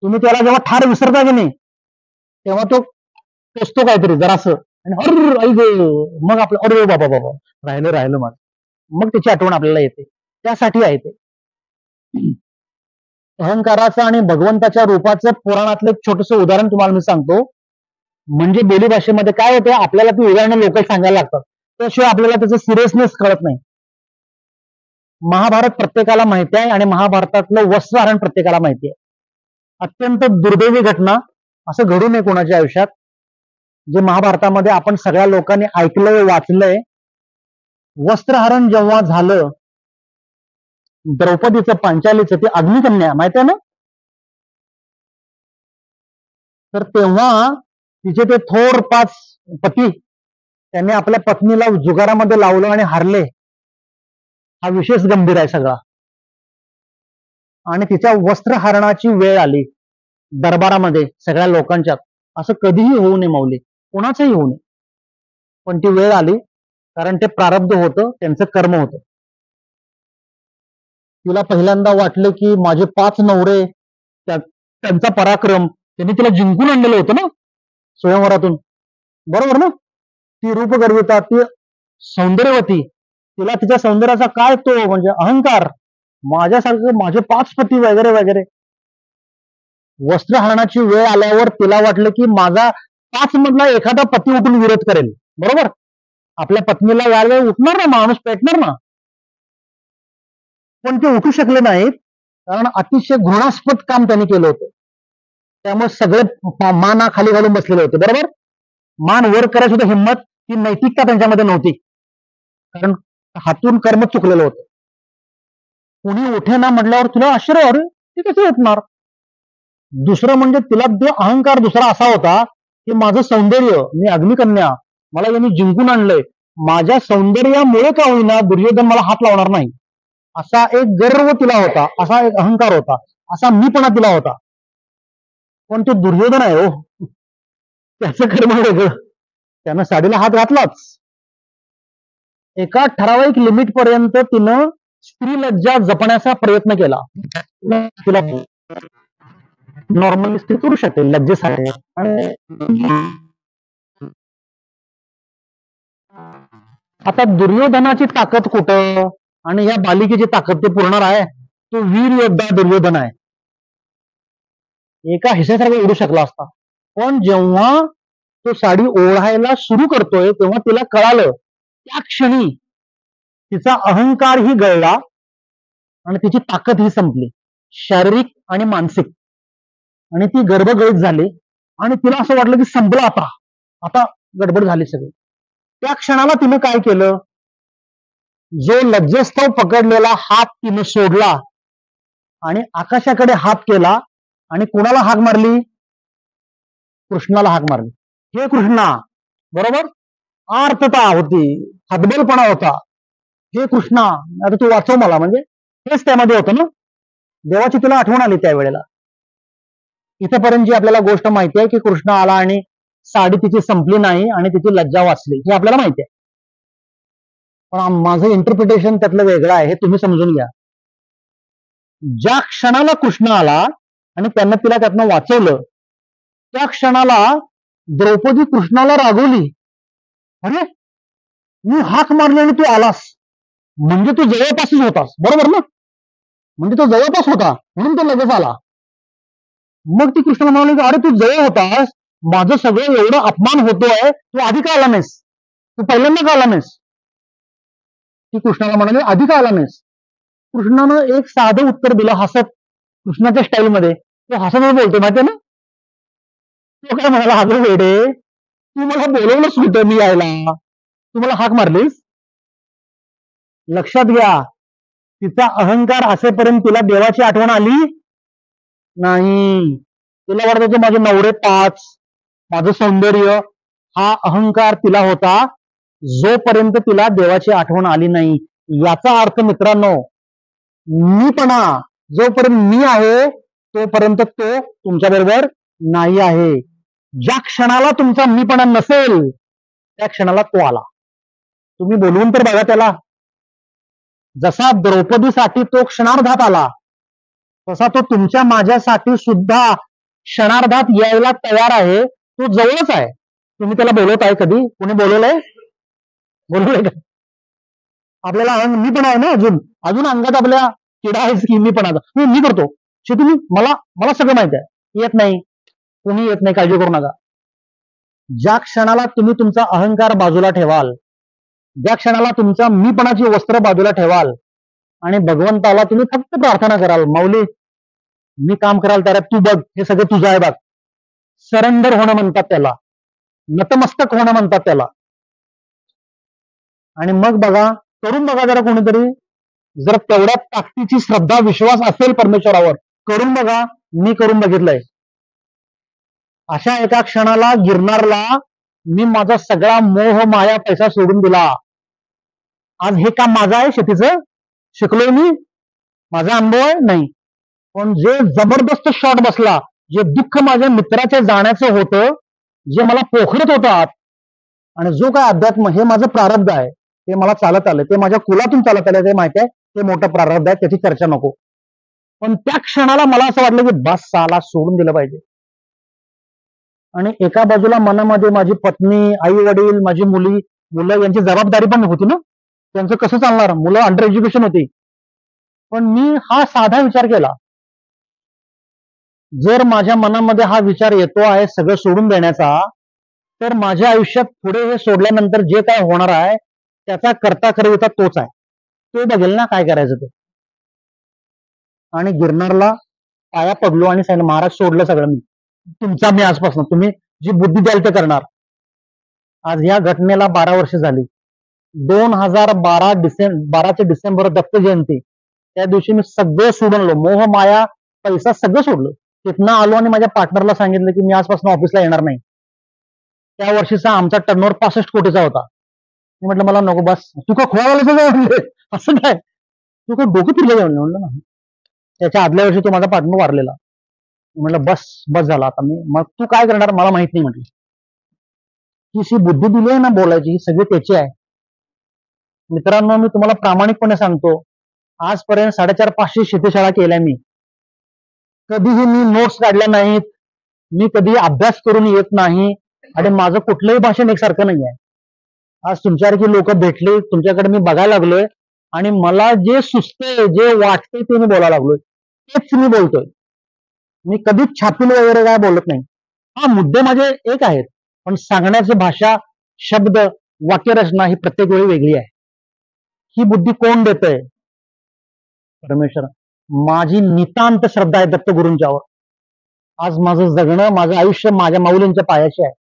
तुम्ही त्याला जेव्हा ठार विसरता की नाही, तेव्हा तो टोचतो काहीतरी जरासं, आणि हर आई गे, मग आपलं अरे बाबा बाबा राहिलं माझं, मग त्याची आठवण आपल्याला येते. त्यासाठी आहे ते. अहंकाराचं आणि भगवंताच्या रूपाचं पुराणातलं एक छोटंसं उदाहरण तुम्हाला मी सांगतो. म्हणजे बोली भाषेमध्ये काय होते, आपल्याला ती उदाहरणं लोक सांगायला लागतात, त्याशिवाय आपल्याला त्याचं सिरियसनेस कळत नाही. महाभारत प्रत्येकाला माहिती आहे आणि महाभारतातलं वस्त्रहरण प्रत्येकाला माहिती आहे. अत्यंत दुर्दैवी घटना, असं घडू नये कोणाच्या आयुष्यात, जे महाभारतामध्ये आपण सगळ्या लोकांनी ऐकलंय, वाचलंय. वस्त्रहरण जेव्हा झालं द्रौपदीचं पांचालीचं ती अग्निकन्या माहिती आहे ना. तर तेव्हा तिचे ते थोर 5 पती त्यांनी आपल्या पत्नीला जुगारामध्ये लावलं आणि हारले. हा विशेष गंभीर आहे सगळा. आणि तिच्या वस्त्रहरणाची वेळ आली दरबारामध्ये सगळ्या लोकांच्यात. असं कधीही होऊ नये माऊली, कोणाचंही होऊ नये, पण ती वेळ आली, कारण ते प्रारब्ध होतं, त्यांचं कर्म होतं. तिला पहिल्यांदा वाटलं की माझे 5 नवरे, त्यांचा पराक्रम, त्यांनी तिला जिंकून आणलेलं होतं ना स्वयंवरातून, बरोबर ना. ती रूपगर्विता, ती सौंदर्यवती, तिला तिच्या सौंदर्याचा काय तो म्हणजे अहंकार, माझ्यासारखं माझे 5 पती वगैरे वगैरे. वस्त्रहरणाची वेळ आल्यावर तिला वाटलं की माझा 5 मधला एखादा पती उठून विरोध करेल, बरोबर. आपल्या पत्नीला यावेळी उठणार ना, माणूस पेटणार ना. पण ते उठू शकले नाहीत, कारण अतिशय घृणास्पद काम त्यांनी केलं होतं. त्यामुळे सगळे माना खाली घालून बसलेले होते, बरोबर. मान वर करायची सुद्धा हिंमत, ती नैतिकता त्यांच्यामध्ये नव्हती, कारण हातून कर्म चुकलेलं होतं. कुणी उठे ना म्हटल्यावर तुला आश्चर्य, अरे ते कसे उठणार. दुसरं म्हणजे तिला जो अहंकार दुसरा असा होता की माझं सौंदर्य, मी अग्निकन्या, मला यांनी जिंकून आणलंय, माझ्या सौंदर्यामुळे का होईना दुर्योधन मला हात लावणार नाही, असा एक गर्व तिला होता, असा एक अहंकार होता, असा मीपणा तिला होता. पण तो दुर्योधन आहे हो, त्याचं कर्म वेगळं, त्यानं साडीला हात घातलाच. एका ठराविक लिमिट पर्यंत तिनं स्त्री लज्जा जपण्याचा प्रयत्न केला. तिला नॉर्मली स्त्री करू शकते लज्जेसाठी. आता दुर्योधनाची ताकद कुठं आणि या बालिकेची ताकद ते पुरणार आहे. तो वीर योद्धा दुर्योधन आहे, एका हिस्सेसारखा उडू शकला असता. पण जेव्हा तो साडी ओढायला सुरू करतोय तेव्हा तिला कळालं, त्या क्षणी तिचा अहंकार ही गळला आणि तिची ताकद ही संपली, शारीरिक आणि मानसिक. आणि ती गर्भगळीत झाली आणि तिला असं वाटलं की संपलं आता, आता गडबड झाली सगळी. त्या क्षणाला तिनं काय केलं, जो लज्जस्तव पकडलेला हात तिनं सोडला आणि आकाशाकडे हात केला आणि कुणाला हाक मारली, कृष्णाला हाक मारली. हे कृष्णा, बरोबर. आर्तता होती, हतबलपणा होता, हे कृष्णा आता तू वाचव मला, म्हणजे हेच त्यामध्ये होतं ना. देवाची तिला आठवण आली त्यावेळेला. इथपर्यंत जी आपल्याला गोष्ट माहिती आहे की कृष्ण आला आणि साडी तिची संपली नाही आणि तिची लज्जा वाचली, हे आपल्याला माहिती आहे. पण माझं इंटरप्रिटेशन त्यातलं वेगळं आहे, हे तुम्ही समजून घ्या. ज्या क्षणाला कृष्ण आला आणि त्यानं तिला त्यातनं वाचवलं, त्या क्षणाला द्रौपदी कृष्णाला रागवली, अरे मी हाक मारली आणि तू आलास, म्हणजे तू जवळपासच होतास, बरोबर ना. म्हणजे तो जवळपास होता म्हणून तो लगेच आला. मग ती कृष्णाला म्हणाली की अरे तू जवळ होतास, माझं सगळं एवढं अपमान होतोय, तू आधी का आला नाहीस, तू पहिल्यांदा का आला नाहीस. ती कृष्णाला म्हणाली आधी का आला नाहीस. कृष्णानं एक साधं उत्तर दिलं हसत, कृष्णाच्या स्टाईलमध्ये. तो हसतच बोलतो माहितीये ना. तो काय म्हणाला, अगं वेडे, तू मला बोलवलंच कुठं मी यायला, तू मला हाक मारलीस. लक्षात घ्या, तिचा अहंकार असेपर्यंत तिला देवाची आठवण आली नाही. तिला वाटत होतं माझे नवरे 5, माझं सौंदर्य, हा अहंकार तिला होता जोपर्यंत तिला देवाची आठवण आली नाही. याचा अर्थ मित्रांनो, मीपणा जोपर्यंत मी आहे तोपर्यंत तो तुमच्या बरोबर नाही आहे. ज्या क्षणाला तुमचा मीपणा नसेल त्या क्षणाला तो आला. तुम्ही बोलवून तर बघा त्याला. जसा द्रौपदीसाठी तो क्षणार्धात आला, तसा तो तुमच्या माझ्यासाठी सुद्धा क्षणार्धात यायला तयार आहे. तो जवळच आहे. तुम्ही त्याला बोलवत आहे कधी, कोणी बोलवलंय, बोलवलंय का. आपल्याला मी पण आहे ना, अजून अजून अंगात आपल्या किडा आहेच की मी पण आता मी करतो तुम्ही मला मला सगळं माहित आहे. येत नाही, कोणी येत नाही, काळजी करू नका. ज्या क्षणाला तुम्ही तुमचा अहंकार बाजूला ठेवाल, ज्या क्षणाला तुमच्या मीपणाची वस्त्र बाजूला ठेवाल आणि भगवंताला तुम्ही फक्त प्रार्थना कराल, माऊली मी काम कराल तर तू बघ, हे सगळं तुझं आहे बघ. सरेंडर होणं म्हणतात त्याला, नतमस्तक होणं म्हणतात त्याला. आणि मग बघा, करून बघा जरा कोणीतरी, जर तेवढ्या ताकदीची श्रद्धा विश्वास असेल परमेश्वरावर, करून बघा. मी करून बघितलंय. अशा एका क्षणाला गिरनारला मी माझा सगळा मोह माया पैसा सोडून दिला. आज हे काम माझं आहे, शेतीचं शिकलोय मी, माझा अनुभव आहे नाही. पण जे जबरदस्त शॉट बसला, जे दुःख माझ्या मित्राच्या जाण्याचं होतं, जे मला पोखरत होतं आत, आणि जो काय अध्यात्म हे माझं प्रारब्ध आहे, ते मला चालत आलं, ते माझ्या कुलातून चालत आलं, ते माहिती आहे, ते मोठं प्रारब्ध आहे, त्याची चर्चा नको. पण त्या क्षणाला मला असं वाटलं की बस, साला सोडून दिलं पाहिजे. आणि एका बाजूला मनामध्ये माझी पत्नी, आई वडील, माझी मुलं यांची जबाबदारी पण होती ना, त्यांचं कसं चालणार, मुलं अंडर एज्युकेशन होती. पण मी हा साधा विचार केला, जर माझ्या मनामध्ये हा विचार येतो आहे सगळं सोडून देण्याचा, तर माझ्या आयुष्यात पुढे हे सोडल्यानंतर जे काय होणार आहे त्याचा करता करविता तोच आहे, तो बघेल ना काय करायचं ते. आणि गिरनारला पाया पडलो आणि सांगितलं, महाराज सोडलं सगळं मी, तुमचा मी आजपासून, तुम्ही जी बुद्धी द्याल ते करणार. आज या घटनेला 12 वर्ष झाली. 2012 डिसेंबर दत्त जयंती, त्या दिवशी मी सगळं सोडून, मोह माया पैसा सगळं सोडलं. तिथनं आलो आणि माझ्या पार्टनरला सांगितलं की मी आजपासून ऑफिसला येणार नाही. त्या वर्षीचा आमचा टर्नओव्हर 65 कोटीचा होता. मी म्हटलं मला नको, बस. तू का खोळावाला असं काय, तू काय डोकं फिरलं जाऊन म्हणलं ना. त्याच्या आदल्या वर्षी तो माझा पार्टनर वारलेला. म्हटलं बस बस झाला आता. मी मग तू काय करणार मला माहित नाही म्हटलं. ती बुद्धी दिली आहे ना बोलायची, ही सगळी त्याची आहे. मित्रांनो, मी तुम्हाला प्रामाणिकपणे सांगतो, आजपर्यंत 450-500 शेतीशाळा केल्या मी. कधीही मी नोट्स काढल्या नाहीत, मी कधी अभ्यास करून येत नाही, आणि माझं कुठलंही भाषण एकसारखं नाही आहे. आज तुमच्यासारखी लोक भेटली, तुमच्याकडे मी बघायला लागलोय, आणि मला जे सुचतंय, जे वाटतंय ते मी बोलायला लागलोय, तेच मी बोलतोय. मी कधीच छापील वगैरे काय बोलत नाही. हा, मुद्दे माझे एक आहेत, पण सांगण्याची भाषा, शब्द, वाक्यरचना ही प्रत्येक वेळी वेगळी आहे. ही बुद्धी कोण देतंय? परमेश्वर. माझी नितांत श्रद्धा आहे दत्तगुरूंच्यावर. आज माझं जगणं, माझं आयुष्य माझ्या माऊलींच्या पायाशी आहे.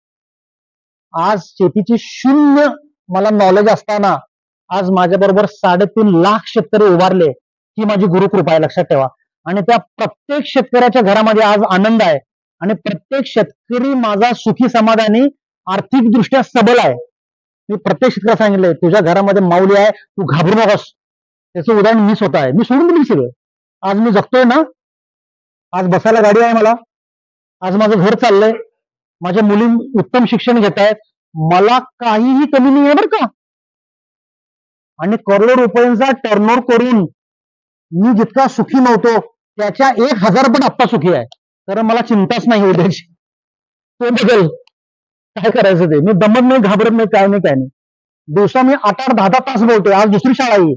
आज शेतीची शून्य मला नॉलेज असताना आज माझ्या बरोबर 3.5 लाख शेतकरी उभारले, ही माझी गुरुकृपा आहे, लक्षात ठेवा. आणि त्या प्रत्येक शेतकऱ्याच्या घरामध्ये आज आनंद आहे, आणि प्रत्येक शेतकरी माझा सुखी समाधानी, आर्थिक दृष्ट्या सबल आहे. मी प्रत्येक शेतकऱ्याला सांगितलंय, तुझ्या घरामध्ये माऊली आहे, तू घाबरू नकोस. त्याचं उदाहरण मी स्वतः आहे. मी सोडून दिली सगळं. आज मी जगतोय ना, आज बसायला गाडी आहे मला, आज माझं घर चाललंय, माझ्या मुली उत्तम शिक्षण घेत आहेत, मला काहीही कमी नाही आहे बरं का. आणि करोडो रुपयांचा टर्नओव्हर करून मी जितका सुखी नव्हतो त्याच्या 1000 पट आत्ता सुखी आहे. कारण मला चिंताच नाही उद्याची. तो बदल काय करायचं ते, मी दमत नाही, घाबरत नाही, काय नाही, काय नाही. दिवसा मी 8-8, 10-10 तास बोलतोय. आज दुसरी शाळा येईल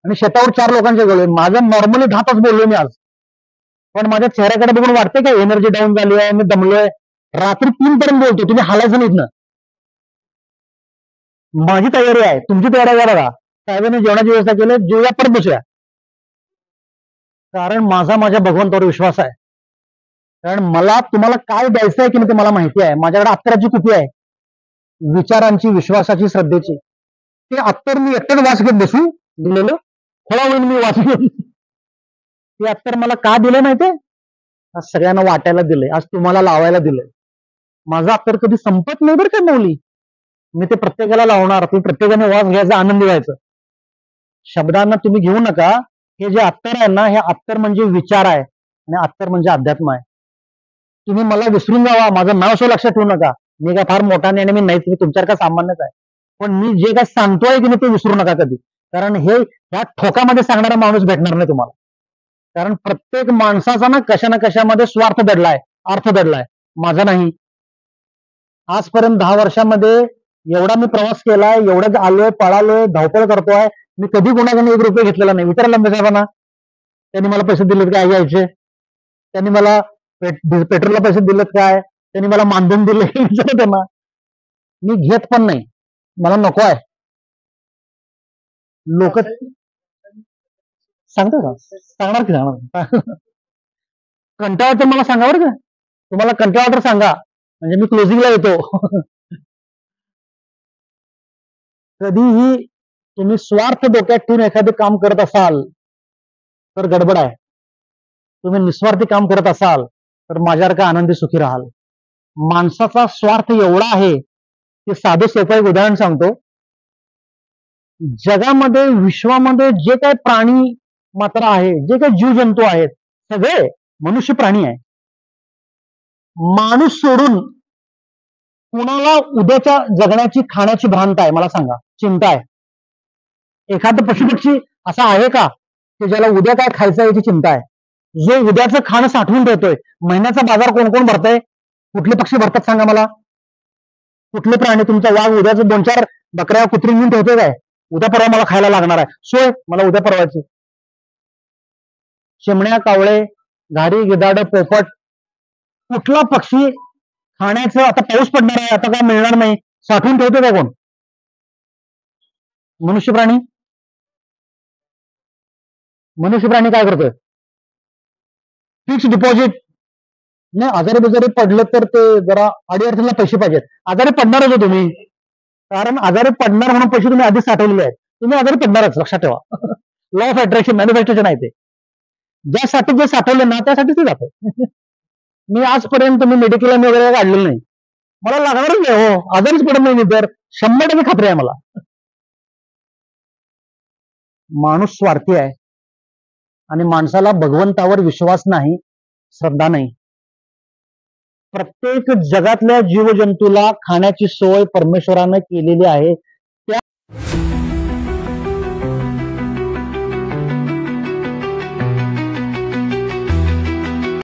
आणि शेतावर 4 लोकांचे गेलोय. माझं नॉर्मली 10 तास बोललोय मी आज. पण माझ्या चेहऱ्याकडे बघून वाटतंय का एनर्जी डाऊन झाली आहे, मी दमलोय. रात्री 3 पर्यंत बोलतो, तुम्ही हालायचं नाहीत ना. माझी तयारी आहे, तुमची तयारी आहे बघा. साहेबांनी जेवणाची व्यवस्था केली, जेवूया परत बसूया. कारण माझ्या भगवंतावर विश्वास आहे. कारण मला तुम्हाला काय द्यायचं आहे की नाही ते मला माहिती आहे. माझ्याकडे अत्तराची कुपी आहे, विचारांची, विश्वासाची, श्रद्धेची. ते अत्तर मी एकटंच वास घेत बसू दिलेलं, थोडा वेळ मी वाच घेऊन. ते अत्तर मला का दिलंय माहितीये? आज सगळ्यांना वाटायला दिलंय, आज तुम्हाला लावायला दिलंय. माझं अत्तर कधी संपत नाही बरं का मौली. मी ते प्रत्येकाला लावणार, तुम्ही प्रत्येकाने वास घ्यायचा, आनंदी व्हायचं. शब्दांना तुम्ही घेऊ नका. हे जे अत्तर आहे ना, हे अत्तर म्हणजे विचार आहे, आणि अत्तर म्हणजे अध्यात्म आहे. तुम्ही मला विसरून जावा, माझं नाव सो लक्षात ठेवू नका. मी काय फार मोठा नाही आणि मी नाही, तुम्ही तुमच्यासारखा सामान्यच आहे. पण मी जे काय सांगतोय की नाही ते विसरू नका कधी. कारण हे ह्या ठोकामध्ये सांगणारा माणूस भेटणार नाही तुम्हाला. कारण प्रत्येक माणसाचा ना कशामध्ये स्वार्थ दडलाय, अर्थ दडलाय. माझा नाही. आजपर्यंत 10 वर्षामध्ये एवढा मी प्रवास केलाय, एवढं आलोय, पळालोय, धावपळ करतोय. मी कधी कोणाकडे 1 रुपये घेतलेला नाही. विचारा लंबे साहेबांना, त्यांनी मला पैसे दिलेत काय घ्यायचे, त्यांनी मला पेट्रोलला पैसे दिलेत काय, त्यांनी मला मानधन दिले, विचारा त्यांना. मी घेत पण नाही, मला नको आहे. लोक सांगतो का, सांगणार की सांगणार. कंटाळा तर मला सांगा बरं का, तुम्हाला कंटाळा तर सांगा, म्हणजे मी क्लोजिंगला येतो. कधीही तुम्ही स्वार्थ डोक्यात ठेवून एखादं काम करत असाल तर गडबड आहे. तुम्ही निस्वार्थी काम करत असाल तर माझ्यासारखा आनंदी सुखी राहाल. माणसाचा स्वार्थ एवढा आहे की साधं सोपं एक उदाहरण सांगतो. जगामध्ये विश्वामध्ये जे काही प्राणी मात्र आहे, जे काही जीवजंतू आहेत, सगळे मनुष्य प्राणी आहे. माणूस सोडून कुणाला उद्याच्या जगण्याची खाण्याची भ्रांत आहे मला सांगा, चिंता आहे. एखादं पशुपक्षी असा आहे का की ज्याला उद्या काय खायचं याची चिंता आहे? जो उद्याचं खाणं साठवून ठेवतोय. महिन्याचा बाजार कोण कोण भरतय? कुठले पक्षी भरतात सांगा मला? कुठले प्राणी? तुमचा वाघ उद्याचं 2-4 बकऱ्या कुत्री घेऊन ठेवतोय काय? उद्या परवा मला खायला लागणार आहे, सोय मला उद्या परवाची. चिमण्या, कावळे, घारी, गिधाड, पोपट, कुठला पक्षी खाण्याचं आता पाऊस पडणार आहे, आता काय मिळणार नाही, साठवून ठेवतोय का कोण? मनुष्य प्राणी. मनुष्य प्राणी काय करतोय? Fix deposit. नाही, आजारी बिजारी पडलं तर ते जरा अडीअडचणीला पैसे पाहिजेत. आजारी पडणारच हो तुम्ही, कारण आजारी पडणार म्हणून पैसे तुम्ही आधीच साठवलेले आहेत. तुम्ही आजारी पडणारच, लक्षात ठेवा. लॉ ऑफ अट्रॅक्शन, मॅन्युफॅक्चरेशन आहे ते. ज्यासाठी जे साठवले ना त्यासाठी ते जातं. मी आजपर्यंत मी मेडिक्लेम वगैरे काढलेलं नाही. मला लागणारच नाही हो, आजारीच पडत नाही मी तर. 100% खात्री आहे मला. माणूस स्वार्थी आहे आणि माणसाला भगवंतावर विश्वास नाही, श्रद्धा नाही. प्रत्येक जगातल्या जीवजंतूला खाण्याची सोय परमेश्वरानं केलेली आहे.